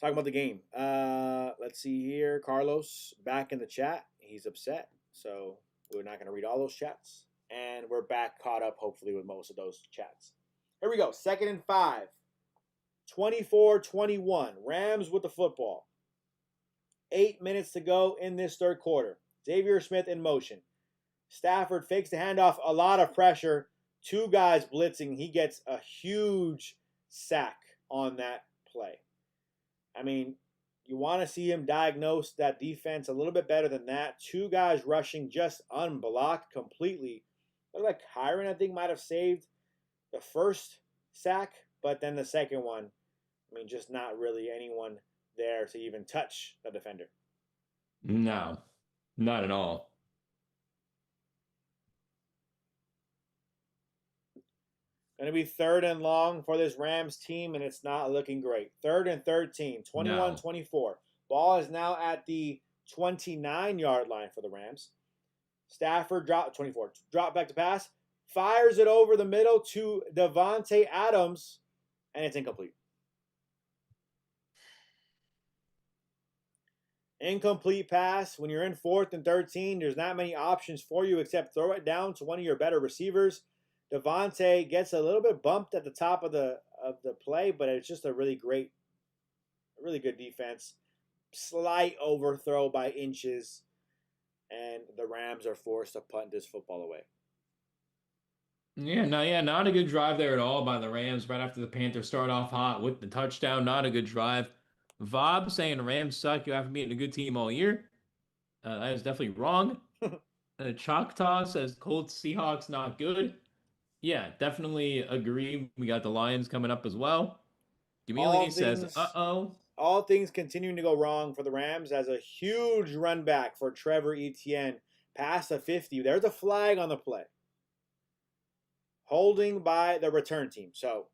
Talking about the game. Let's see here. Carlos back in the chat. He's upset. So we're not going to read all those chats. And we're back caught up, hopefully, with most of those chats. Here we go. 2nd and 5. 24-21. Rams with the football. 8 minutes to go in this third quarter. Xavier Smith in motion. Stafford fakes the handoff. A lot of pressure. 2 guys blitzing. He gets a huge sack on that play. I mean, you want to see him diagnose that defense a little bit better than that. 2 guys rushing just unblocked completely. Looked like Kyren, I think, might have saved the first sack, but then the second one, I mean, just not really anyone there to even touch the defender. No, not at all. Going to be 3rd and long for this Rams team, and it's not looking great. 3rd and 13, 21-24. Ball is now at the 29-yard line for the Rams. Stafford drop back to pass, fires it over the middle to Devontae Adams, and it's incomplete. Incomplete pass. When you're in 4th and 13, there's not many options for you except throw it down to one of your better receivers. Devontae gets a little bit bumped at the top of the play, but it's just a really good defense. Slight overthrow by inches. And the Rams are forced to punt this football away. Not a good drive there at all by the Rams right after the Panthers start off hot with the touchdown. Not a good drive. Vob saying the Rams suck. You haven't beaten a good team all year. That is definitely wrong. Choctaw says Colts Seahawks not good. Yeah, definitely agree. We got the Lions coming up as well. Gamili says, uh-oh. All things continuing to go wrong for the Rams as a huge run back for Trevor Etienne. Past the 50. There's a flag on the play. Holding by the return team. So,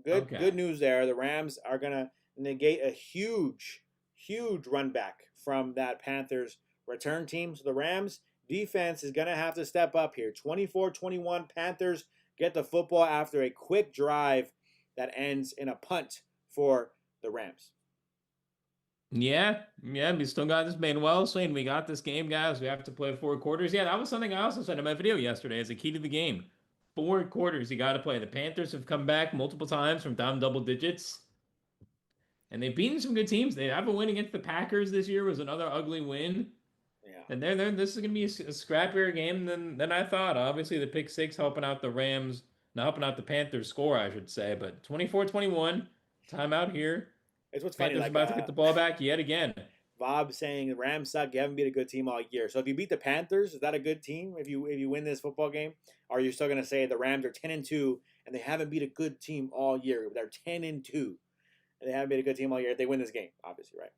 good news there. The Rams are going to negate a huge run back from that Panthers return team. So, the Rams defense is going to have to step up here. 24-21 Panthers get the football after a quick drive that ends in a punt for the Rams. Yeah, we still got this Manuel saying we got this game, guys. We have to play 4 quarters. Yeah, that was something I also said in my video yesterday as a key to the game. 4 quarters you got to play. The Panthers have come back multiple times from down double digits. And they've beaten some good teams. They have a win against the Packers this year. Was another ugly win. Yeah. And this is going to be a scrappier game than I thought. Obviously, the pick 6 helping out the Rams. Not helping out the Panthers score, I should say. But 24-21, timeout here. It's what's funny. Panthers about to get the ball back yet again. Bob saying the Rams suck. You haven't beat a good team all year. So if you beat the Panthers, is that a good team? If you win this football game, or are you still going to say the Rams are 10-2 and they haven't beat a good team all year? They're 10-2 and they haven't beat a good team all year. If they win this game, obviously, right?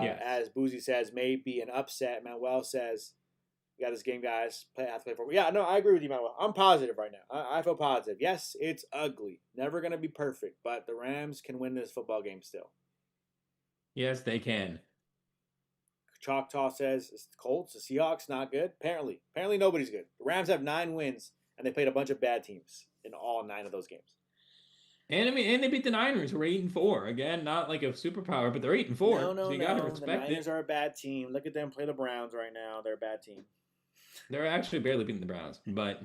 Yes. As Boozy says, maybe an upset. Manuel says, "We got this game, guys. Have to play for." Yeah, no, I agree with you, Manuel. I'm positive right now. I feel positive. Yes, it's ugly. Never going to be perfect, but the Rams can win this football game still. Yes, they can. Choctaw says it's the Colts, the Seahawks, not good. Apparently nobody's good. The Rams have 9 wins, and they played a bunch of bad teams in all 9 of those games. And they beat the Niners, who are 8-4. Again, not like a superpower, but they're 8-4. No, so you gotta respect the Niners are a bad team. Look at them play the Browns right now. They're a bad team. They're actually barely beating the Browns, but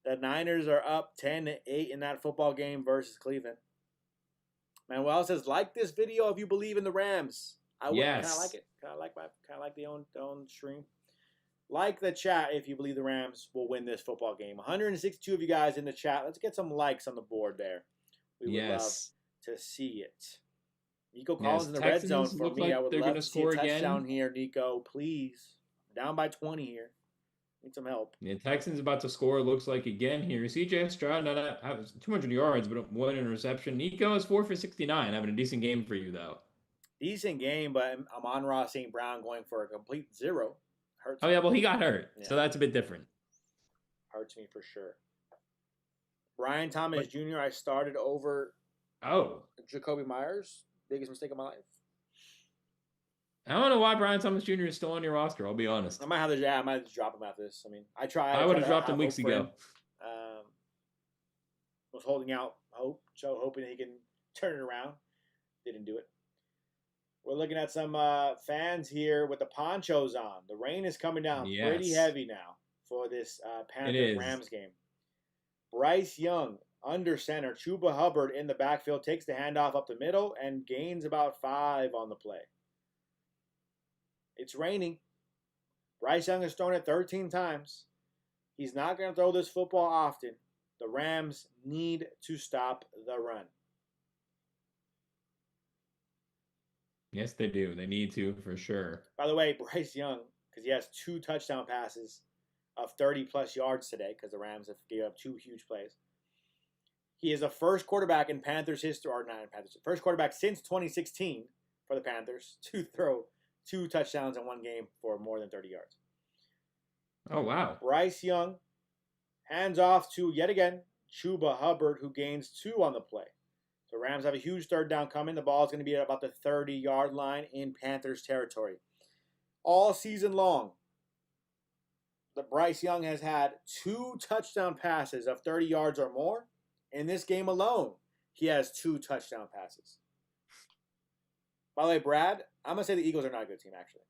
the Niners are up 10-8 in that football game versus Cleveland. Manuel says, like this video if you believe in the Rams. I would kind of like it. Kind of like the own stream. Like the chat if you believe the Rams will win this football game. 162 of you guys in the chat. Let's get some likes on the board there. We would love to see it. Nico Yes, Collins in the red zone Texans for look me. I like would they're love going to to see a score touchdown again. here, Nico. Please. Down by 20 here. Need some help. Yeah, Texans about to score, looks like again here. CJ Stroud not have 200 yards, but one interception. Nico is 4 for 69, having a decent game for you, though. Decent game, but Amon-Ra St. Brown going for a complete 0. Hurts Oh, me. yeah, well, he got hurt, Yeah. so that's a bit different. Hurts me for sure. Brian Thomas But- Jr., I started over Jacoby Myers. Biggest mistake of my life. I don't know why Brian Thomas Jr. is still on your roster, I'll be honest. I might have to drop him after this. I mean, I would have dropped him weeks ago. Was holding out hope, so hoping he can turn it around. Didn't do it. We're looking at some fans here with the ponchos on. The rain is coming down pretty heavy now for this Panthers-Rams game. Bryce Young, under center. Chuba Hubbard in the backfield, takes the handoff up the middle and gains about 5 on the play. It's raining. Bryce Young has thrown it 13 times. He's not going to throw this football often. The Rams need to stop the run. Yes, they do. They need to, for sure. By the way, Bryce Young, because he has 2 touchdown passes of 30-plus yards today, because the Rams have gave up 2 huge plays. He is the first quarterback in Panthers history, or not in Panthers, first quarterback since 2016 for the Panthers to throw 2 touchdowns in one game for more than 30 yards. Oh, wow. Bryce Young hands off to, yet again, Chuba Hubbard, who gains 2 on the play. The Rams have a huge third down coming. The ball is going to be at about the 30-yard line in Panthers territory. All season long, the Bryce Young has had 2 touchdown passes of 30 yards or more. In this game alone, he has 2 touchdown passes. By the way, Brad, I'm going to say the Eagles are not a good team, actually.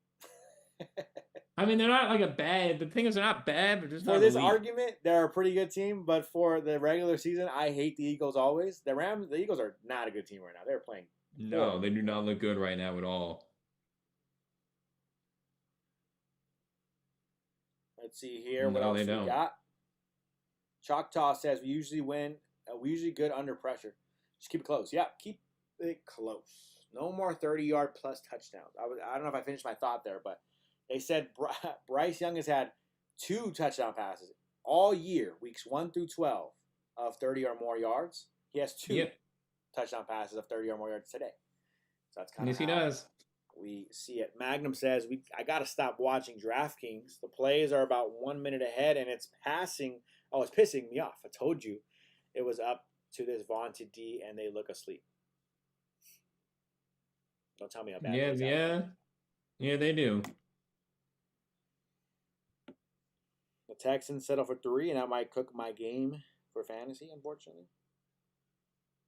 I mean, they're not like a bad. The thing is, they're not bad, but just not for this elite. argument, they're a pretty good team. But for the regular season, I hate the Eagles always. The Eagles are not a good team right now. They're playing. No, they do not look good right now at all. Let's see here. What else we got? Choctaw says we usually win. We usually good under pressure. Just keep it close. Yeah, keep it close. No more 30-yard plus touchdowns. I don't know if I finished my thought there, but they said Bryce Young has had 2 touchdown passes all year, weeks 1 through 12, of 30 or more yards. He has 2 touchdown passes of 30 or more yards today. So that's kind of he does. We see it. Magnum says I got to stop watching DraftKings. The plays are about 1 minute ahead, and it's passing. Oh, it's pissing me off. I told you it was up to this vaunted D, and they look asleep. Don't tell me how bad it is. Yeah, they do. The Texans settle for 3, and I might cook my game for fantasy, unfortunately.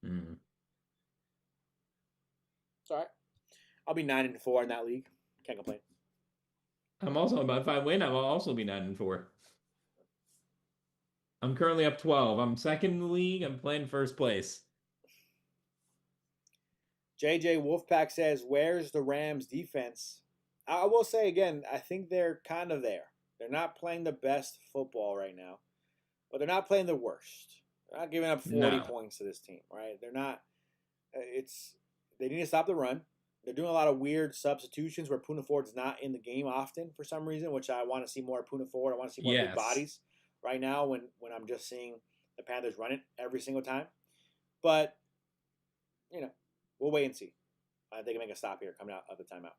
It's all right. I'll be 9-4 in that league. Can't complain. I'm also, if I win, I'll also be 9-4. I'm currently up 12. I'm second in the league. I'm playing first place. JJ Wolfpack says, where's the Rams defense? I will say again, I think they're kind of there. They're not playing the best football right now, but they're not playing the worst. They're not giving up 40 points to this team, right? They're not. They need to stop the run. They're doing a lot of weird substitutions where Puka Nacua is not in the game often for some reason, which I want to see more Puka Nacua. I want to see more big bodies right now when I'm just seeing the Panthers run it every single time. But, we'll wait and see. They can make a stop here coming out of the timeout.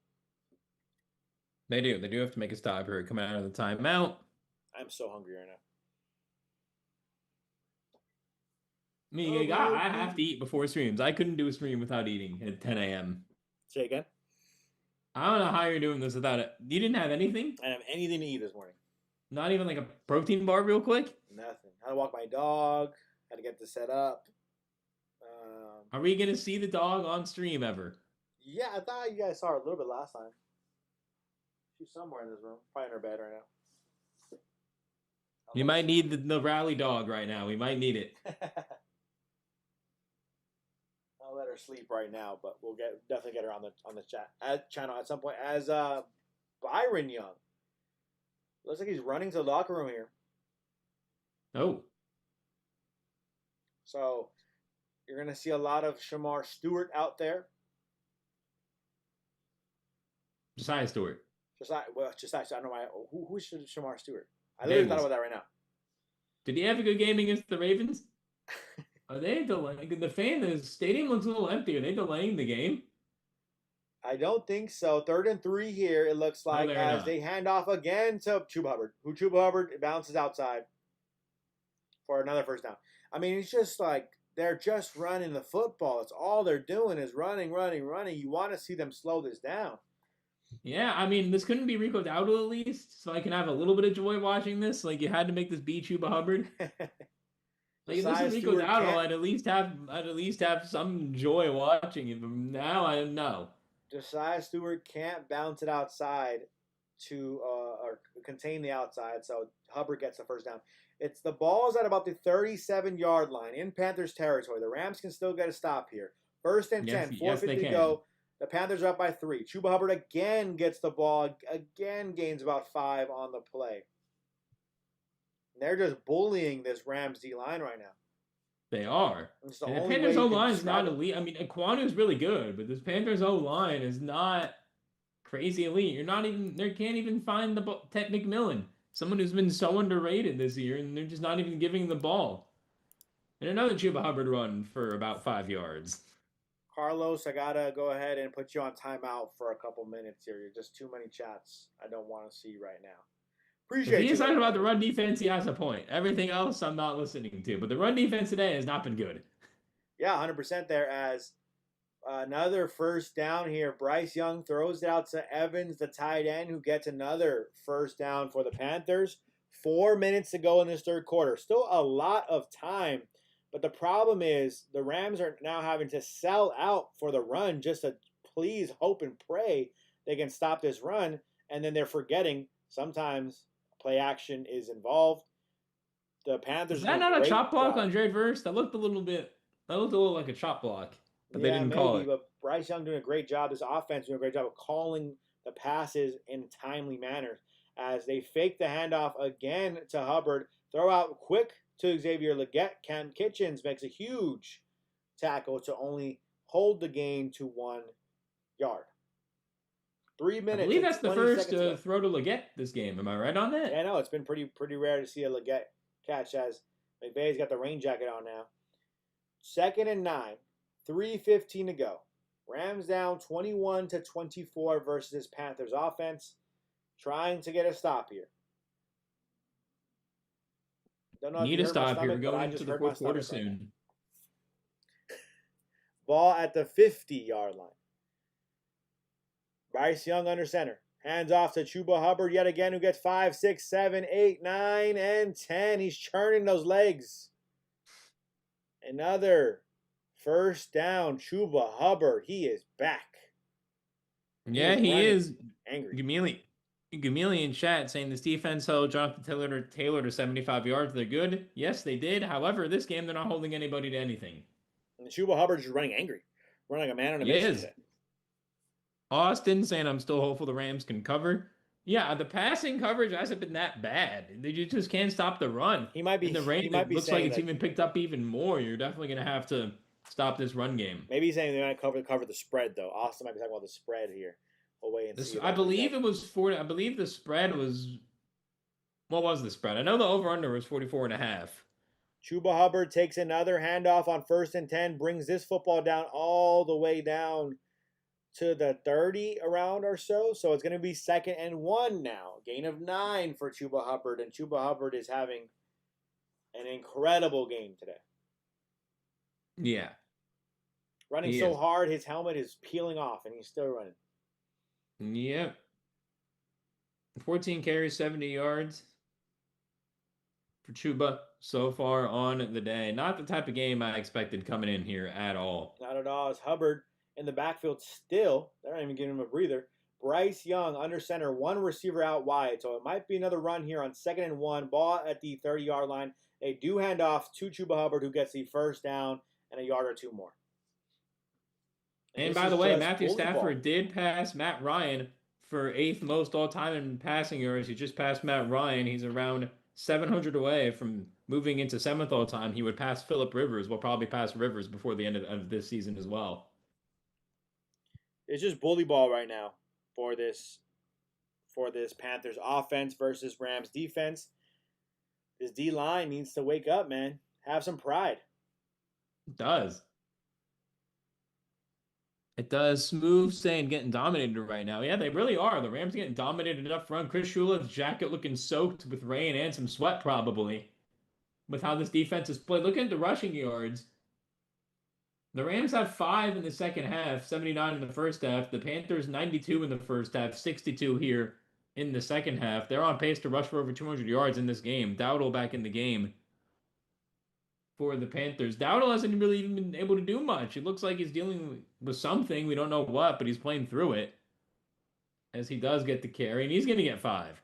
They do. They do have to make a stop here coming out of the timeout. I'm so hungry right now. I have to eat before streams. I couldn't do a stream without eating at 10 a.m. Say again? I don't know how you're doing this without it. You didn't have anything? I didn't have anything to eat this morning. Not even like a protein bar real quick? Nothing. Had to walk my dog. Had to get this set up. Are we going to see the dog on stream ever? Yeah, I thought you guys saw her a little bit last time. She's somewhere in this room. Probably in her bed right now. You might need the rally dog right now. We might need it. I'll let her sleep right now, but we'll definitely get her on the channel at some point. As Byron Young, looks like he's running to the locker room here. Oh, so You're going to see a lot of Shamar Stewart out there. Josiah Stewart. Josiah, I don't know why. Who's Shamar Stewart? I literally thought about that right now. Did he have a good game against the Ravens? Are they delaying? The stadium looks a little empty. Are they delaying the game? I don't think so. 3rd and 3 here, it looks like, as they hand off again to Chuba Hubbard. Chuba Hubbard bounces outside for another first down. I mean, it's just like they're just running the football. It's all they're doing is running. You want to see them slow this down. Yeah, I mean, this couldn't be Rico Dowdle at least, so I can have a little bit of joy watching this. Like, you had to make this be Chuba Hubbard. Like, if this is Rico Dowdle, I'd at least have some joy watching it. But now I know. Josiah Stewart can't bounce it outside to or contain the outside, so Hubbard gets the first down. It's the ball's at about the 37-yard line in Panthers territory. The Rams can still get a stop here. 1st and 10, 4:50 to go. The Panthers are up by 3. Chuba Hubbard again gets the ball, again gains about 5 on the play. And they're just bullying this Rams D-line right now. They are. The Panthers O-line is not elite. I mean, Aquanu's really good, but this Panthers O-line is not crazy elite. They can't even find the Ted McMillan, someone who's been so underrated this year, and they're just not even giving the ball. And another Chuba Hubbard run for about 5 yards. Carlos, I gotta go ahead and put you on timeout for a couple minutes here. You're just too many chats I don't want to see right now. Appreciate He's talking about the run defense. He has a point. Everything else I'm not listening to, but the run defense today has not been good. Yeah, 100% there. As another first down here, Bryce Young throws it out to Evans, the tight end, who gets another first down for the Panthers. 4 minutes to go in this 3rd quarter. Still a lot of time. But the problem is the Rams are now having to sell out for the run just to please hope and pray they can stop this run. And then they're forgetting sometimes play action is involved. The Panthers. Is that not a chop block on Dre Verse? That looked a little like a chop block, but they didn't call it. But Bryce Young doing a great job. This offense doing a great job of calling the passes in timely manners as they fake the handoff again to Hubbard. Throw out quick to Xavier Legette. Cam Kitchens makes a huge tackle to only hold the gain to 1 yard. 3 minutes. I believe that's the first throw to Legette this game. Am I right on that? Yeah, no, it's been pretty rare to see a Legette catch as McVay's got the rain jacket on now. 2nd and 9, 3:15 to go. Rams down 21-24 versus this Panthers offense, trying to get a stop here. Need a stop here. We're going into the 4th quarter soon. Ball at the 50-yard line. Bryce Young under center. Hands off to Chuba Hubbard yet again, who gets 5, 6, 7, 8, 9, and 10. He's churning those legs. Another first down. Chuba Hubbard. He is back. Yeah, he is. Angry. Gamili in chat saying this defense held Jonathan Taylor to 75 yards. They're good. Yes, they did. However, this game, they're not holding anybody to anything. And Chuba Hubbard's just running angry. Running like a man on a mission. Austin saying, I'm still hopeful the Rams can cover. Yeah, the passing coverage hasn't been that bad. They just can't stop the run. He might be. In the rain, it looks like it's even picked up even more. You're definitely going to have to stop this run game. Maybe he's saying they might cover the spread, though. Austin might be talking about the spread here. We'll wait and see. I believe it was 40. I believe the spread was. What was the spread? I know the over-under was 44.5. Chuba Hubbard takes another handoff on 1st and 10, brings this football down all the way down to the 30 around or so. So it's going to be 2nd and 1 now. Gain of 9 for Chuba Hubbard. And Chuba Hubbard is having an incredible game today. Yeah. Running so hard, his helmet is peeling off, and he's still running. Yep. 14 carries, 70 yards for Chuba so far on the day. Not the type of game I expected coming in here at all. Not at all. It's Hubbard in the backfield still. They're not even giving him a breather. Bryce Young under center, 1 receiver out wide. So it might be another run here on 2nd and 1. Ball at the 30-yard line. They do hand off to Chuba Hubbard, who gets the first down and a yard or 2 more. And by the way, Matthew Stafford did pass Matt Ryan for 8th most all-time in passing yards. He just passed Matt Ryan. He's around 700 away from moving into seventh all time. He would pass Phillip Rivers. Will probably pass Rivers before the end of this season as well. It's just bully ball right now for this Panthers offense versus Rams defense. This D line needs to wake up, man. Have some pride. It does. It does. Smooth saying getting dominated right now. Yeah, they really are. The Rams getting dominated up front. Chris Shula's jacket looking soaked with rain and some sweat probably. With how this defense is played. Look at the rushing yards. The Rams have 5 in the second half, 79 in the first half. The Panthers 92 in the first half, 62 here in the second half. They're on pace to rush for over 200 yards in this game. Dowdle back in the game for the Panthers. Dowdle hasn't really even been able to do much. It looks like he's dealing with something. We don't know what, but he's playing through it as he does get the carry, and he's going to get 5.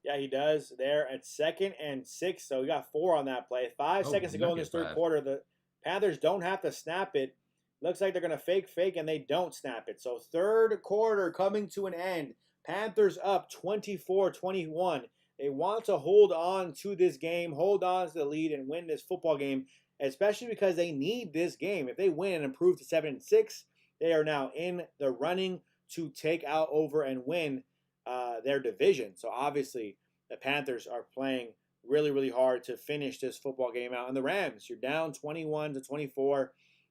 Yeah, he does. There at 2nd and 6, so we got 4 on that play. 5 seconds to go in this third quarter. The Panthers don't have to snap it. Looks like they're going to fake, and they don't snap it. So third quarter coming to an end. Panthers up 24-21. They want to hold on to this game, hold on to the lead, and win this football game, especially because they need this game. If they win and improve to 7-6, they are now in the running to take out over and win their division. So obviously, the Panthers are playing really, really hard to finish this football game out. And the Rams, you're down 21-24.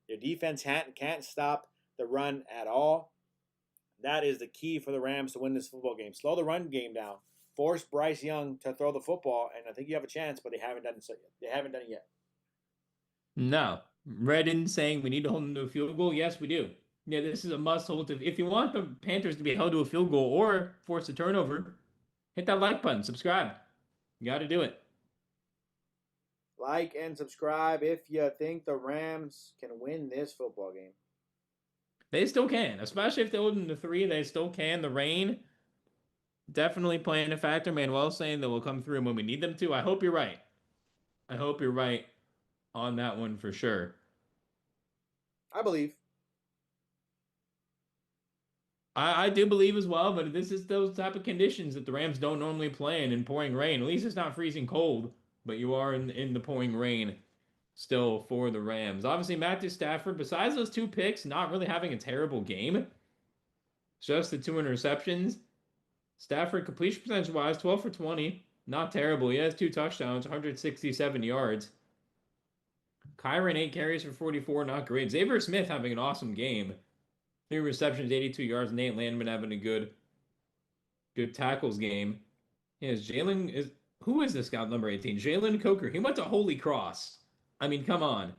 Your defense can't stop the run at all. That is the key for the Rams to win this football game. Slow the run game down. Force Bryce Young to throw the football, and I think you have a chance, but they haven't done it yet. They haven't done it yet. No. Redden saying we need to hold them to a field goal. Yes, we do. Yeah, this is a must hold. If you want the Panthers to be held to a field goal or force a turnover, hit that like button, subscribe. You got to do it. Like and subscribe if you think the Rams can win this football game. They still can, especially if they hold them to 3. They still can. The rain definitely playing a factor. Manuel's saying that will come through when we need them to. I hope you're right. I hope you're right on that one for sure. I believe. I do believe as well, but this is those type of conditions that the Rams don't normally play in pouring rain. At least it's not freezing cold, but you are in the pouring rain still for the Rams. Obviously, Matthew Stafford, besides those 2 picks, not really having a terrible game. Just the 2 interceptions. Stafford, completion percentage-wise, 12 for 20. Not terrible. He has 2 touchdowns, 167 yards. Kyren, 8 carries for 44. Not great. Xavier Smith having an awesome game. 3 receptions, 82 yards. Nate Landman having a good tackles game. Yes, who is this guy, number 18? Jalen Coker. He went to Holy Cross. I mean, come on.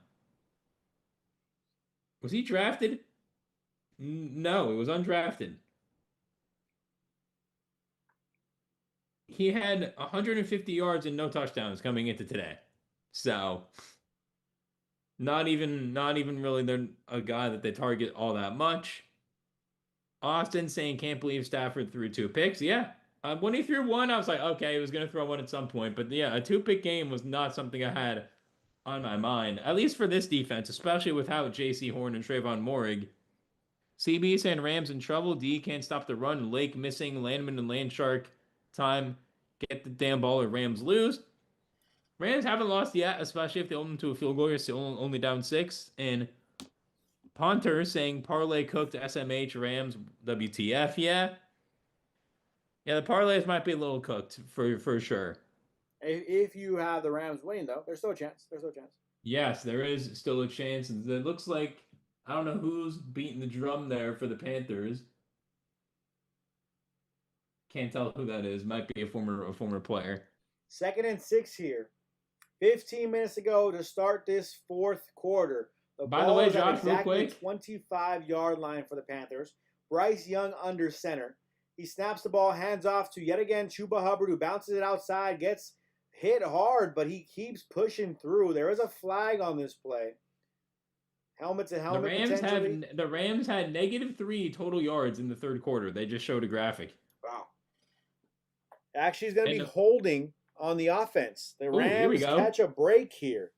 Was he drafted? No, he was undrafted. He had 150 yards and no touchdowns coming into today. So, not even really a guy that they target all that much. Austin saying can't believe Stafford threw 2 picks. Yeah. When he threw 1, I was like, okay, he was going to throw 1 at some point. But yeah, a 2-pick game was not something I had on my mind, at least for this defense, especially without J.C. Horn and Trayvon Moehrig. CB saying Rams in trouble. D can't stop the run. Lake missing. Landman and Landshark time. Get the damn ball or Rams lose. Rams haven't lost yet, especially if they hold them to a field goal. You're still only down 6. And Punter saying parlay cooked SMH Rams WTF. Yeah, the parlays might be a little cooked for sure. If you have the Rams winning, though, there's still a chance. Yes, there is still a chance. It looks like, I don't know who's beating the drum there for the Panthers. Can't tell who that is. Might be a former player. 2nd and 6 here. 15 minutes to go to start this fourth quarter. By the way, Josh, real quick. 25-yard line for the Panthers. Bryce Young under center. He snaps the ball, hands off to yet again Chuba Hubbard, who bounces it outside, gets hit hard, but he keeps pushing through. There is a flag on this play. Helmet to helmet. The Rams had -3 total yards in the third quarter. They just showed a graphic. Wow. Actually, he's going to be holding on the offense. The Rams catch a break here.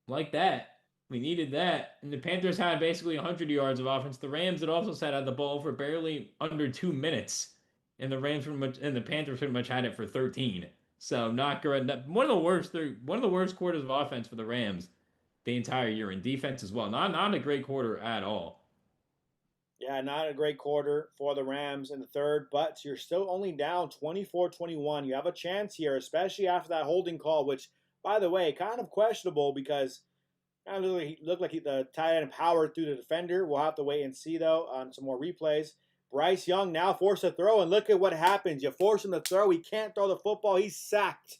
Like that. We needed that. And the Panthers had basically 100 yards of offense. The Rams had also sat on the ball for barely under 2 minutes and the Panthers pretty much had it for 13. So not good. One of the worst quarters of offense for the Rams the entire year, and defense as well. Not a great quarter at all. Yeah, not a great quarter for the Rams in the third, but you're still only down 24-21. You have a chance here, especially after that holding call, which, by the way, kind of questionable because kind of looked like the tight end powered through the defender. We'll have to wait and see, though, on some more replays. Bryce Young now forced to throw, and look at what happens. You force him to throw. He can't throw the football. He's sacked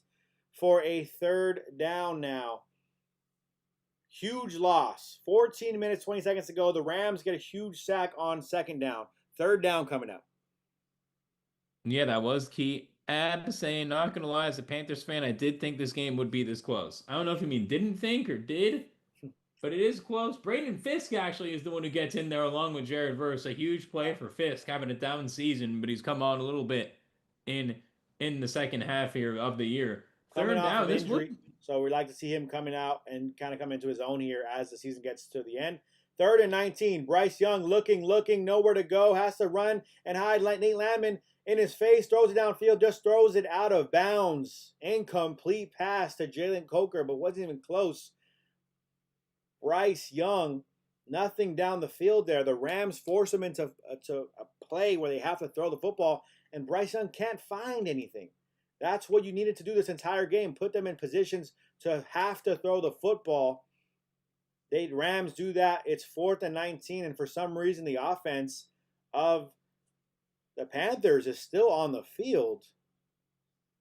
for a third down now. Huge loss. 14 minutes, 20 seconds to go. The Rams get a huge sack on second down. Third down coming up. Yeah, that was key. Ab saying, not going to lie, as a Panthers fan, I did think this game would be this close. I don't know if you mean didn't think or did, but it is close. Braden Fisk actually is the one who gets in there along with Jared Verse. A huge play for Fisk, having a down season, but he's come on a little bit in the second half here of the year. Third down, this injury. So we'd like to see him coming out and kind of come into his own here as the season gets to the end. 3rd and 19. Bryce Young looking, nowhere to go. Has to run and hide. Nate Landman in his face. Throws it downfield. Just throws it out of bounds. Incomplete pass to Jalen Coker, but wasn't even close. Bryce Young, nothing down the field there. The Rams force him into a play where they have to throw the football, and Bryce Young can't find anything. That's what you needed to do this entire game. Put them in positions to have to throw the football. Rams do that. It's 4th and 19, and for some reason the offense of the Panthers is still on the field.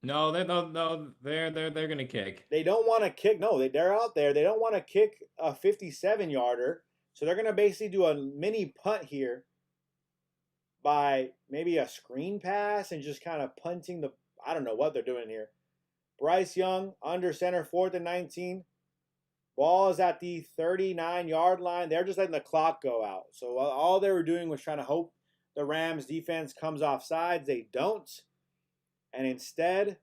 No, they're gonna kick. They don't want to kick. No, they're out there. They don't want to kick a 57-yarder, so they're gonna basically do a mini punt here by maybe a screen pass and just kind of punting the. I don't know what they're doing here. Bryce Young under center, 4th and 19. Ball is at the 39-yard line. They're just letting the clock go out. So all they were doing was trying to hope the Rams defense comes off sides. They don't. And instead,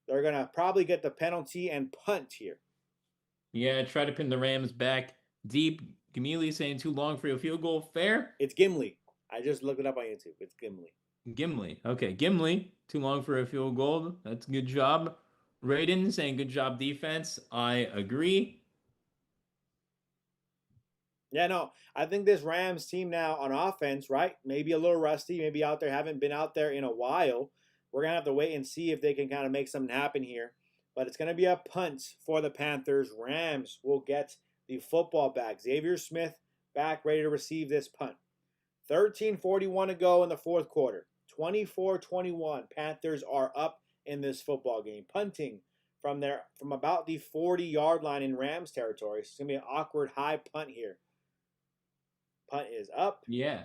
they're going to probably get the penalty and punt here. Yeah, try to pin the Rams back deep. Gimli saying too long for a field goal. Fair? It's Gimli. I just looked it up on YouTube. It's Gimli. Gimli. Okay, Gimli. Too long for a field goal. That's a good job. Raiden saying good job defense. I agree. Yeah, no, I think this Rams team now on offense, right? Maybe a little rusty, maybe haven't been out there in a while. We're going to have to wait and see if they can kind of make something happen here. But it's going to be a punt for the Panthers. Rams will get the football back. Xavier Smith back, ready to receive this punt. 13:41 to go in the fourth quarter. 24-21. Panthers are up in this football game. Punting from about the 40-yard line in Rams territory. It's going to be an awkward high punt here. Punt is up. Yeah.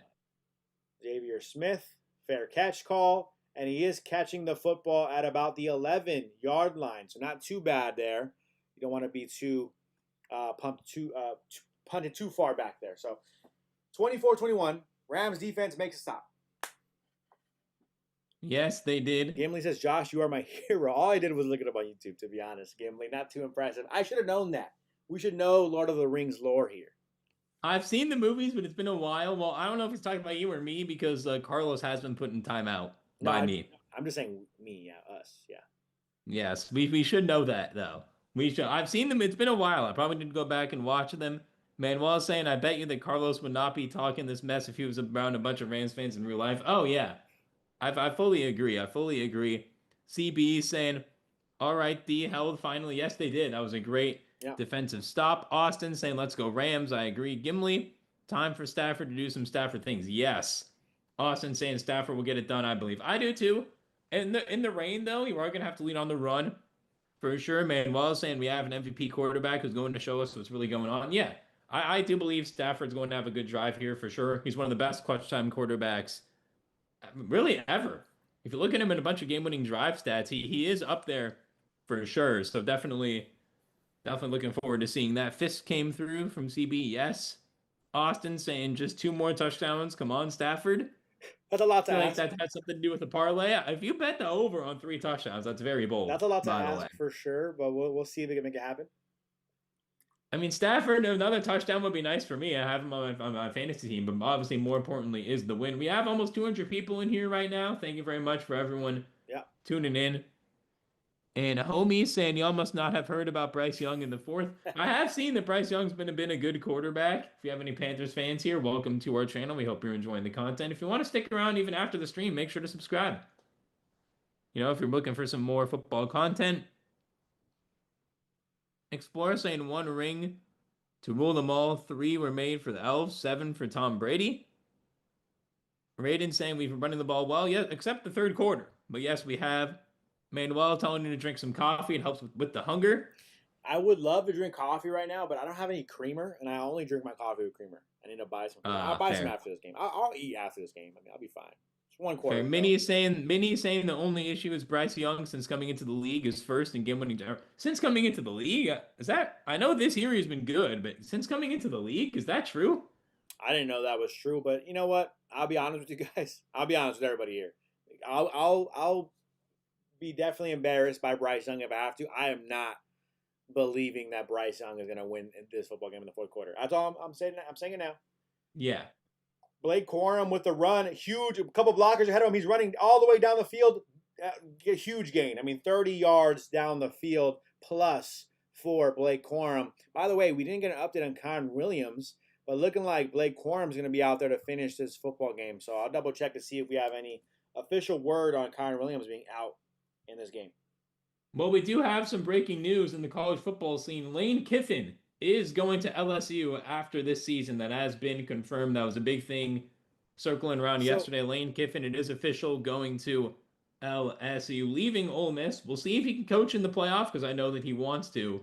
Xavier Smith, fair catch call. And he is catching the football at about the 11-yard line. So not too bad there. You don't want to be too punted too far back there. So 24-21. Rams defense makes a stop. Yes, they did. Gimli says, Josh, you are my hero. All I did was look it up on YouTube, to be honest. Gimli, not too impressive. I should have known that. We should know Lord of the Rings lore here. I've seen the movies, but it's been a while. Well, I don't know if he's talking about you or me because Carlos has been put in timeout by me. I'm just saying me, yeah, us, yeah. Yes, we should know that, though. We should. I've seen them. It's been a while. I probably need to go back and watch them. Manuel saying, I bet you that Carlos would not be talking this mess if he was around a bunch of Rams fans in real life. Oh, yeah. I fully agree. I fully agree. CB saying, all right, D held finally. Yes, they did. That was a great defensive stop. Austin saying, let's go Rams. I agree. Gimli, time for Stafford to do some Stafford things. Yes. Austin saying Stafford will get it done, I believe. I do, too. In the rain, though, you are going to have to lean on the run for sure. Manuel saying we have an MVP quarterback who's going to show us what's really going on. Yeah, I do believe Stafford's going to have a good drive here for sure. He's one of the best clutch time quarterbacks really ever. If you look at him in a bunch of game-winning drive stats, he is up there for sure. So definitely looking forward to seeing that. Fisk came through from CB, yes. Austin saying just 2 more touchdowns. Come on, Stafford. That's a lot to ask. That has something to do with the parlay. If you bet the over on 3 touchdowns, that's very bold. That's a lot to ask for sure, but we'll see if they can make it happen. I mean, Stafford, another touchdown would be nice for me. I have him on my fantasy team, but obviously, more importantly, is the win. We have almost 200 people in here right now. Thank you very much for everyone Yeah. tuning in. And homie saying y'all must not have heard about Bryce Young in the fourth. I have seen that Bryce Young's been a good quarterback. If you have any Panthers fans here, welcome to our channel. We hope you're enjoying the content. If you want to stick around even after the stream, make sure to subscribe. If you're looking for some more football content, Explorer saying 1 ring to rule them all. 3 were made for the Elves, 7 for Tom Brady. Raiden saying we've been running the ball well, yeah, except the third quarter. But yes, we have. Manuel telling you to drink some coffee. It helps with the hunger. I would love to drink coffee right now, but I don't have any creamer, and I only drink my coffee with creamer. I need to buy some creamer. I'll buy some after this game. I'll eat after this game. I mean, I'll be fine. It's 1 quarter. Minnie is saying the only issue is Bryce Young since coming into the league is first in game winning. Since coming into the league, is that? I know this year he's been good, but since coming into the league, is that true? I didn't know that was true, but you know what? I'll be honest with you guys. I'll be honest with everybody here. I'll be definitely embarrassed by Bryce Young if I have to. I am not believing that Bryce Young is going to win this football game in the fourth quarter. That's all I'm saying. I'm saying it now. Yeah. Blake Corum with the run, huge, a couple blockers ahead of him. He's running all the way down the field. Huge gain. I mean, 30 yards down the field plus for Blake Corum. By the way, we didn't get an update on Kyren Williams, but looking like Blake Corum is going to be out there to finish this football game. So I'll double check to see if we have any official word on Kyren Williams being out in this game. Well, we do have some breaking news in the college football scene. Lane Kiffin is going to LSU after this season. That has been confirmed. That was a big thing circling around yesterday. Lane Kiffin, it is official, going to LSU, leaving Ole Miss. We'll see if he can coach in the playoff because I know that he wants to.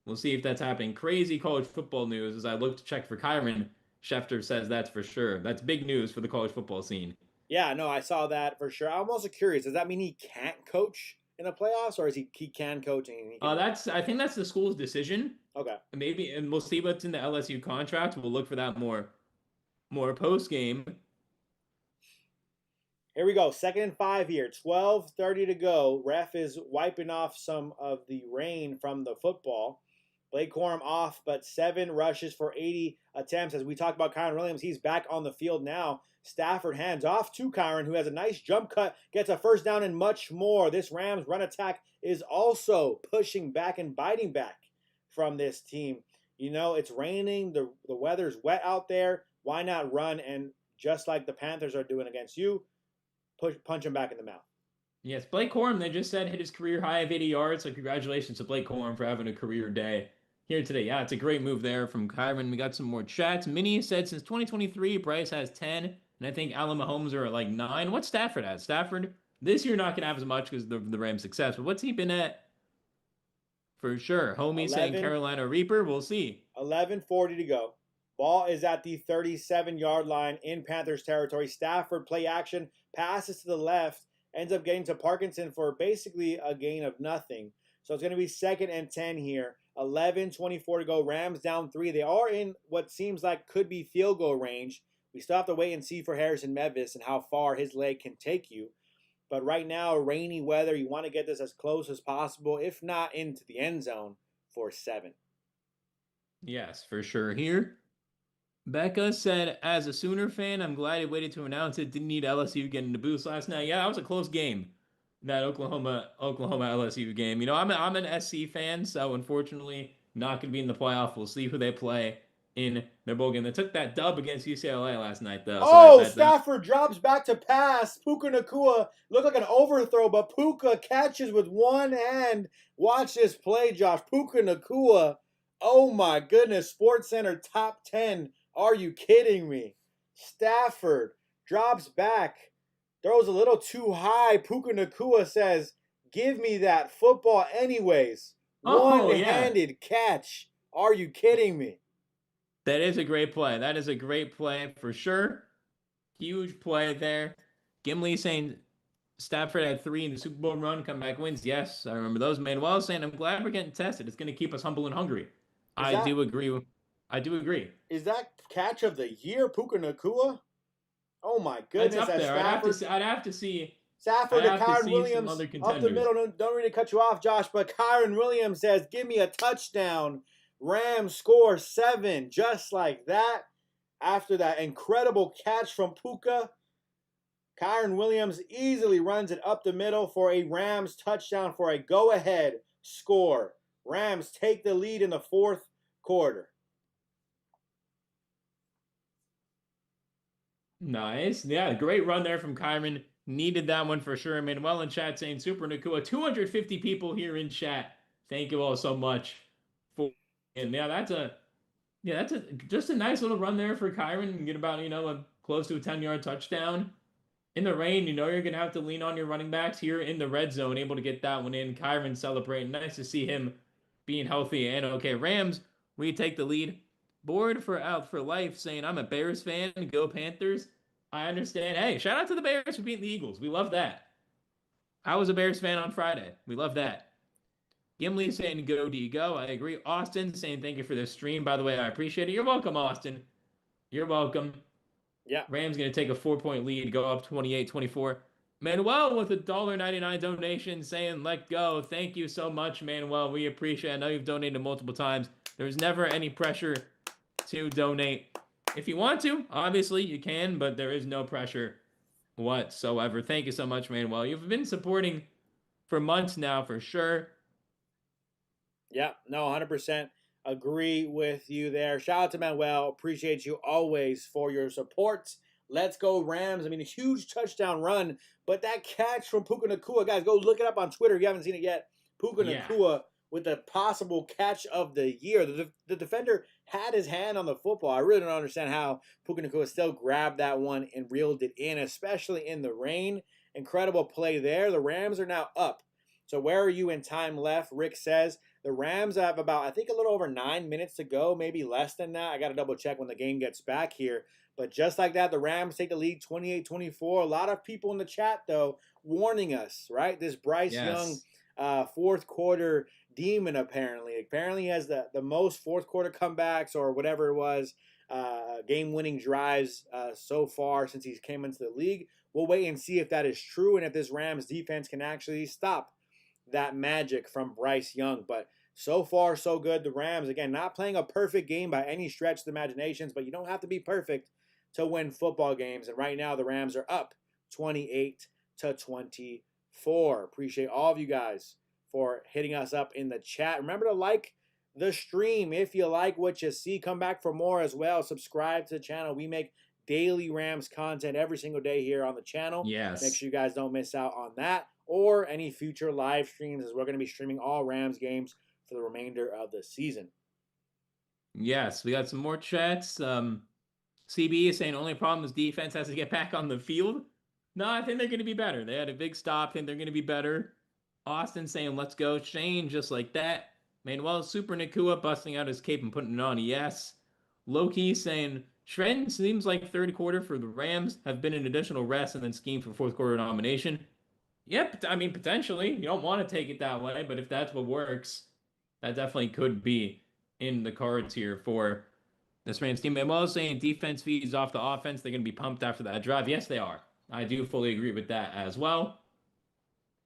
We'll see if that's happening. Crazy college football news as I look to check for Kyren. Schefter says that's for sure. That's big news for the college football scene. Yeah, no, I saw that for sure. I'm also curious. Does that mean he can't coach in the playoffs, or is he can coach? And he can I think that's the school's decision. Okay. Maybe, and we'll see what's in the LSU contract. We'll look for that more post game. Here we go. 2nd and 5 here. 12:30 to go. Ref is wiping off some of the rain from the football. Blake Corum off, but 7 rushes for 80 attempts. As we talked about Kyren Williams, he's back on the field now. Stafford hands off to Kyren, who has a nice jump cut, gets a first down and much more. This Rams run attack is also pushing back and biting back from this team. It's raining. The weather's wet out there. Why not run? And just like the Panthers are doing against you, punch him back in the mouth. Yes, Blake Corum, they just said, hit his career high of 80 yards. So congratulations to Blake Corum for having a career day here today. Yeah, it's a great move there from Kyren. We got some more chats. Minnie said since 2023, Bryce has 10, and I think Allen Mahomes are at like 9. What's Stafford at? Stafford this year not going to have as much because the Rams' success, but what's he been at? For sure. Homie saying Carolina Reaper. We'll see. 11:40 to go. Ball is at the 37-yard line in Panthers territory. Stafford play action, passes to the left, ends up getting to Parkinson for basically a gain of nothing. So it's going to be 2nd and 10 here. 11:24 to go. Rams down 3. They are in what seems like could be field goal range. We still have to wait and see for Harrison Mevis and how far his leg can take you. But right now, rainy weather, you want to get this as close as possible, if not into the end zone for 7. Yes, for sure. Here, Becca said, as a Sooner fan, I'm glad he waited to announce it. Didn't need LSU getting the boost last night. Yeah, that was a close game, that Oklahoma LSU game. I'm an SC fan, so unfortunately not going to be in the playoff. We'll see who they play in their bowl game. They took that dub against UCLA last night, though. So Stafford drops back to pass. Puka Nacua looked like an overthrow, but Puka catches with one hand. Watch this play, Josh. Puka Nacua. Oh, my goodness. SportsCenter top 10. Are you kidding me? Stafford drops back. Throws a little too high. Puka Nacua says, give me that football anyways. One-handed catch. Are you kidding me? That is a great play. That is a great play for sure. Huge play there. Gimli saying Stafford had 3 in the Super Bowl run. Comeback wins. Yes, I remember those. Manuel saying, I'm glad we're getting tested. It's going to keep us humble and hungry. I do agree. Is that catch of the year, Puka Nacua? Oh, my goodness. That's up there. I'd have to see. Stafford to Kyren Williams up the middle. Don't really cut you off, Josh, but Kyren Williams says, give me a touchdown. Rams score 7 just like that. After that incredible catch from Puka, Kyren Williams easily runs it up the middle for a Rams touchdown for a go-ahead score. Rams take the lead in the fourth quarter. Nice. Yeah, great run there from Kyren. Needed that one for sure. Manuel in chat saying Super Nacua. 250 people here in chat. Thank you all so much for. And yeah, that's just a nice little run there for Kyren. And get about close to a 10-yard touchdown. In the rain, you're gonna have to lean on your running backs here in the red zone, able to get that one in. Kyren celebrating. Nice to see him being healthy and okay. Rams, we take the lead. Board for out for life saying I'm a Bears fan. Go Panthers. I understand. Hey, shout out to the Bears for beating the Eagles. We love that. I was a Bears fan on Friday. We love that. Gimli saying go D go. I agree. Austin saying thank you for the stream. By the way, I appreciate it. You're welcome, Austin. You're welcome. Yeah. Rams going to take a 4-point lead, go up 28-24. Manuel with a $1.99 donation saying let go. Thank you so much, Manuel. We appreciate it. I know you've donated multiple times. There's never any pressure to donate. If you want to, obviously you can, but there is no pressure whatsoever. Thank you so much, Manuel. You've been supporting for months now, for sure. Yeah, no, 100%. Agree with you there. Shout out to Manuel. Appreciate you always for your support. Let's go Rams. I mean, a huge touchdown run, but that catch from Puka Nacua, guys, go look it up on Twitter if you haven't seen it yet. Puka Nacua with the possible catch of the year. The defender had his hand on the football. I really don't understand how Puka Nacua still grabbed that one and reeled it in, especially in the rain. Incredible play there. The Rams are now up. So where are you in time left? Rick says. The Rams have about, I think, a little over 9 minutes to go, maybe less than that. I got to double check when the game gets back here. But just like that, the Rams take the lead 28-24. A lot of people in the chat, though, warning us, right? This Bryce Young fourth quarter demon, apparently. Apparently he has the most fourth quarter comebacks or whatever it was, game-winning drives so far since he came into the league. We'll wait and see if that is true and if this Rams defense can actually stop that magic from Bryce Young. But so far, so good. The Rams, again, not playing a perfect game by any stretch of the imaginations, but you don't have to be perfect to win football games. And right now, the Rams are up 28-24. Appreciate all of you guys for hitting us up in the chat. Remember to like the stream if you like what you see. Come back for more as well. Subscribe to the channel. We make daily Rams content every single day here on the channel. Yes. Make sure you guys don't miss out on that or any future live streams, as we're going to be streaming all Rams games for the remainder of the season. Yes, we got some more chats. CB is saying only problem is defense has to get back on the field. No, I think they're going to be better. They had a big stop. I think they're going to be better. Austin saying let's go. Shane just like that. Manuel Super Nacua busting out his cape and putting it on. Yes. Loki saying trend seems like third quarter for the Rams have been an additional rest and then scheme for fourth quarter nomination. Yep, I mean, potentially. You don't want to take it that way, but if that's what works, that definitely could be in the cards here for this Rams team. I'm also saying defense feeds off the offense. They're going to be pumped after that drive. Yes, they are. I do fully agree with that as well.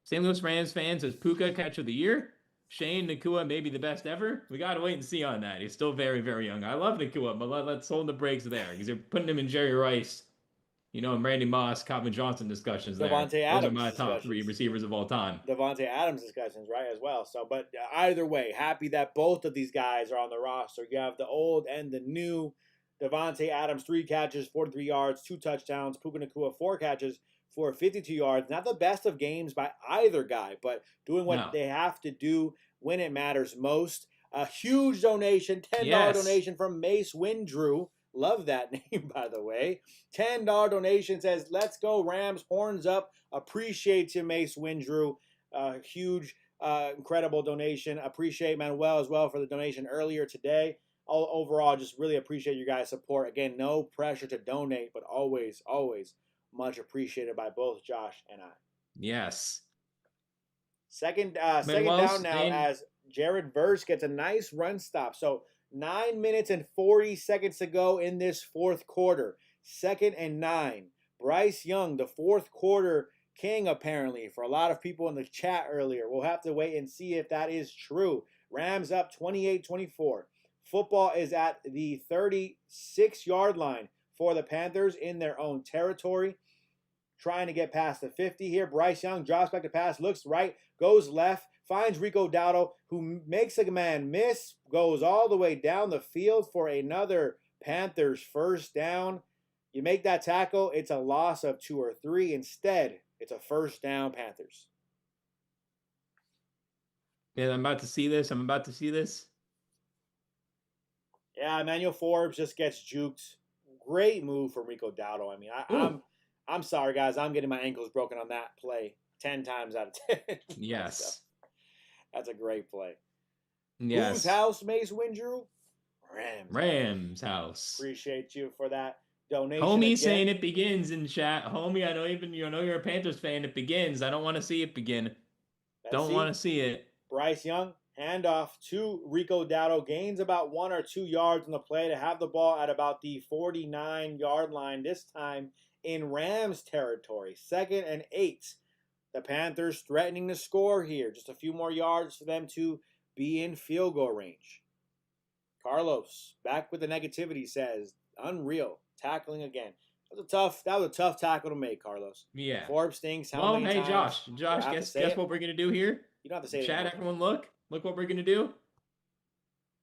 St. Louis Rams fans says Puka catch of the year. Shane Nacua may be the best ever. We got to wait and see on that. He's still very, very young. I love Nacua, but let's hold the brakes there because you're putting him in Jerry Rice, and Randy Moss, Calvin Johnson discussions there. Devontae Adams. Those are my top three receivers of all time. Devontae Adams discussions, right, as well. So, but either way, happy that both of these guys are on the roster. You have the old and the new. Devontae Adams, 3 catches, 43 yards, 2 touchdowns. Puka Nacua, 4 catches for 52 yards. Not the best of games by either guy, but doing what they have to do when it matters most. A huge donation, $10 donation from Mace Windrew. Love that name, by the way. $10 donation says, let's go Rams, horns up. Appreciate you, Mace Windrew. Huge, incredible donation. Appreciate Manuel as well for the donation earlier today. Overall, just really appreciate you guys' support. Again, no pressure to donate, but always, always much appreciated by both Josh and I. Yes. Second down now as Jared Verse gets a nice run stop. So 9 minutes and 40 seconds to go in this fourth quarter. 2nd and 9. Bryce Young, the fourth quarter king, apparently, for a lot of people in the chat earlier. We'll have to wait and see if that is true. Rams up 28-24. Football is at the 36-yard line for the Panthers in their own territory. Trying to get past the 50 here. Bryce Young drops back to pass, looks right, goes left, finds Rico Dowdle, who makes a man miss, goes all the way down the field for another Panthers first down. You make that tackle, it's a loss of 2 or 3. Instead, it's a first down Panthers. Yeah, I'm about to see this. Yeah, Emmanuel Forbes just gets juked. Great move from Rico Dowdle. I mean, I'm sorry, guys. I'm getting my ankles broken on that play 10 times out of 10. Yes. That's a great play. Yes. Whose house, Mace Windrew? Rams house. Appreciate you for that donation. Homie again. saying it begins in chat. Homie, I know you're a Panthers fan. It begins. I don't want to see it begin. Don't want to see it. Bryce Young, handoff to Rico Dowdle, gains about 1 or 2 yards on the play to have the ball at about the 49-yard line, this time in Rams territory. 2nd and 8. The Panthers threatening to score here. Just a few more yards for them to be in field goal range. Carlos, back with the negativity, says, unreal, tackling again. That was a tough tackle to make, Carlos. Yeah. Forbes stinks. Well, hey, Josh, guess what we're going to do here? You don't have to say it. Chat, everyone, look what we're going to do.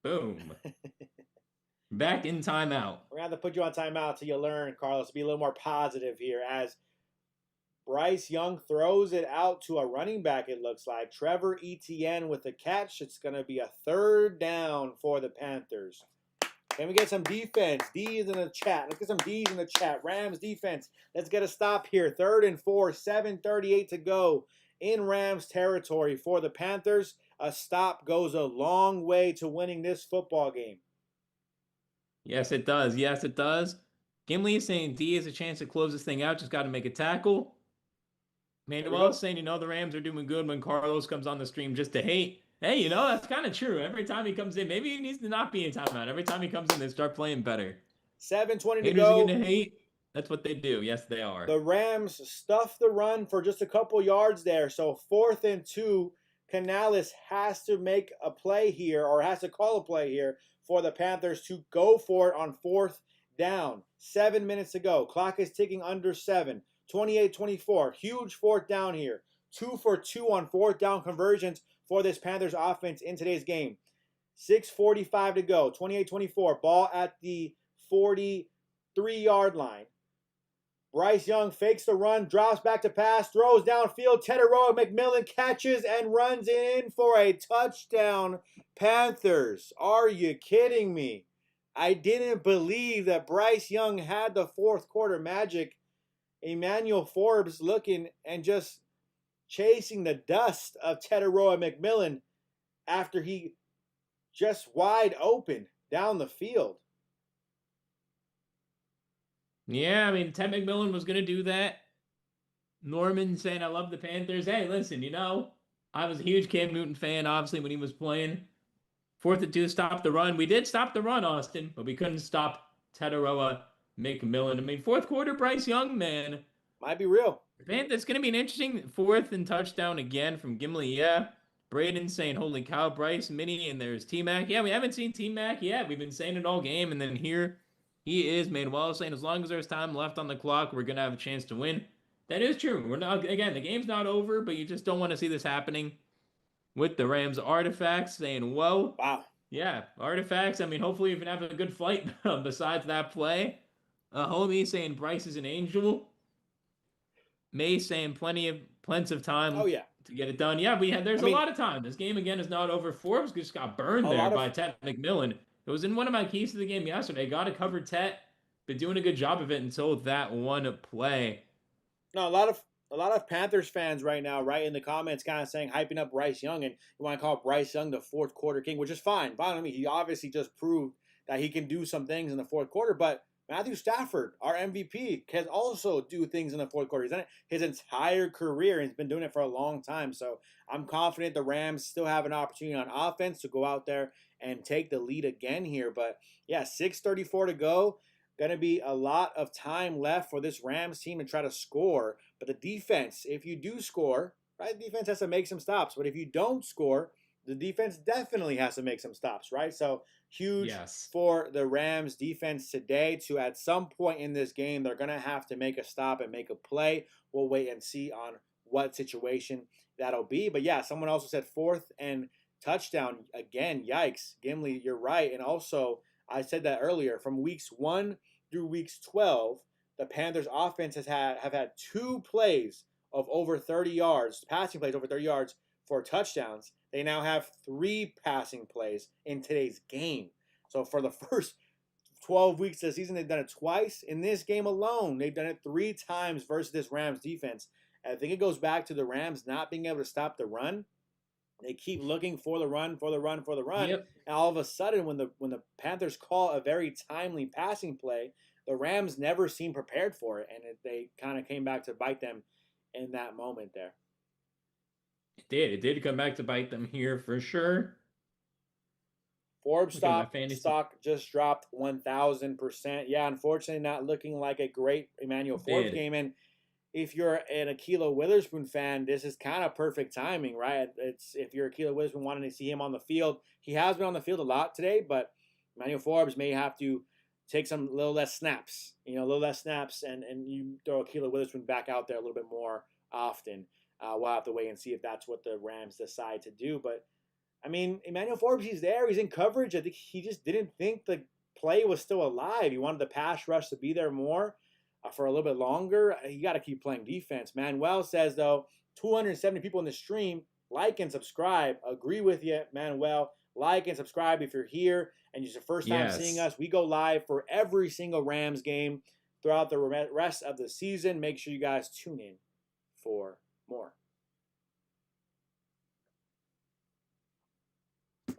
Boom. Back in timeout. We're going to have to put you on timeout till you learn, Carlos, to be a little more positive here as Bryce Young throws it out to a running back, it looks like. Trevor Etienne with the catch. It's going to be a 3rd down for the Panthers. Can we get some defense? D's in the chat. Let's get some D's in the chat. Rams defense. Let's get a stop here. 3rd and 4, 7:38 to go in Rams territory for the Panthers. A stop goes a long way to winning this football game. Yes, it does. Gimli is saying D has a chance to close this thing out. Just got to make a tackle. Manuel is saying, the Rams are doing good when Carlos comes on the stream just to hate. Hey, that's kind of true. Every time he comes in, maybe he needs to not be in timeout. Every time he comes in, they start playing better. 7:20 to Haters go. are going to hate. That's what they do. Yes, they are. The Rams stuff the run for just a couple yards there. So 4th and 2, Canales has to make a play here, or has to call a play here for the Panthers to go for it on 4th down. 7 minutes to go. Clock is ticking under 7. 28-24. Huge 4th down here. 2 for 2 on 4th down conversions for this Panthers offense in today's game. 6:45 to go. 28-24. Ball at the 43-yard line. Bryce Young fakes the run, drops back to pass, throws downfield. Teteroa McMillan catches and runs in for a touchdown. Panthers, are you kidding me? I didn't believe that Bryce Young had the 4th quarter magic. Emmanuel Forbes looking and just chasing the dust of Teteroa McMillan after he just wide open down the field. Yeah, Ted McMillan was going to do that. Norman saying, I love the Panthers. Hey, listen, I was a huge Cam Newton fan, obviously, when he was playing. 4th and 2, stop the run. We did stop the run, Austin, but we couldn't stop Teteroa McMillan. 4th quarter, Bryce Young, man. Might be real. It's going to be an interesting 4th and touchdown again from Gimli, yeah. Braden saying, holy cow, Bryce, Minnie, and there's T-Mac. Yeah, we haven't seen T-Mac yet. We've been saying it all game, and then here he is, Manuel saying, as long as there's time left on the clock, we're going to have a chance to win. That is true. The game's not over, but you just don't want to see this happening with the Rams. Artifacts saying, whoa. Wow. Yeah, Artifacts. Hopefully you can have a good flight besides that play. Homie saying Bryce is an angel. May saying plenty of time to get it done. Yeah, there's a lot of time. This game, again, is not over. Forbes just got burned there by Tet McMillan. It was in one of my keys to the game yesterday. Got to cover Tet. Been doing a good job of it until that one play. No, a lot of Panthers fans right now, right, in the comments kind of saying, hyping up Bryce Young, and you want to call Bryce Young the 4th quarter king, which is fine. He obviously just proved that he can do some things in the 4th quarter, but Matthew Stafford, our MVP, can also do things in the 4th quarter. He's done it his entire career, and he's been doing it for a long time. So I'm confident the Rams still have an opportunity on offense to go out there and take the lead again here. But yeah, 6:34 to go. Going to be a lot of time left for this Rams team to try to score. But the defense, if you do score, right, the defense has to make some stops. But if you don't score, the defense definitely has to make some stops, right? So Huge Yes. for the Rams defense today to, at some point in this game, they're going to have to make a stop and make a play. We'll wait and see on what situation that'll be. But yeah, someone also said 4th and touchdown. Again, yikes. Gimli, you're right. And also, I said that earlier, from weeks 1 through weeks 12, the Panthers offense have had 2 plays of over 30 yards, passing plays over 30 yards for touchdowns. They now have 3 passing plays in today's game. So for the first 12 weeks of the season, they've done it twice. In this game alone, they've done it 3 times versus this Rams defense. And I think it goes back to the Rams not being able to stop the run. They keep looking for the run. Yep. And all of a sudden, when the Panthers call a very timely passing play, the Rams never seem prepared for it. And they kind of came back to bite them in that moment there. It did come back to bite them here for sure. Forbes stock just dropped 1,000%. Yeah, unfortunately, not looking like a great Emmanuel Forbes game. And if you're an Ahkello Witherspoon fan, this is kind of perfect timing, right? It's if you're Ahkello Witherspoon wanting to see him on the field, he has been on the field a lot today, but Emmanuel Forbes may have to take some little less snaps, and you throw Ahkello Witherspoon back out there a little bit more often. We'll have to wait and see if that's what the Rams decide to do. But, I mean, Emmanuel Forbes, he's there. He's in coverage. I think he just didn't think the play was still alive. He wanted the pass rush to be there more for a little bit longer. You got to keep playing defense. Manuel says, though, 270 people in the stream. Like and subscribe. Agree with you, Manuel. Like and subscribe if you're here and it's your first time seeing us. We go live for every single Rams game throughout the rest of the season. Make sure you guys tune in for more.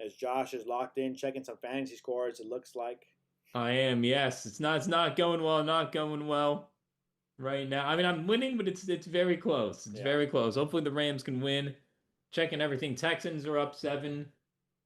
As Josh is locked in, checking some fantasy scores, it looks like. I am, yes. It's not going well right now. I mean, I'm winning, but it's very close. It's very close. Hopefully the Rams can win. Checking everything. Texans are up 7.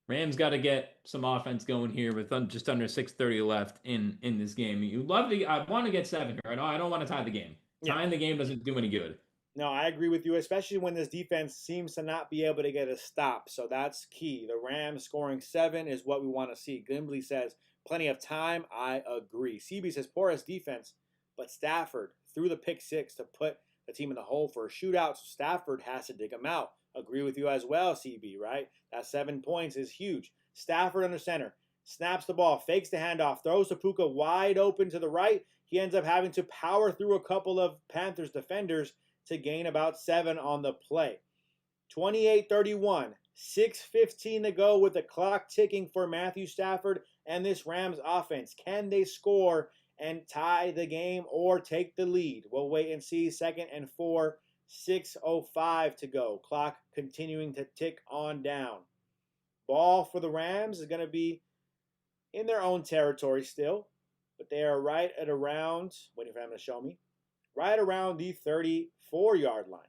Rams got to get some offense going here with just under 6:30 left in this game. I want to get 7 here. I don't want to tie the game. Tying the game doesn't do any good. No, I agree with you, especially when this defense seems to not be able to get a stop. So that's key. The Rams scoring 7 is what we want to see. Gimli says, plenty of time. I agree. CB says, porous defense, but Stafford threw the pick 6 to put the team in the hole for a shootout. So Stafford has to dig him out. Agree with you as well, CB, right? That 7 points is huge. Stafford under center. Snaps the ball, fakes the handoff, throws to Puka wide open to the right. He ends up having to power through a couple of Panthers defenders to gain about 7 on the play. 28-31, 6:15 to go with the clock ticking for Matthew Stafford and this Rams offense. Can they score and tie the game or take the lead? We'll wait and see. 2nd and 4, 6:05 to go. Clock continuing to tick on down. Ball for the Rams is going to be in their own territory still, but they are right at around, waiting for him to show me, right around the 34-yard line.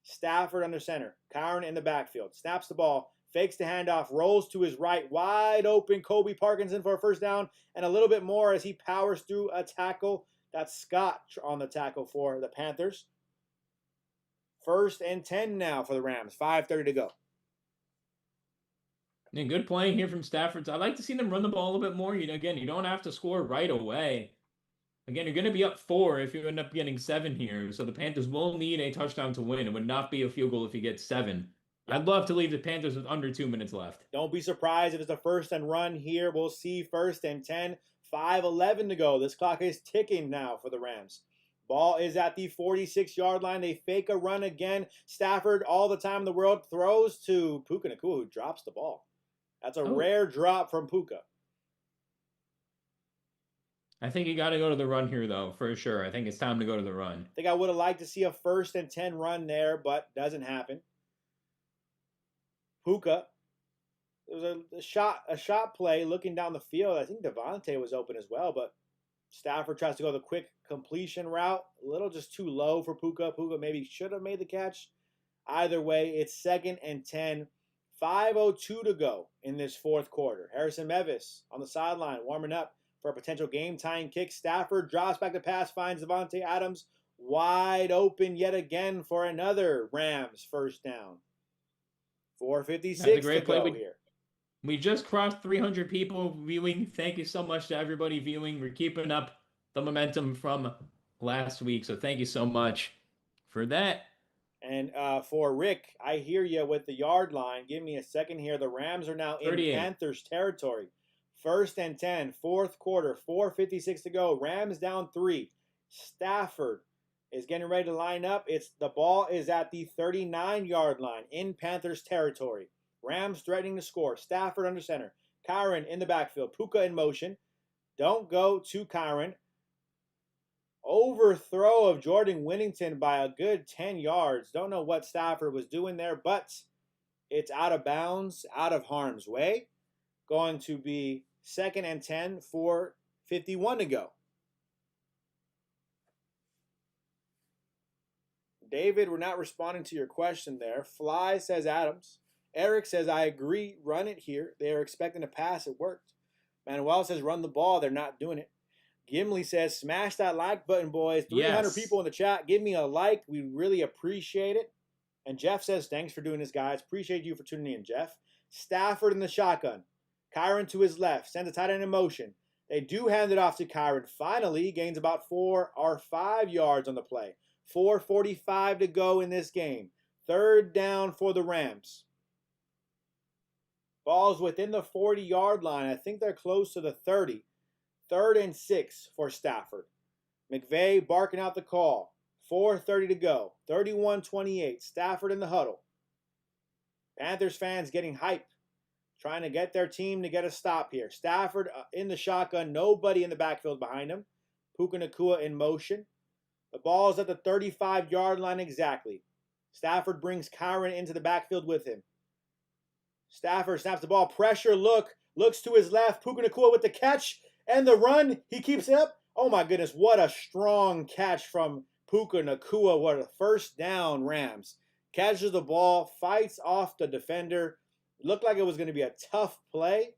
Stafford under center. Kyren in the backfield. Snaps the ball. Fakes the handoff. Rolls to his right. Wide open. Kobe Parkinson for a first down. And a little bit more as he powers through a tackle. That's Scott on the tackle for the Panthers. 1st and 10 now for the Rams. 5:30 to go. And good playing here from Stafford. I'd like to see them run the ball a little bit more. Again, you don't have to score right away. Again, you're going to be up 4 if you end up getting 7 here. So the Panthers will need a touchdown to win. It would not be a field goal if you get 7. I'd love to leave the Panthers with under 2 minutes left. Don't be surprised if it's a 1st and run here. We'll see 1st and 10. 5:11 to go. This clock is ticking now for the Rams. Ball is at the 46-yard line. They fake a run again. Stafford, all the time in the world, throws to Puka Nacua, who drops the ball. That's a rare drop from Puka. I think you got to go to the run here, though, for sure. I think it's time to go to the run. I think I would have liked to see a 1st and 10 run there, but doesn't happen. Puka, there was a shot play looking down the field. I think Devontae was open as well, but Stafford tries to go the quick completion route. A little just too low for Puka. Puka maybe should have made the catch. Either way, it's 2nd and 10. 5:02 to go in this 4th quarter. Harrison Mevis on the sideline warming up for a potential game-tying kick. Stafford drops back to pass, finds Davante Adams wide open yet again for another Rams first down. 4:56 to go here. We just crossed 300 people viewing. Thank you so much to everybody viewing. We're keeping up the momentum from last week. So thank you so much for that. And for Rick, I hear you with the yard line. Give me a second here. The Rams are now in 38. Panthers territory. 1st and 10, fourth quarter, 4:56 to go. Rams down 3. Stafford is getting ready to line up. The ball is at the 39-yard line in Panthers territory. Rams threatening to score. Stafford under center. Kyren in the backfield. Puka in motion. Don't go to Kyren. Overthrow of Jordan Whittington by a good 10 yards. Don't know what Stafford was doing there, but it's out of bounds, out of harm's way. Going to be 2nd and 10, 4:51 to go. David, we're not responding to your question there. Fly says Adams. Eric says, I agree, run it here. They are expecting a pass. It worked. Manuel says, run the ball. They're not doing it. Gimli says, smash that like button, boys. 300 people in the chat. Give me a like. We really appreciate it. And Jeff says, thanks for doing this, guys. Appreciate you for tuning in, Jeff. Stafford in the shotgun. Kyren to his left. Sends a tight end in motion. They do hand it off to Kyren. Finally, gains about 4 or 5 yards on the play. 4:45 to go in this game. 3rd down for the Rams. Ball's within the 40-yard line. I think they're close to the 30. 3rd and 6 for Stafford. McVay barking out the call. 4:30 to go. 31-28. Stafford in the huddle. Panthers fans getting hype. Trying to get their team to get a stop here. Stafford in the shotgun. Nobody in the backfield behind him. Puka Nacua in motion. The ball's at the 35-yard line exactly. Stafford brings Kyren into the backfield with him. Stafford snaps the ball. Pressure look. Looks to his left. Puka Nacua with the catch. And the run, he keeps it up. Oh my goodness, what a strong catch from Puka Nacua. What a 1st down, Rams. Catches the ball, fights off the defender. Looked like it was going to be a tough play.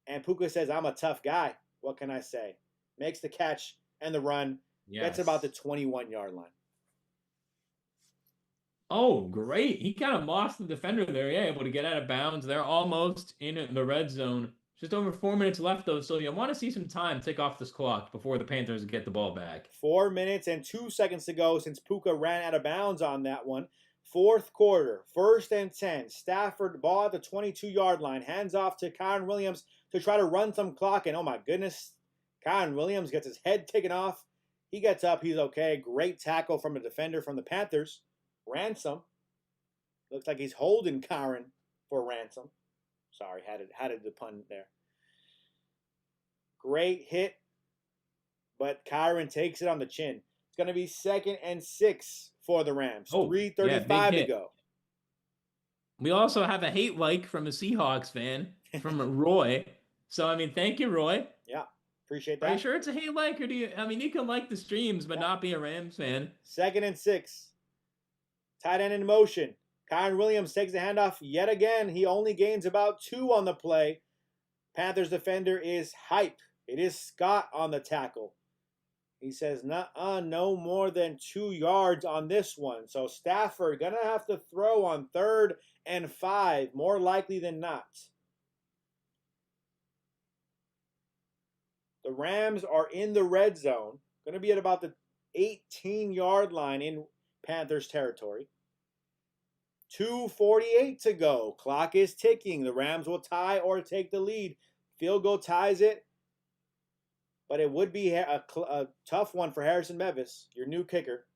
And Puka says, I'm a tough guy. What can I say? Makes the catch and the run. Yes. Gets about the 21-yard line. Oh, great. He kind of lost the defender there. Yeah, able to get out of bounds. They're almost in the red zone. Just over 4 minutes left, though, so you want to see some time tick off this clock before the Panthers get the ball back. 4 minutes and 2 seconds to go since Puka ran out of bounds on that one. 4th quarter, 1st and 10. Stafford, ball at the 22-yard line. Hands off to Kyren Williams to try to run some clock. And oh my goodness, Kyren Williams gets his head taken off. He gets up. He's okay. Great tackle from a defender from the Panthers. Ransom. Looks like he's holding Kyren for ransom. Sorry, had the pun there. Great hit, but Kyren takes it on the chin. It's going to be 2nd and 6 for the Rams. 3:35 to go. We also have a hate like from a Seahawks fan, from Roy. So, I mean, thank you, Roy. Yeah, appreciate that. Are you sure it's a hate like, or do you? I mean, you can like the streams, but not be a Rams fan. 2nd and 6. Tight end in motion. Kyren Williams takes the handoff yet again. He only gains about 2 on the play. Panthers defender is hype. It is Scott on the tackle. He says, no more than 2 yards on this one. So Stafford going to have to throw on 3rd and 5, more likely than not. The Rams are in the red zone. Going to be at about the 18-yard line in Panthers territory. 2:48 to go. Clock is ticking. The Rams will tie or take the lead. Field goal ties it. But it would be a tough one for Harrison Mevis, your new kicker.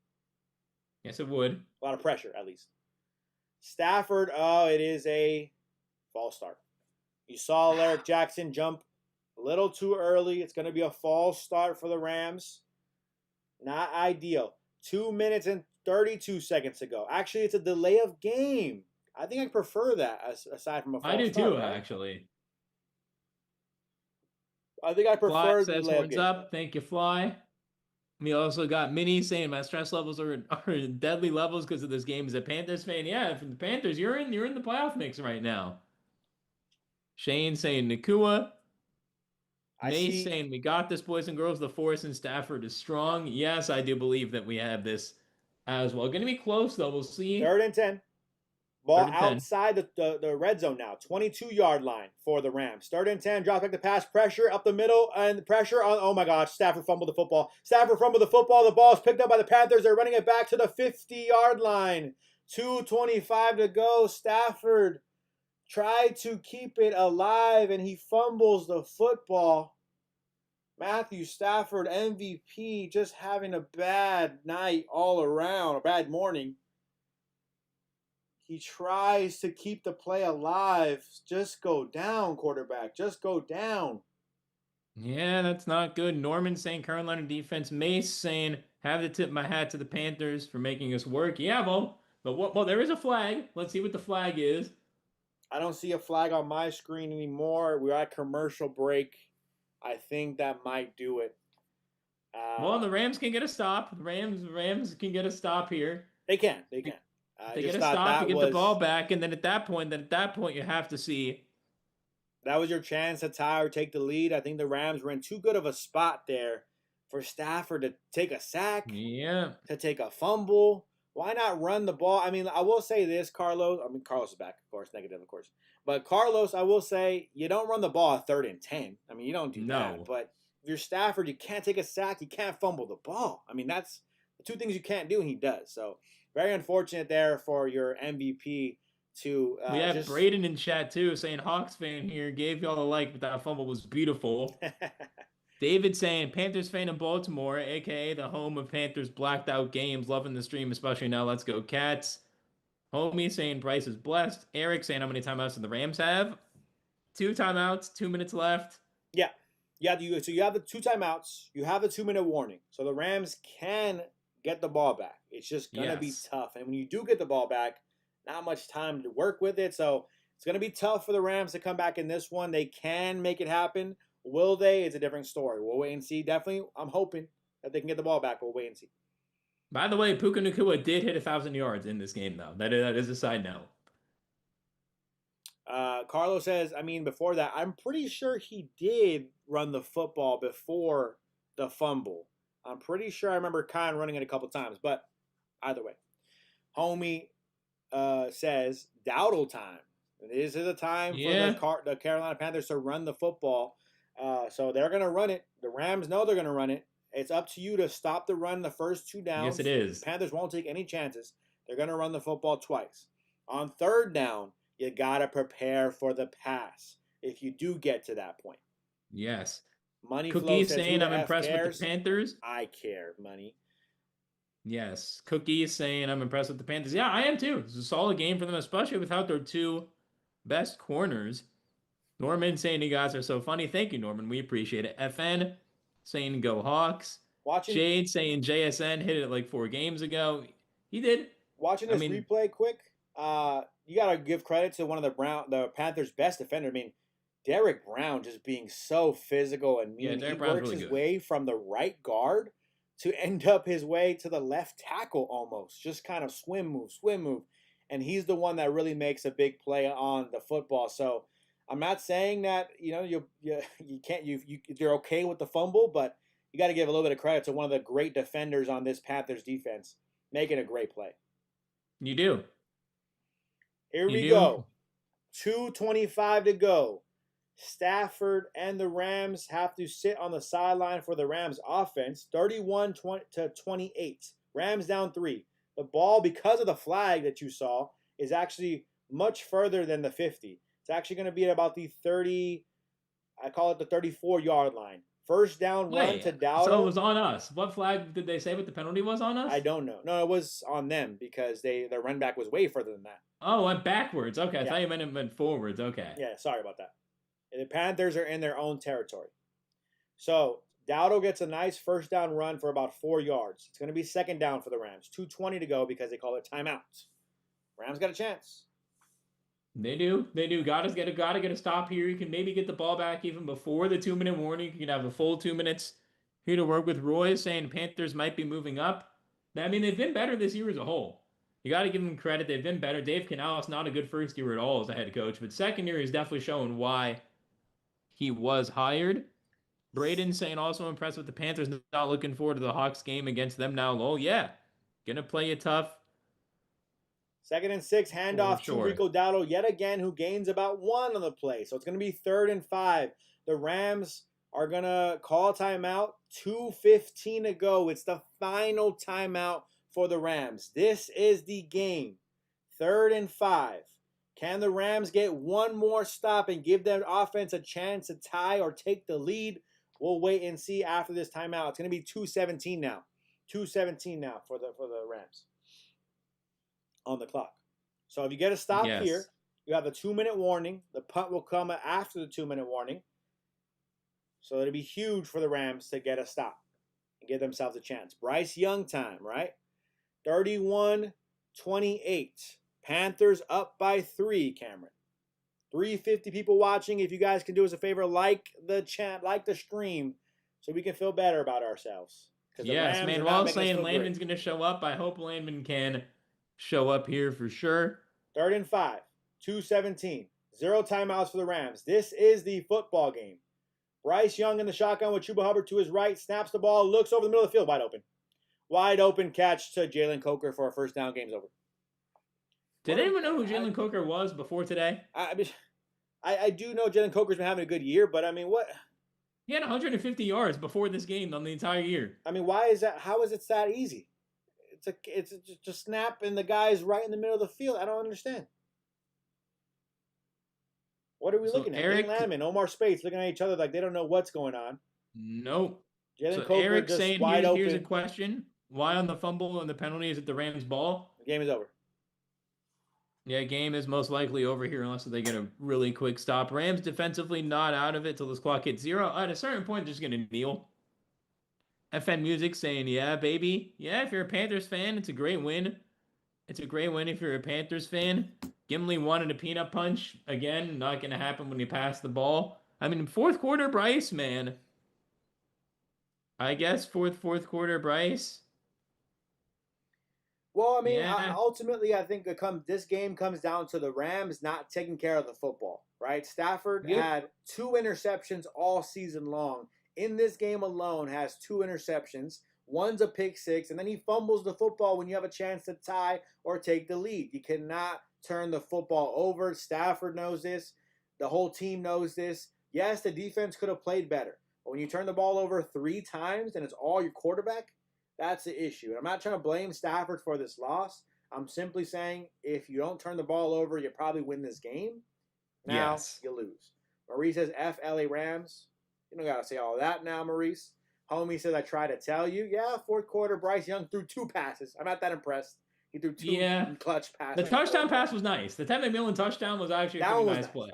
Yes, it would. A lot of pressure, at least. Stafford, it is a false start. You saw Larry Jackson jump a little too early. It's going to be a false start for the Rams. Not ideal. 2 minutes and 32 seconds to go. Actually, it's a delay of game. I think I prefer that aside from a false start. I do too, right? actually. I think I prefer the delay of game. Up. Thank you, Fly. We also got Minnie saying my stress levels are deadly levels because of this game. As a Panthers fan, yeah, from the Panthers, you're in the playoff mix right now. Shane saying Nacua. Mace saying we got this, boys and girls. The force in Stafford is strong. Yes, I do believe that we have this as well. Going to be close though. We'll see. 3rd and 10. Ball 3rd and 10. outside the red zone now. 22-yard line for the Rams. 3rd and 10. Drop back the pass. Pressure up the middle. And pressure on. Oh, my gosh. Stafford fumbled the football. The ball is picked up by the Panthers. They're running it back to the 50-yard line. 2:25 to go. Stafford tried to keep it alive, and he fumbles the football. Matthew Stafford, MVP, just having a bad night all around. A bad morning. He tries to keep the play alive. Just go down, quarterback. Just go down. Yeah, that's not good. Norman saying Carolina defense. Mace saying, have to tip my hat to the Panthers for making us work. Yeah, well, there is a flag. Let's see what the flag is. I don't see a flag on my screen anymore. We're at commercial break. I think that might do it. Well, the Rams can get a stop. The Rams can get a stop here. They can. They get a stop to get the ball back, and then at that point, you have to see. That was your chance to tie or take the lead. I think the Rams were in too good of a spot there for Stafford to take a sack, to take a fumble. Why not run the ball? I mean, I will say this, Carlos. I mean, Carlos is back, of course, negative, of course. But Carlos, I will say, you don't run the ball at 3rd and 10. I mean, you don't do that. But if you're Stafford, you can't take a sack. You can't fumble the ball. I mean, that's the two things you can't do, and he does. So, very unfortunate there for your MVP to we have Braden in chat too saying Hawks fan here, gave y'all a like, but that fumble was beautiful. David saying Panthers fan in Baltimore, aka the home of Panthers blacked out games, loving the stream, especially now. Let's go Cats. Homie saying Bryce is blessed. Eric saying how many timeouts do the Rams have? 2 timeouts, 2 minutes left. Yeah. So you have the 2 timeouts. You have the 2-minute warning. So the Rams can get the ball back. It's just going to be tough. And when you do get the ball back, not much time to work with it. So it's going to be tough for the Rams to come back in this one. They can make it happen. Will they? It's a different story. We'll wait and see. Definitely, I'm hoping that they can get the ball back. We'll wait and see. By the way, Puka Nacua did hit 1,000 yards in this game, though. That is a side note. Carlos says, I mean, before that, I'm pretty sure he did run the football before the fumble. I'm pretty sure I remember Kyren running it a couple times. But either way, homie says, Dowdle time. This is a time for the Carolina Panthers to run the football. So they're going to run it. The Rams know they're going to run it. It's up to you to stop the run the first 2 downs. Yes, it is. The Panthers won't take any chances. They're going to run the football twice. On 3rd down, you got to prepare for the pass if you do get to that point. Yes. Money Cookie says, saying I'm impressed with the Panthers. I care, Money. Yes. Cookie saying I'm impressed with the Panthers. Yeah, I am too. It's a solid game for them, especially without their 2 best corners. Norman saying you guys are so funny. Thank you, Norman. We appreciate it. FN saying go Hawks. Jade saying JSN hit it like 4 games ago. He did. Watching this replay quick, you got to give credit to one of the Panthers' best defenders. I mean, Derek Brown just being so physical and mean. He works his way from the right guard to end up his way to the left tackle almost. Just kind of swim move. And he's the one that really makes a big play on the football. So I'm not saying that, you can't, you're okay with the fumble, but you got to give a little bit of credit to one of the great defenders on this Panthers defense making a great play. You do. Here we go. 2:25 to go. Stafford and the Rams have to sit on the sideline for the Rams offense. 31-28. Rams down 3. The ball, because of the flag that you saw, is actually much further than the 50. It's actually going to be at about the 30, I call it the 34-yard line. First down run to Dowdle. So it was on us. What flag did they say what the penalty was on us? I don't know. No, it was on them because their run back was way further than that. Oh, it went backwards. Okay, I thought you meant it went forwards. Okay. Yeah, sorry about that. The Panthers are in their own territory. So Dowdle gets a nice first down run for about 4 yards. It's going to be 2nd down for the Rams. 2:20 to go because they call it timeout. Rams got a chance. They do. Gotta get a stop here. You can maybe get the ball back even before the 2-minute warning. You can have a full 2 minutes here to work with. Roy saying Panthers might be moving up. I mean, they've been better this year as a whole. You got to give them credit. They've been better. Dave Canales, not a good first year at all as a head coach, but second year he's definitely shown why he was hired. Braden saying also impressed with the Panthers. Not looking forward to the Hawks game against them now. Oh, yeah. Going to play you tough. 2nd and 6, handoff sure. to Rico Dowdle yet again, who gains about 1 on the play. So it's going to be 3rd and 5. The Rams are going to call timeout. 2:15 to go. It's the final timeout for the Rams. This is the game. 3rd and 5. Can the Rams get one more stop and give their offense a chance to tie or take the lead? We'll wait and see after this timeout. It's going to be 2:17 now. 2:17 now for the Rams on the clock. So if you get a stop here, you have a 2-minute warning. The punt will come after the 2-minute warning. So it'll be huge for the Rams to get a stop and give themselves a chance. Bryce Young time, right? 31-28. Panthers up by 3, Cameron. 350 people watching. If you guys can do us a favor, like the stream, so we can feel better about ourselves. Yes, man. While saying Landman's going to show up, I hope Landman can show up here for sure. 3rd and 5, 2:17. 0 timeouts for the Rams. This is the football game. Bryce Young in the shotgun with Chuba Hubbard to his right. Snaps the ball, looks over the middle of the field, wide open. Wide open catch to Jalen Coker for a first down. Game's over. Did anyone know who Jalen Coker was before today? I do know Jalen Coker's been having a good year, but I mean, what? He had 150 yards before this game on the entire year. I mean, why is that? How is it that easy? It's just a snap and the guy's right in the middle of the field. I don't understand. What are we looking at? Eric Landman, Omar Spates looking at each other like they don't know what's going on. Nope. Jalen Coker Eric just saying wide open. Here's a question. Why on the fumble and the penalty is it the Rams' ball? The game is over. Yeah, game is most likely over here unless they get a really quick stop. Rams defensively not out of it till this clock hits 0. At a certain point, they're just going to kneel. FN Music saying, yeah, baby. Yeah, if you're a Panthers fan, it's a great win. It's a great win if you're a Panthers fan. Gimli wanted a peanut punch. Again, not going to happen when you pass the ball. I mean, 4th quarter Bryce, man. I guess fourth quarter Bryce. Well, I mean, ultimately, I think this game comes down to the Rams not taking care of the football, right? Stafford had 2 interceptions all season long. In this game alone, has 2 interceptions. One's a pick 6, and then he fumbles the football when you have a chance to tie or take the lead. You cannot turn the football over. Stafford knows this. The whole team knows this. Yes, the defense could have played better. But when you turn the ball over 3 times and it's all your quarterback, that's the issue. And I'm not trying to blame Stafford for this loss. I'm simply saying if you don't turn the ball over, you probably win this game. Now you lose. Maurice says, F LA Rams. You don't got to say all that now, Maurice. Homie says, I try to tell you. Yeah, 4th quarter, Bryce Young threw 2 passes. I'm not that impressed. He threw 2 clutch passes. The touchdown pass was nice. The 10 McMillan touchdown was actually a pretty nice play.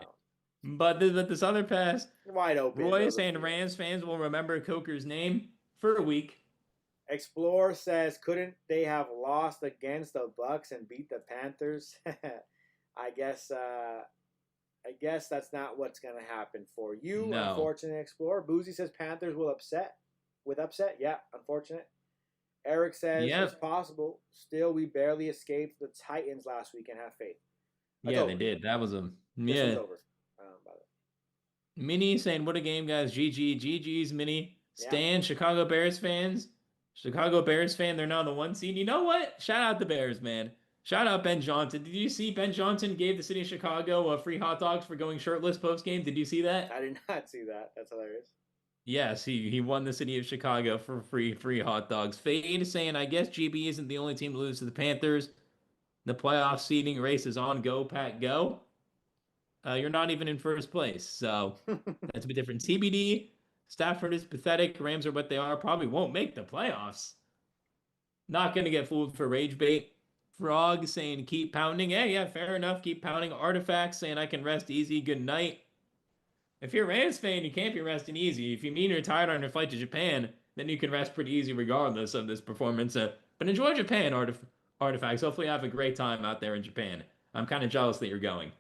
But this other pass, wide open. Roy is saying Rams fans will remember Coker's name for a week. Explorer says, couldn't they have lost against the Bucks and beat the Panthers? I guess that's not what's going to happen for you, unfortunate Explorer. Boozy says Panthers will upset. Yeah, unfortunate. Eric says it's possible. Still, we barely escaped the Titans last week and have faith. They did. That was over. Mini saying, what a game, guys. GG's, Mini. Stan, Chicago Bears fans. Chicago Bears fan, they're now the 1 seed. You know what? Shout out the Bears, man. Shout out Ben Johnson. Did you see Ben Johnson gave the city of Chicago free hot dogs for going shirtless post-game? Did you see that? I did not see that. That's hilarious. Yes, he won the city of Chicago for free hot dogs. Fade saying, I guess GB isn't the only team to lose to the Panthers. The playoff seeding race is on. Go, Pat, go. You're not even in first place, so that's a bit different. TBD. Stafford is pathetic. Rams are what they are. Probably won't make the playoffs. Not going to get fooled for rage bait. Frog saying keep pounding. Yeah, fair enough. Keep pounding. Artifact saying I can rest easy. Good night. If you're a Rams fan, you can't be resting easy. If you mean you're tired on your flight to Japan, then you can rest pretty easy regardless of this performance. But enjoy Japan, Artifacts. Hopefully you have a great time out there in Japan. I'm kind of jealous that you're going.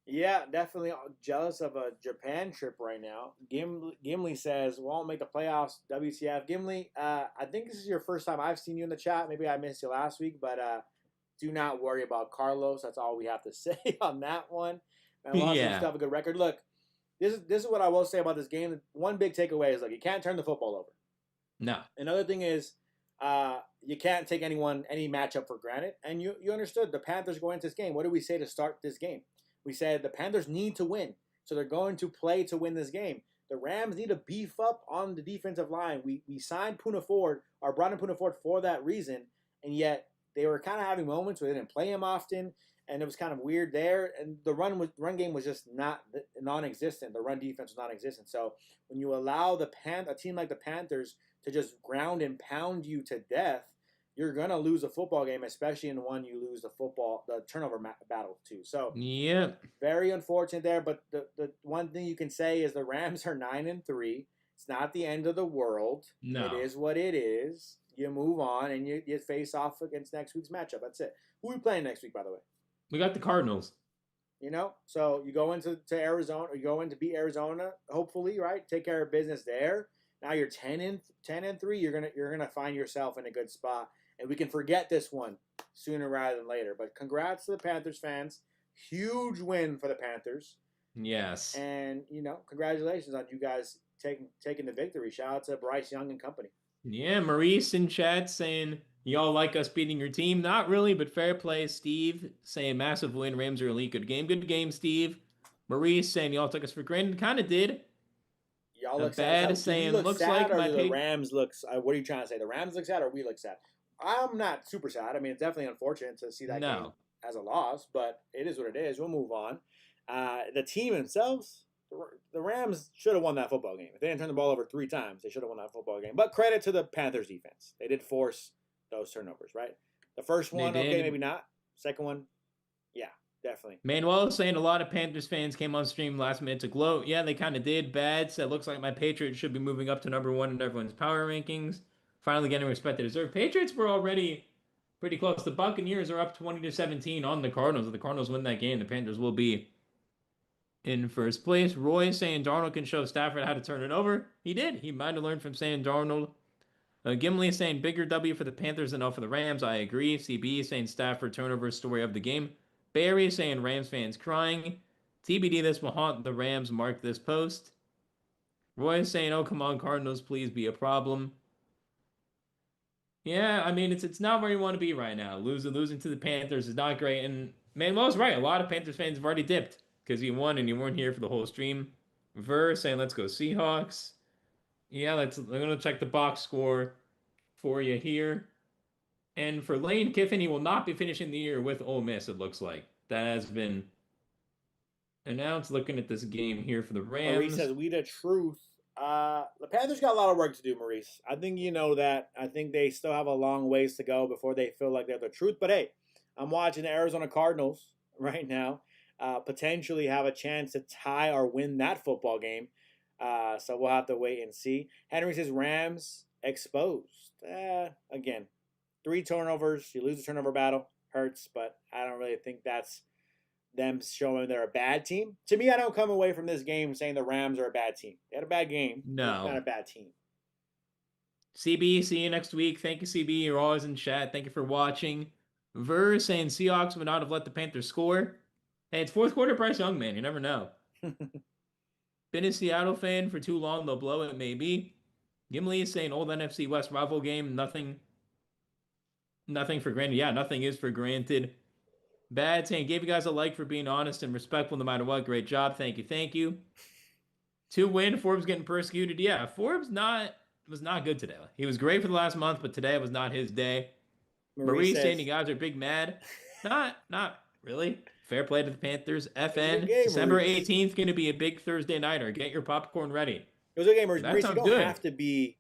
Yeah, definitely jealous of a Japan trip right now. Gimli says, won't make the playoffs, WCF. Gimli, I think this is your first time I've seen you in the chat. Maybe I missed you last week, but do not worry about Carlos. That's all we have to say on that one. And Los Angeles still have a good record. Look, this is what I will say about this game. One big takeaway is, look, you can't turn the football over. No. Another thing is, You can't take any matchup for granted. And you understood the Panthers going into this game. What did we say to start this game? We said the Panthers need to win. So they're going to play to win this game. The Rams need to beef up on the defensive line. We signed Puka Nacua, or brought in Puka Nacua for that reason, and yet they were kind of having moments where they didn't play him often, and it was kind of weird there. And the run game was just non-existent. The run defense was non-existent. So when you allow a team like the Panthers to just ground and pound you to death, you're going to lose a football game, especially in one you lose the turnover battle too. So yeah, very unfortunate there. But the one thing you can say is the Rams are 9-3. It's not the end of the world. No. It is what it is. You move on and you face off against next week's matchup. That's it. Who are we playing next week, by the way? We got the Cardinals. So you go into Arizona, or you go in to beat Arizona, hopefully, right? Take care of business there. Now you're 10-3. You're gonna find yourself in a good spot. And we can forget this one sooner rather than later. But congrats to the Panthers fans. Huge win for the Panthers. Yes. And, congratulations on you guys taking the victory. Shout out to Bryce Young and company. Yeah, Maurice in chat saying, y'all like us beating your team? Not really, but fair play. Steve saying, massive win. Rams are elite. Good game. Good game, Steve. Maurice saying, y'all took us for granted. Kind of did. Y'all look bad sad. saying, looks like the Rams looks. What are you trying to say? The Rams look sad, or we look sad? I'm not super sad. I mean, it's definitely unfortunate to see that game as a loss, but it is what it is. We'll move on. The team themselves, the Rams should have won that football game. If they didn't turn the ball over 3 times, they should have won that football game. But credit to the Panthers defense. They did force those turnovers, right? The first one, okay, maybe not. Second one, yeah, definitely. Manuel is saying a lot of Panthers fans came on stream last minute to gloat. Yeah, they kind of did. Bad. So it looks like my Patriots should be moving up to number 1 in everyone's power rankings. Finally getting respect they deserve. Patriots were already pretty close. The Buccaneers are up 20-17 on the Cardinals. If the Cardinals win that game, the Panthers will be in first place. Roy saying Darnold can show Stafford how to turn it over. He did. He might have learned from saying Darnold. Gimli saying bigger W for the Panthers than L for the Rams. I agree. CB saying Stafford turnover story of the game. Barry saying Rams fans crying. TBD, this will haunt the Rams. Mark this post. Roy saying, oh, come on, Cardinals, please be a problem. Yeah, I mean, it's not where you want to be right now. Losing to the Panthers is not great. And Manuel's right. A lot of Panthers fans have already dipped because you won and you weren't here for the whole stream. Ver saying, let's go Seahawks. Yeah, I'm going to check the box score for you here. And for Lane Kiffin, he will not be finishing the year with Ole Miss, it looks like. That has been announced. Looking at this game here for the Rams. Maurice says, we the truth. The Panthers got a lot of work to do, Maurice. I think you know that. I think they still have a long ways to go before they feel like they're the truth. But hey, I'm watching the Arizona Cardinals right now potentially have a chance to tie or win that football game. So we'll have to wait and see. Henry says Rams exposed. Again, 3 turnovers. You lose the turnover battle. Hurts, but I don't really think that's them showing they're a bad team. To me, I don't come away from this game saying the Rams are a bad team. They had a bad game. No. Not a bad team. CB, see you next week. Thank you, CB. You're always in chat. Thank you for watching. Ver saying Seahawks would not have let the Panthers score. Hey, it's fourth quarter Bryce Young, man. You never know. Been a Seattle fan for too long. They'll blow it, maybe. Gimli is saying old NFC West rival game. Nothing for granted. Yeah, nothing is for granted. Bad saying gave you guys a like for being honest and respectful no matter what. Great job. Thank you. 2 win. Forbes getting persecuted. Yeah, Forbes was not good today. He was great for the last month, but today was not his day. Marie saying you guys are big mad. Not really. Fair play to the Panthers. FN. December 18th going to be a big Thursday nighter. Get your popcorn ready. It was a game, Maurice. You don't have to be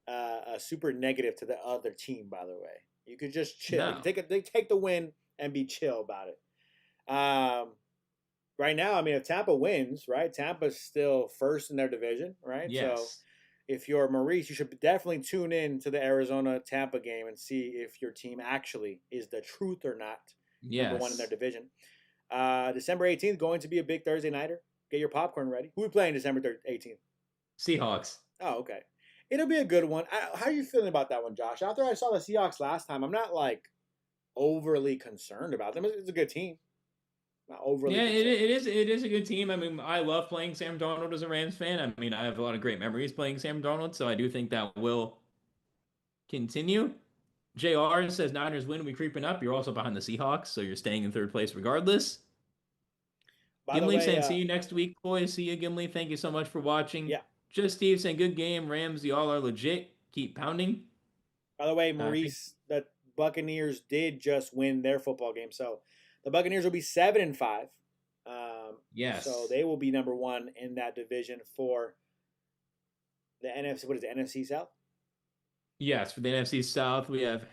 a super negative to the other team, by the way. You could just chill. No. Take the win and be chill about it. Right now, I mean, if Tampa wins, right, Tampa's still first in their division, right? Yes. So if you're Maurice, you should definitely tune in to the Arizona-Tampa game and see if your team actually is the truth or not. Yes. Number 1 in their division. December 18th, going to be a big Thursday nighter. Get your popcorn ready. Who are we playing December 18th? Seahawks. Oh, okay. It'll be a good one. How are you feeling about that one, Josh? After I saw the Seahawks last time, I'm not overly concerned about them. It's a good team. Not overly. Yeah, it is a good team. I mean, I love playing Sam Darnold as a Rams fan. I mean, I have a lot of great memories playing Sam Darnold, so I do think that will continue. JR says Niners win, we creeping up. You're also behind the Seahawks, so you're staying in third place regardless. By the Gimli way, saying, see you next week, boys. See you, Gimli. Thank you so much for watching. yeah. Just Steve saying, good game. Rams, y'all are legit. Keep pounding. By the way, Maurice, the Buccaneers did just win their football game, so the Buccaneers will be 7-5. Yes. So they will be number one in that division for the NFC. What is it, NFC South? Yes, for the NFC South, we have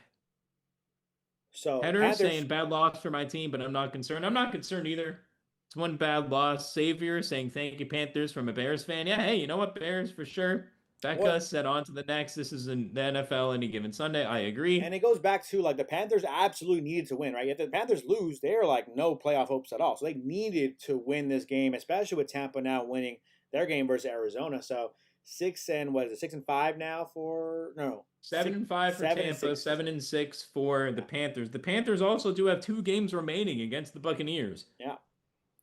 So Header Panthers saying, bad loss for my team, but I'm not concerned. I'm not concerned either. It's one bad loss. Savior saying, thank you, Panthers, from a Bears fan. Yeah, hey, you know what? Bears for sure. Becca what? said on to the next. This is in the NFL any given Sunday. I agree. And it goes back to like the Panthers absolutely needed to win, right? If the Panthers lose, they're like no playoff hopes at all. So they needed to win this game, especially with Tampa now winning their game versus Arizona. So 6-5 now for 7-5 for Tampa, 7-6 for the Panthers. The Panthers also do have 2 games remaining against the Buccaneers. Yeah.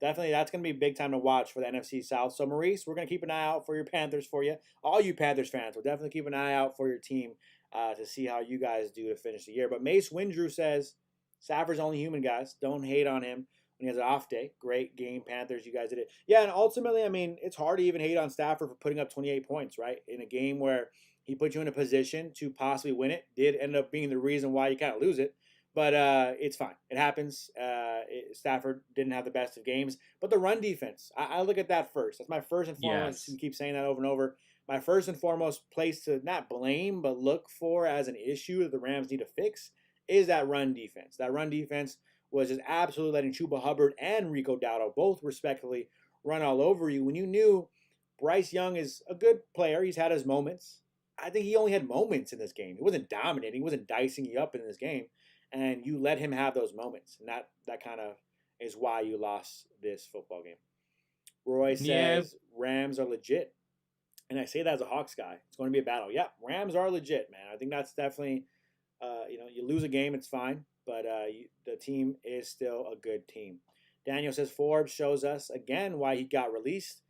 Definitely, that's going to be big time to watch for the NFC South. So, Maurice, we're going to keep an eye out for your Panthers for you. All you Panthers fans, we'll definitely keep an eye out for your team to see how you guys do to finish the year. But Mace Windrew says, Stafford's only human, guys. Don't hate on him when he has an off day. Great game, Panthers. You guys did it. Yeah, and ultimately, I mean, it's hard to even hate on Stafford for putting up 28 points, right? In a game where he put you in a position to possibly win it. Did end up being the reason why you kind of lose it. But it's fine. It happens. Stafford didn't have the best of games. But the run defense, I look at that first. That's my first and foremost. Yes. You keep saying that over and over. My first and foremost place to not blame, but look for as an issue that the Rams need to fix is that run defense. That run defense was just absolutely letting Chuba Hubbard and Rico Dowdle both respectively run all over you when you knew Bryce Young is a good player. He's had his moments. I think he only had moments in this game. He wasn't dominating. He wasn't dicing you up in this game. And you let him have those moments. And that kind of is why you lost this football game. Roy says Rams are legit. And I say that as a Hawks guy. It's going to be a battle. Yeah, Rams are legit, man. I think that's definitely, you lose a game, it's fine. But the team is still a good team. Daniel says Forbes shows us again why he got released.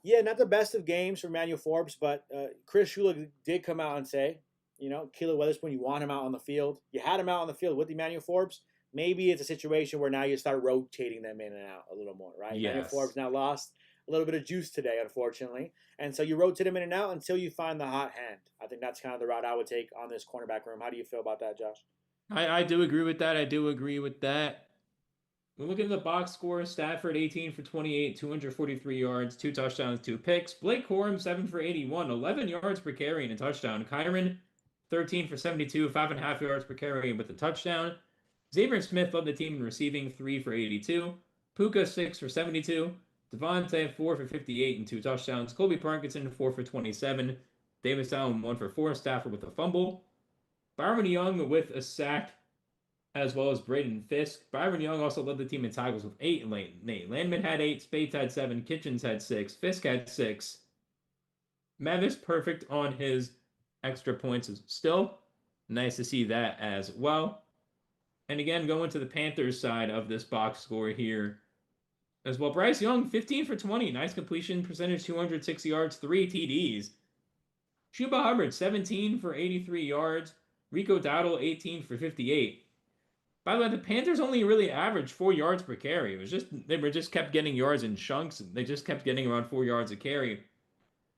Yeah, not the best of games for Manuel Forbes, but Chris Shula did come out and say, Keelan Weatherspoon, you want him out on the field. You had him out on the field with Emmanuel Forbes. Maybe it's a situation where now you start rotating them in and out a little more, right? Yes. Emmanuel Forbes now lost a little bit of juice today, unfortunately. And so you rotate him in and out until you find the hot hand. I think that's kind of the route I would take on this cornerback room. How do you feel about that, Josh? I do agree with that. We're looking at the box score. Stafford, 18 for 28, 243 yards, 2 touchdowns, 2 picks. Blake Corum, 7 for 81, 11 yards per carry and a touchdown. Kyren, 13 for 72, 5.5 yards per carry with a touchdown. Xavier Smith led the team in receiving, 3 for 82. Puka, 6 for 72. Devontae, 4 for 58 and 2 touchdowns. Colby Parkinson, 4 for 27. Davis Allen, 1 for 4. Stafford with a fumble. Byron Young with a sack, as well as Braden Fisk. Byron Young also led the team in tackles with 8. Nate Landman had 8. Spades had 7. Kitchens had 6. Fisk had 6. Mavis perfect on his extra points is still nice to see that as well. And again, going to the Panthers side of this box score here as well. Bryce Young, 15 for 20. Nice completion percentage, 206 yards, 3 TDs. Chuba Hubbard, 17 for 83 yards. Rico Dowdle, 18 for 58. By the way, the Panthers only really averaged 4 yards per carry. They just kept getting yards in chunks. They just kept getting around 4 yards a carry.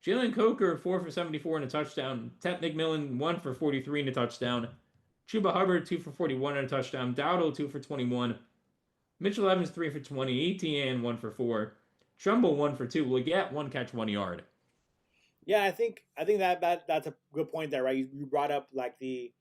Jalen Coker, 4 for 74 and a touchdown. Ted McMillan, 1 for 43 and a touchdown. Chuba Hubbard, 2 for 41 and a touchdown. Dowdle, 2 for 21. Mitchell Evans, 3 for 20. ETN, 1 for 4. Trumbull, 1 for 2. Leggett, 1 catch, 1 yard. Yeah, I think that's a good point there, right? You brought up like the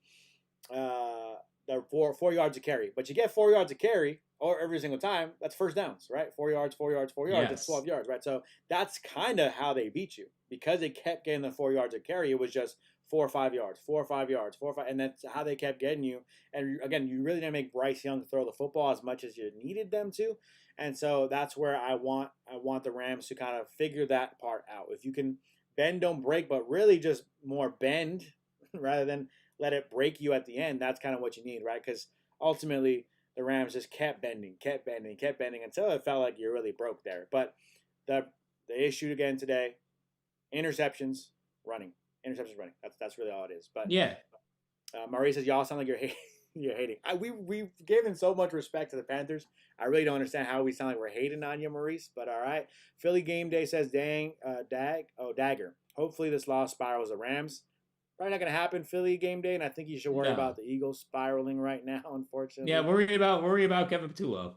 4 yards a carry, but you get 4 yards a carry or every single time. That's first downs, right? 4 yards, 4 yards, 4 yards. Yes. That's 12 yards, right? So that's kind of how they beat you because they kept getting the 4 yards a carry. It was just 4 or 5 yards, 4 or 5 yards, 4 or 5, and that's how they kept getting you. And again, you really didn't make Bryce Young throw the football as much as you needed them to, and so that's where I want the Rams to kind of figure that part out. If you can bend, don't break, but really just more bend rather than let it break you at the end. That's kind of what you need, right? Because ultimately the Rams just kept bending until it felt like you really broke there. But the issue again today, interceptions, running. That's really all it is. But yeah, Marie says, y'all sound like you're hating. You're hating. We've given so much respect to the Panthers. I really don't understand how we sound like we're hating on you, Maurice, but all right. Philly Game Day says, Dagger. Hopefully this loss spirals the Rams. Probably not going to happen, Philly Game Day, and I think you should worry about the Eagles spiraling right now, unfortunately. Yeah, worry about Kevin Patullo.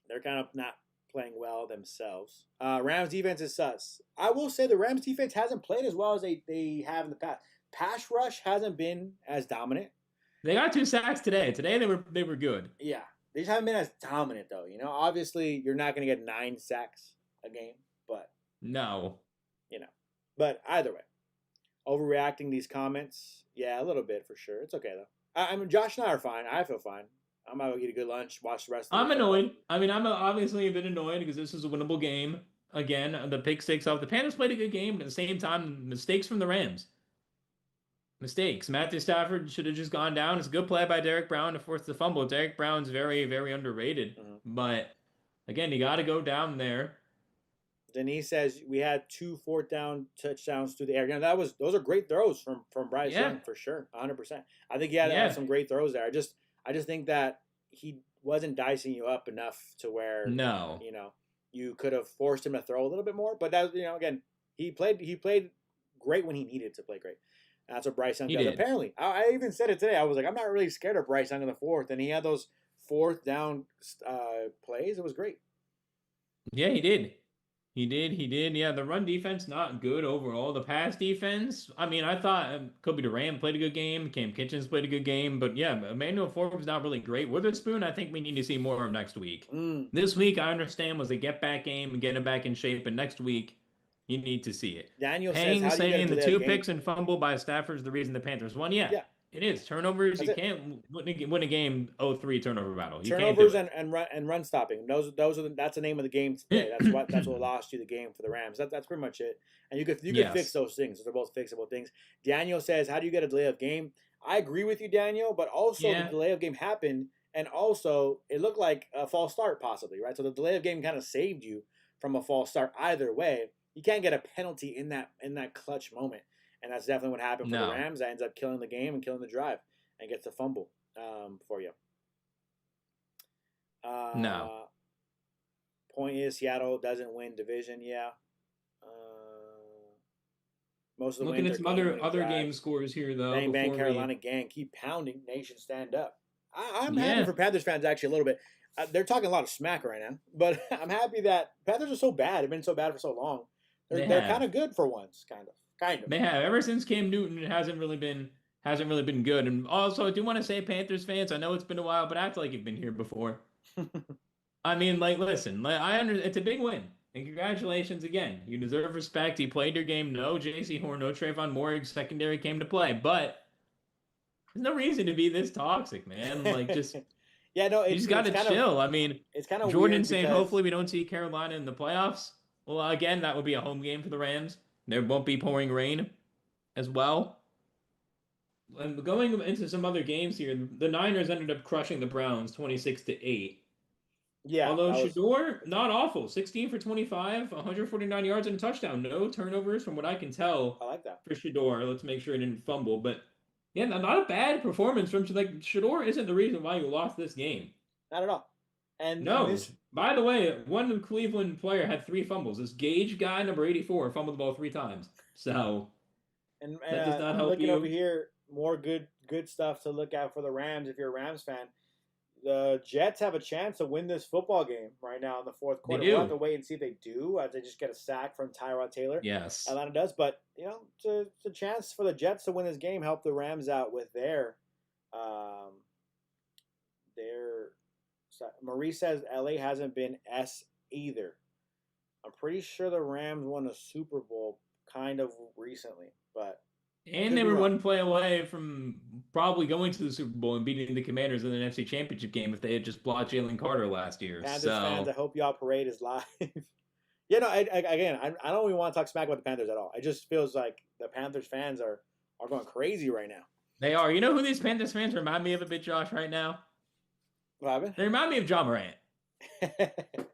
They're kind of not playing well themselves. Rams defense is sus. I will say the Rams defense hasn't played as well as they have in the past. Pass rush hasn't been as dominant. They got 2 sacks today. Today they were good. Yeah. They just haven't been as dominant, though. You know, obviously, you're not going to get 9 sacks a game, but. No. You know. But either way. Overreacting these comments. Yeah, a little bit for sure. It's okay, though. I mean, Josh and I are fine. I feel fine. I'm going to go get a good lunch, watch the rest of the I'm annoyed. I mean, I'm obviously a bit annoyed because this is a winnable game. Again, the pick six off. The Panthers played a good game, but at the same time, mistakes from the Rams. Mistakes. Matthew Stafford should have just gone down. It's a good play by Derek Brown to force the fumble. Derek Brown's very, very underrated. Mm-hmm. But, again, you got to go down there. Denise says we had 2 4th-down touchdowns through the air. You know, those are great throws from Bryce Young for sure, 100%. I think he had some great throws there. I just think that he wasn't dicing you up enough to where you could have forced him to throw a little bit more. But that again, he played great when he needed to play great. And that's what Bryce Young does. Apparently, I even said it today. I was like, I'm not really scared of Bryce Young in the 4th, and he had those 4th-down plays. It was great. Yeah, he did. He did. Yeah, the run defense, not good overall. The pass defense, I mean, I thought Kobe Durant played a good game. Cam Kitchens played a good game. But, yeah, Emmanuel Forbes not really great. Witherspoon, I think we need to see more of next week. This week, I understand, was a get-back game and getting him back in shape. And next week, you need to see it. Daniel says, saying the 2 picks and fumble by Stafford is the reason the Panthers won. Yeah. It is. Turnovers, you can't win a game 0-3 turnover battle. You Turnovers and run stopping. That's the name of the game today. That's what lost you the game for the Rams. That's pretty much it. And you could fix those things. They're both fixable things. Daniel says, how do you get a delay of game? I agree with you, Daniel, but also the delay of game happened, and also it looked like a false start possibly, right? So the delay of game kind of saved you from a false start either way. You can't get a penalty in that clutch moment. And that's definitely what happened for the Rams. That ends up killing the game and killing the drive and gets a fumble for you. Point is, Seattle doesn't win division. Yeah. Most of the looking at some other game scores here, though. Bang, bang, Carolina gang. Keep pounding. Nation, stand up. I'm happy for Panthers fans, actually, a little bit. They're talking a lot of smack right now. But I'm happy that Panthers are so bad. They've been so bad for so long. They're kind of good for once, kind of. They have. Ever since Cam Newton, it hasn't really been good. And also, I do want to say, Panthers fans, I know it's been a while, but act like you've been here before. I mean, listen, it's a big win. And congratulations again. You deserve respect. You played your game. No J.C. Horn, no Trayvon Morgan. Secondary came to play. But there's no reason to be this toxic, man. Just you just got to chill. I mean, it's kind of Jordan saying, hopefully we don't see Carolina in the playoffs. Well, again, that would be a home game for the Rams. There won't be pouring rain as well. And going into some other games here, the Niners ended up crushing the Browns 26-8. Yeah. Although Shador, not awful. 16 for 25, 149 yards and a touchdown. No turnovers from what I can tell. I like that. For Shador. Let's make sure he didn't fumble. But, yeah, not a bad performance from Shador isn't the reason why you lost this game. Not at all. And by the way, one Cleveland player had 3 fumbles. This Gage guy, number 84, fumbled the ball 3 times. So, and that does not help looking you. Over here, more good stuff to look at for the Rams if you're a Rams fan. The Jets have a chance to win this football game right now in the 4th quarter. We'll have to wait and see if they do, as they just get a sack from Tyrod Taylor. Yes. Atlanta does. But, it's a chance for the Jets to win this game, help the Rams out with their Marie says LA hasn't been S either. I'm pretty sure the Rams won a Super Bowl kind of recently, but and they were one play away from probably going to the Super Bowl and beating the Commanders in an NFC Championship game if they had just blocked Jalen Carter last year. Panthers fans, I hope y'all parade is live. I don't even want to talk smack about the Panthers at all. It just feels like the Panthers fans are going crazy right now. They are. You know who these Panthers fans remind me of a bit, Josh, right now? What happened? They remind me of John Morant.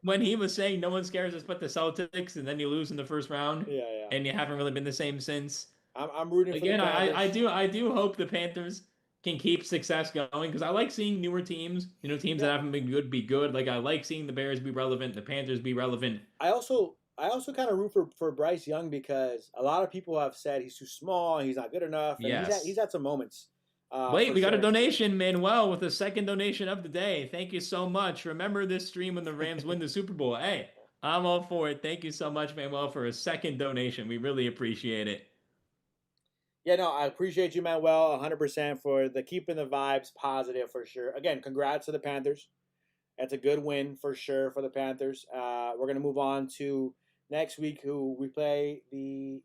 When he was saying no one scares us but the Celtics, and then you lose in the first round. Yeah. And you haven't really been the same since. I'm rooting for again. the Panthers. I do hope the Panthers can keep success going, because I like seeing newer teams, teams that Yeah. haven't been good be good. Like I like seeing the Bears be relevant, the Panthers be relevant. I also kind of root for Bryce Young because a lot of people have said he's too small and he's not good enough, and he's Yes. had some moments, Wait, for we got a sure. donation, Manuel, with the second donation of the day. Thank you so much. Remember this stream when the Rams win the Super Bowl. Hey, I'm all for it. Thank you so much, Manuel, for a second donation. We really appreciate it. Yeah, no, I appreciate you, Manuel, 100% for the keeping the vibes positive for sure. Again, congrats to the Panthers. That's a good win for sure for the Panthers. We're gonna move on to next week, who we play the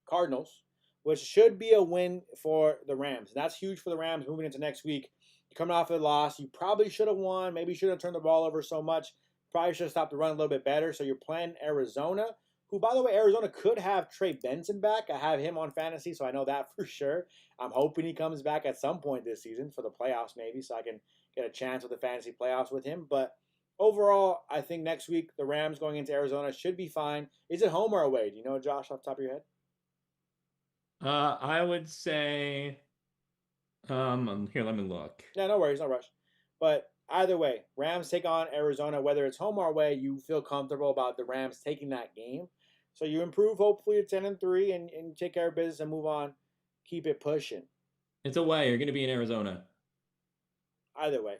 Cardinals, which should be a win for the Rams. That's huge for the Rams moving into next week. You're coming off a loss. You probably should have won. Maybe you shouldn't have turned the ball over so much. Probably should have stopped the run a little bit better. So you're playing Arizona, who, by the way, Arizona could have Trey Benson back. I have him on fantasy, so I know that for sure. I'm hoping he comes back at some point this season for the playoffs, maybe, so I can get a chance with the fantasy playoffs with him. But overall, I think next week the Rams going into Arizona should be fine. Is it home or away? Do you know, Josh, off the top of your head? I would say, here, let me look. Yeah, no worries, no rush. But either way, Rams take on Arizona. Whether it's home or away, you feel comfortable about the Rams taking that game. So you improve hopefully to 10-3 and take care of business and move on. Keep it pushing. It's away. You're going to be in Arizona. Either way.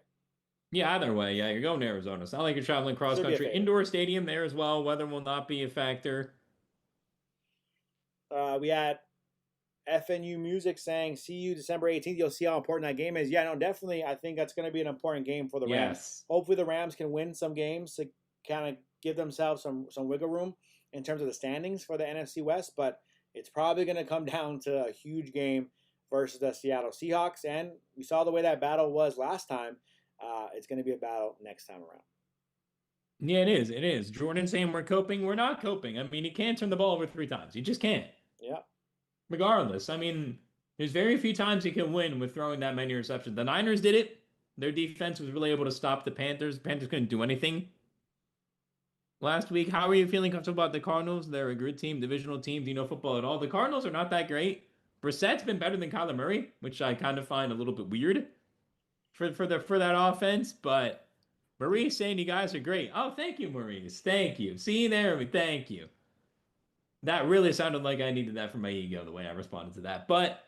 Yeah, either way. Yeah, you're going to Arizona. It's not like you're traveling cross Should be a country. favorite. Indoor stadium there as well. Weather will not be a factor. We had FNU Music saying, see you December 18th. You'll see how important that game is. Yeah, no, definitely. I think that's going to be an important game for the Rams. Yes. Hopefully the Rams can win some games to kind of give themselves some wiggle room in terms of the standings for the NFC West. But it's probably going to come down to a huge game versus the Seattle Seahawks. And we saw the way that battle was last time. It's going to be a battle next time around. Yeah, it is. It is. Jordan saying we're coping. We're not coping. I mean, he can't turn the ball over 3 times. He just can't. Yeah. Regardless, I mean, there's very few times he can win with throwing that many receptions. The Niners did it. Their defense was really able to stop the Panthers. The Panthers couldn't do anything last week. How are you feeling comfortable about the Cardinals? They're a good team, divisional team. Do you know football at all? The Cardinals are not that great. Brissett's been better than Kyler Murray, which I kind of find a little bit weird for that offense. But Maurice saying you guys are great. Oh, thank you, Maurice. Thank you. See you there. Thank you. That really sounded like I needed that for my ego, the way I responded to that. But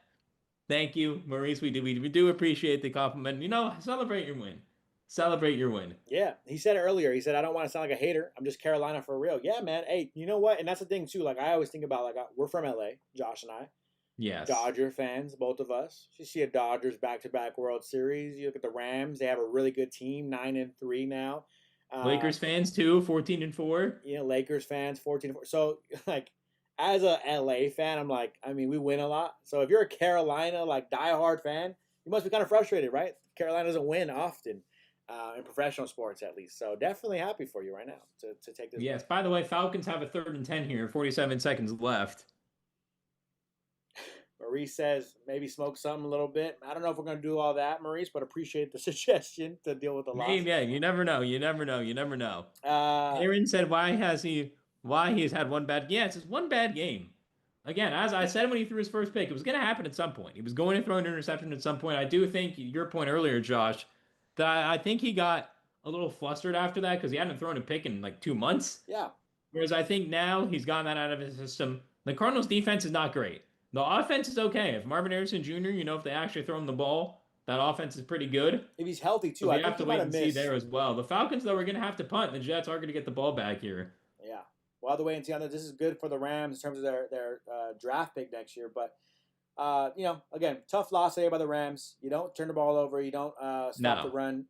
thank you, Maurice. We do appreciate the compliment. Celebrate your win. Celebrate your win. Yeah, he said it earlier. He said, "I don't want to sound like a hater. I'm just Carolina for real." Yeah, man. Hey, you know what? And that's the thing too. Like I always think about, like we're from LA, Josh and I. Yes. Dodger fans, both of us. You see a Dodgers back-to-back World Series. You look at the Rams; they have a really good team, 9-3 now. Lakers fans too, 14-4. Lakers fans, 14-4. So, like, as a LA fan, I'm like, I mean, we win a lot. So if you're a Carolina like diehard fan, you must be kind of frustrated, right? Carolina doesn't win often. In professional sports, at least. So definitely happy for you right now to take this. Yes. By the way, Falcons have a 3rd and 10 here. 47 seconds left. Maurice says maybe smoke something a little bit. I don't know if we're going to do all that, Maurice, but appreciate the suggestion to deal with the loss. Yeah, you never know. You never know. Aaron said, why he's had one bad. Yeah, it's just one bad game. Again, as I said when he threw his first pick, it was going to happen at some point. He was going to throw an interception at some point. I do think your point earlier, Josh, that I think he got a little flustered after that because he hadn't thrown a pick in like 2 months. Yeah. Whereas I think now he's gotten that out of his system. The Cardinals' defense is not great. The offense is okay. If Marvin Harrison Jr., if they actually throw him the ball, that offense is pretty good. If he's healthy too, so we have to wait and see there as well. The Falcons, though, are going to have to punt. The Jets are going to get the ball back here. Yeah. We'll have to wait and see on that. This is good for the Rams in terms of their draft pick next year. But, again, tough loss today by the Rams. You don't turn the ball over. You don't stop the run,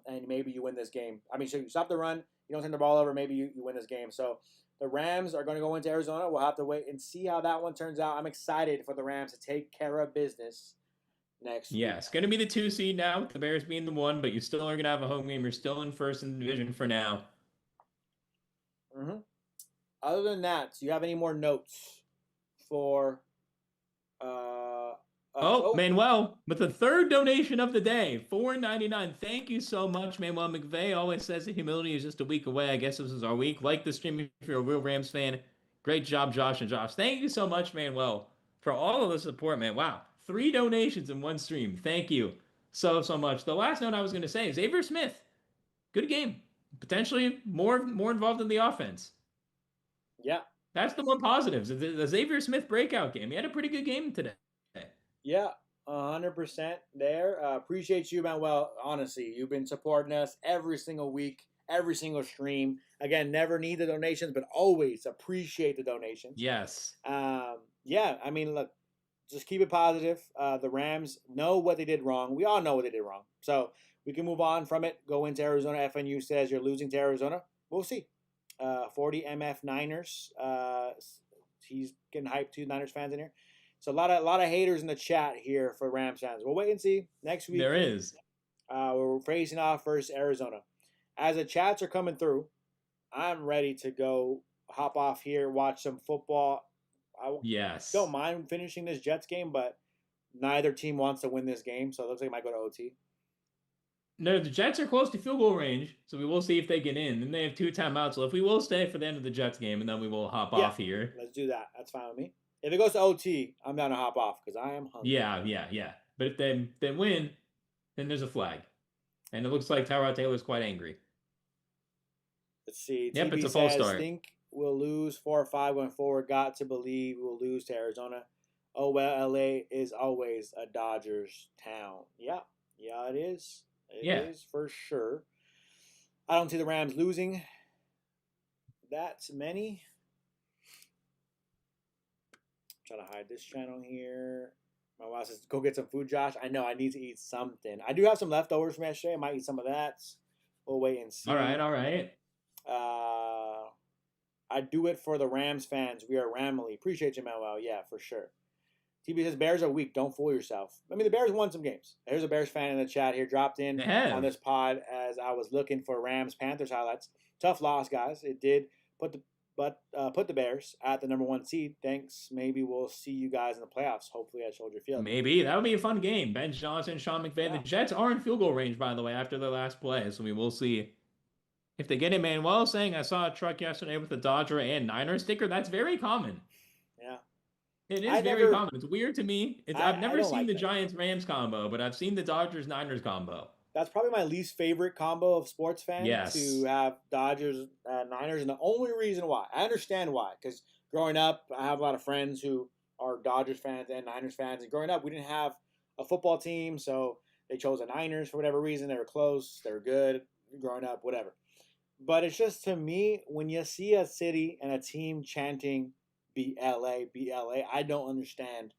and maybe you win this game. I mean, so you stop the run, you don't turn the ball over, maybe you win this game. So the Rams are going to go into Arizona. We'll have to wait and see how that one turns out. I'm excited for the Rams to take care of business next week. Yeah, it's going to be the 2 seed now, with the Bears being the 1, but you still are going to have a home game. You're still in first in the division for now. Mm-hmm. Other than that, do you have any more notes for Manuel, with the 3rd donation of the day, $4.99. Thank you so much, Manuel. McVay always says that humility is just a week away. I guess this is our week. Like the stream if you're a real Rams fan. Great job, Josh and Josh. Thank you so much, Manuel, for all of the support, man. Wow. 3 donations in one stream. Thank you so much. The last note I was going to say is Xavier Smith. Good game. Potentially more involved in the offense. Yeah. That's the more positives. The Xavier Smith breakout game. He had a pretty good game today. Yeah, 100% there. Appreciate you, Manuel. Honestly, you've been supporting us every single week, every single stream. Again, never need the donations, but always appreciate the donations. Yes. Yeah, I mean, look, just keep it positive. The Rams know what they did wrong. We all know what they did wrong. So we can move on from it. Go into Arizona. FNU says you're losing to Arizona. We'll see. 40 MF Niners. He's getting hyped too. Niners fans in here. So a lot of haters in the chat here for Rams fans. We'll wait and see next week. There is. We're facing off versus Arizona. As the chats are coming through, I'm ready to go hop off here, watch some football. Yes. Don't mind finishing this Jets game, but neither team wants to win this game, so it looks like it might go to OT. No, the Jets are close to field goal range, so we will see if they get in. Then they have 2 timeouts left. We will stay for the end of the Jets game, and then we will hop off here. Let's do that. That's fine with me. If it goes to OT, I'm down to hop off because I am hungry. Yeah. But if they win, then there's a flag. And it looks like Tyrod Taylor's quite angry. Let's see. Yep, TB it's a false says, start. Think we'll lose 4 or 5 going forward. Got to believe we'll lose to Arizona. Oh, well, LA is always a Dodgers town. Yeah, it is. It is for sure. I don't see the Rams losing that many. I'm trying to hide this channel here. My wife says, go get some food, Josh. I know I need to eat something. I do have some leftovers from yesterday. I might eat some of that. We'll wait and see. All right. I do it for the Rams fans. We are Ramily. Appreciate you, Manuel. Yeah, for sure. TB says, Bears are weak. Don't fool yourself. I mean, the Bears won some games. There's a Bears fan in the chat here. Dropped in on this pod as I was looking for Rams-Panthers highlights. Tough loss, guys. It did put the Bears at the number 1 seed. Thanks. Maybe we'll see you guys in the playoffs. Hopefully at Soldier Field. Maybe. That would be a fun game. Ben Johnson, Sean McVay. Yeah. The Jets are in field goal range, by the way, after their last play. So we will see if they get it. Manuel saying, I saw a truck yesterday with the Dodger and Niners sticker. That's very common. Yeah. It is very common. It's weird to me. I've never seen the Giants-Rams combo, but I've seen the Dodgers-Niners combo. That's probably my least favorite combo of sports fans to have Dodgers, Niners, and the only reason why. I understand why, because growing up, I have a lot of friends who are Dodgers fans and Niners fans, and growing up, we didn't have a football team, so they chose the Niners for whatever reason. They were close, they were good, growing up, whatever. But it's just, to me, when you see a city and a team chanting, beat LA, I don't understand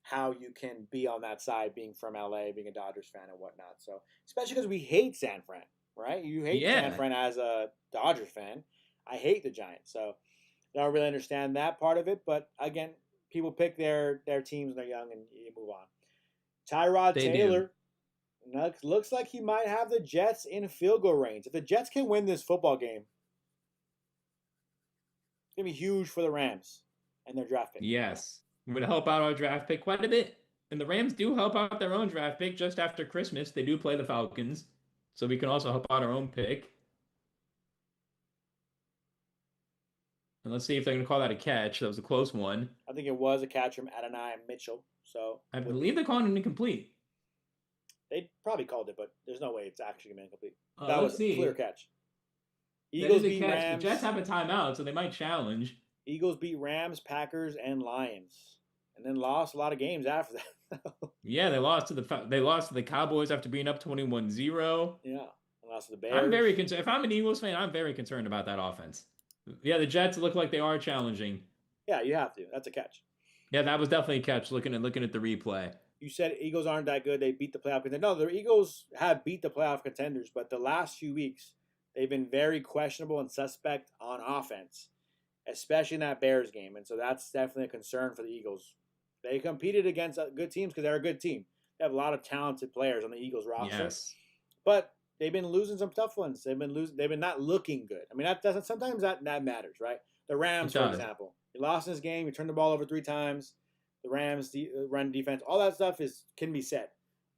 how you can be on that side, being from LA, being a Dodgers fan and whatnot. So, especially because we hate San Fran, right? You hate San Fran as a Dodgers fan. I hate the Giants. So, I don't really understand that part of it. But, again, people pick their teams when they're young and you move on. Tyrod Taylor looks like he might have the Jets in field goal range. If the Jets can win this football game, it's going to be huge for the Rams and their draft pick. Yes. It would help out our draft pick quite a bit. And the Rams do help out their own draft pick just after Christmas. They do play the Falcons. So we can also help out our own pick. And let's see if they're going to call that a catch. That was a close one. I think it was a catch from Adonai Mitchell. So I believe they're calling it incomplete. They probably called it, but there's no way it's actually going to be incomplete. That was a clear catch. Eagles beat Rams. The Jets have a timeout, so they might challenge. Eagles beat Rams, Packers, and Lions, and then lost a lot of games after that. Yeah, they lost to the Cowboys after being up 21-0. Yeah, lost to the Bears. I'm very concerned. If I'm an Eagles fan, I'm very concerned about that offense. Yeah, the Jets look like they are challenging. Yeah, you have to. That's a catch. Yeah, that was definitely a catch. Looking at the replay. You said Eagles aren't that good. They beat the playoff contenders. No, the Eagles have beat the playoff contenders, but the last few weeks they've been very questionable and suspect on offense, especially in that Bears game. And so that's definitely a concern for the Eagles. They competed against good teams because they're a good team. They have a lot of talented players on the Eagles roster. Yes. But they've been losing some tough ones. They've been not looking good. I mean, that doesn't, sometimes that matters, right? The Rams, for example. You lost in this game. You turned the ball over 3 times. The Rams run defense. All that stuff can be said.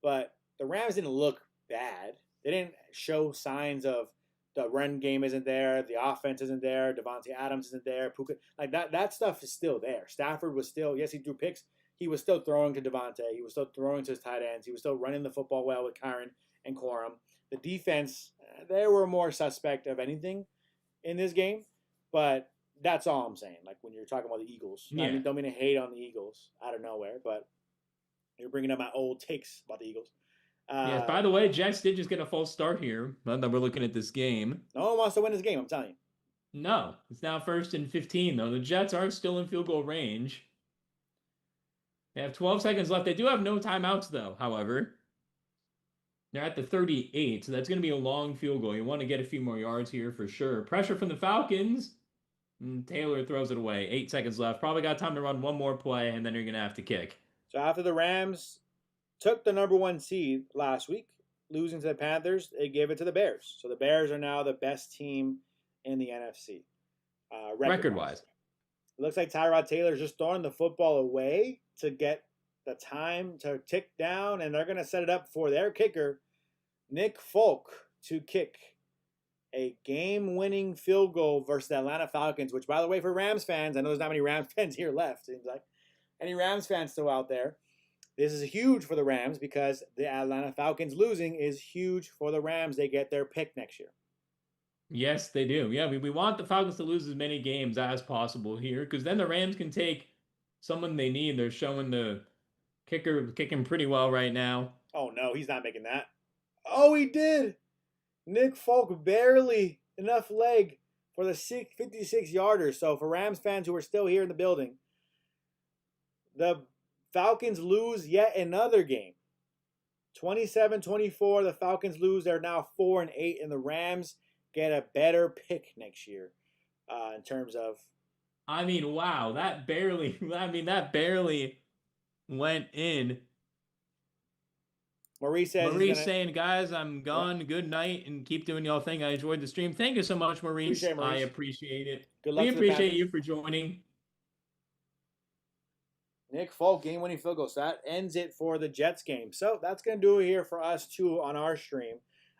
But the Rams didn't look bad. They didn't show signs of the run game isn't there. The offense isn't there. Devontae Adams isn't there. Puka, like that stuff is still there. Stafford was still, yes, he threw picks. he was still throwing to Devontae. He was still throwing to his tight ends. He was still running the football well with Kyren and Corum. The defense, they were more suspect of anything in this game, but that's all I'm saying. Like when you're talking about the Eagles, Yeah. I mean, don't mean to hate on the Eagles out of nowhere, but you're bringing up my old takes about the Eagles. Yeah. By the way, Jets did just get a false start here. Now that we're looking at this game. No one wants to win this game. I'm telling you. No, it's now 1st and 15 though. The Jets are still in field goal range. They have 12 seconds left. They do have no timeouts though. However, they're at the 38, so that's going to be a long field goal. You want to get a few more yards here for sure. Pressure from the Falcons. Taylor throws it away. 8 seconds left. Probably got time to run one more play, and then you're going to have to kick. So after the Rams took the number 1 seed last week, losing to the Panthers, they gave it to the Bears. So the Bears are now the best team in the NFC. Record-wise. It looks like Tyrod Taylor's just throwing the football away to get the time to tick down, and they're going to set it up for their kicker, Nick Folk, to kick a game-winning field goal versus the Atlanta Falcons, which, by the way, for Rams fans, I know there's not many Rams fans here left, seems like. Any Rams fans still out there? This is huge for the Rams because the Atlanta Falcons losing is huge for the Rams. They get their pick next year. Yes, they do. Yeah, we want the Falcons to lose as many games as possible here because then the Rams can take someone they need. They're showing the kicker kicking pretty well right now. Oh, no, he's not making that. Oh, he did. Nick Folk barely enough leg for the 56-yarder. So for Rams fans who are still here in the building, the Falcons lose yet another game. 27-24, the Falcons lose. They're now 4-8, and the Rams get a better pick next year in terms of. I mean, wow, that barely went in. Maurice saying, guys, I'm gone. Good night, and keep doing y'all thing. I enjoyed the stream. Thank you so much, Maurice. I appreciate it. Good luck. We appreciate you for joining. Nick Folk, game-winning field goal. So that ends it for the Jets game. So that's going to do it here for us, too, on our stream.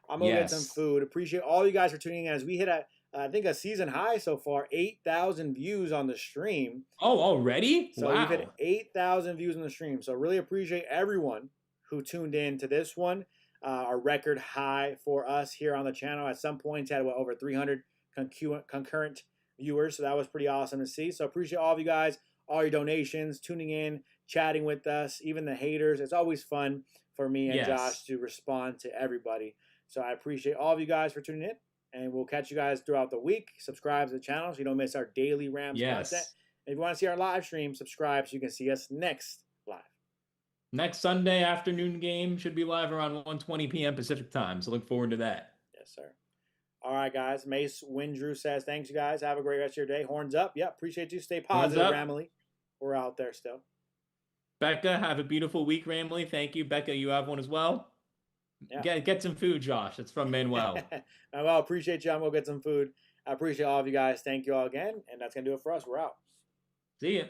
I'm going to get some food. Appreciate all you guys for tuning in as we hit, I think, a season high so far, 8,000 views on the stream. Oh, already? So wow. we've hit 8,000 views on the stream. So really appreciate everyone who tuned in to this one. A record high for us here on the channel. At some points, had over 300 concurrent viewers. So that was pretty awesome to see. So appreciate all of you guys, all your donations, tuning in, chatting with us, even the haters. It's always fun for me and Josh to respond to everybody. So I appreciate all of you guys for tuning in. And we'll catch you guys throughout the week. Subscribe to the channel so you don't miss our daily Rams content. And if you want to see our live stream, subscribe so you can see us next live. Next Sunday afternoon game should be live around 1:20 p.m. Pacific time. So look forward to that. Yes, sir. All right, guys. Mace Windrew says, thanks, you guys. Have a great rest of your day. Horns up. Yeah, appreciate you. Stay positive, Ramley. We're out there still. Becca, have a beautiful week, Ramley. Thank you. Becca, you have one as well. Yeah. Get some food, Josh. It's from Manuel. Well, appreciate you. I'm going to get some food. I appreciate all of you guys. Thank you all again. And that's going to do it for us. We're out. See ya.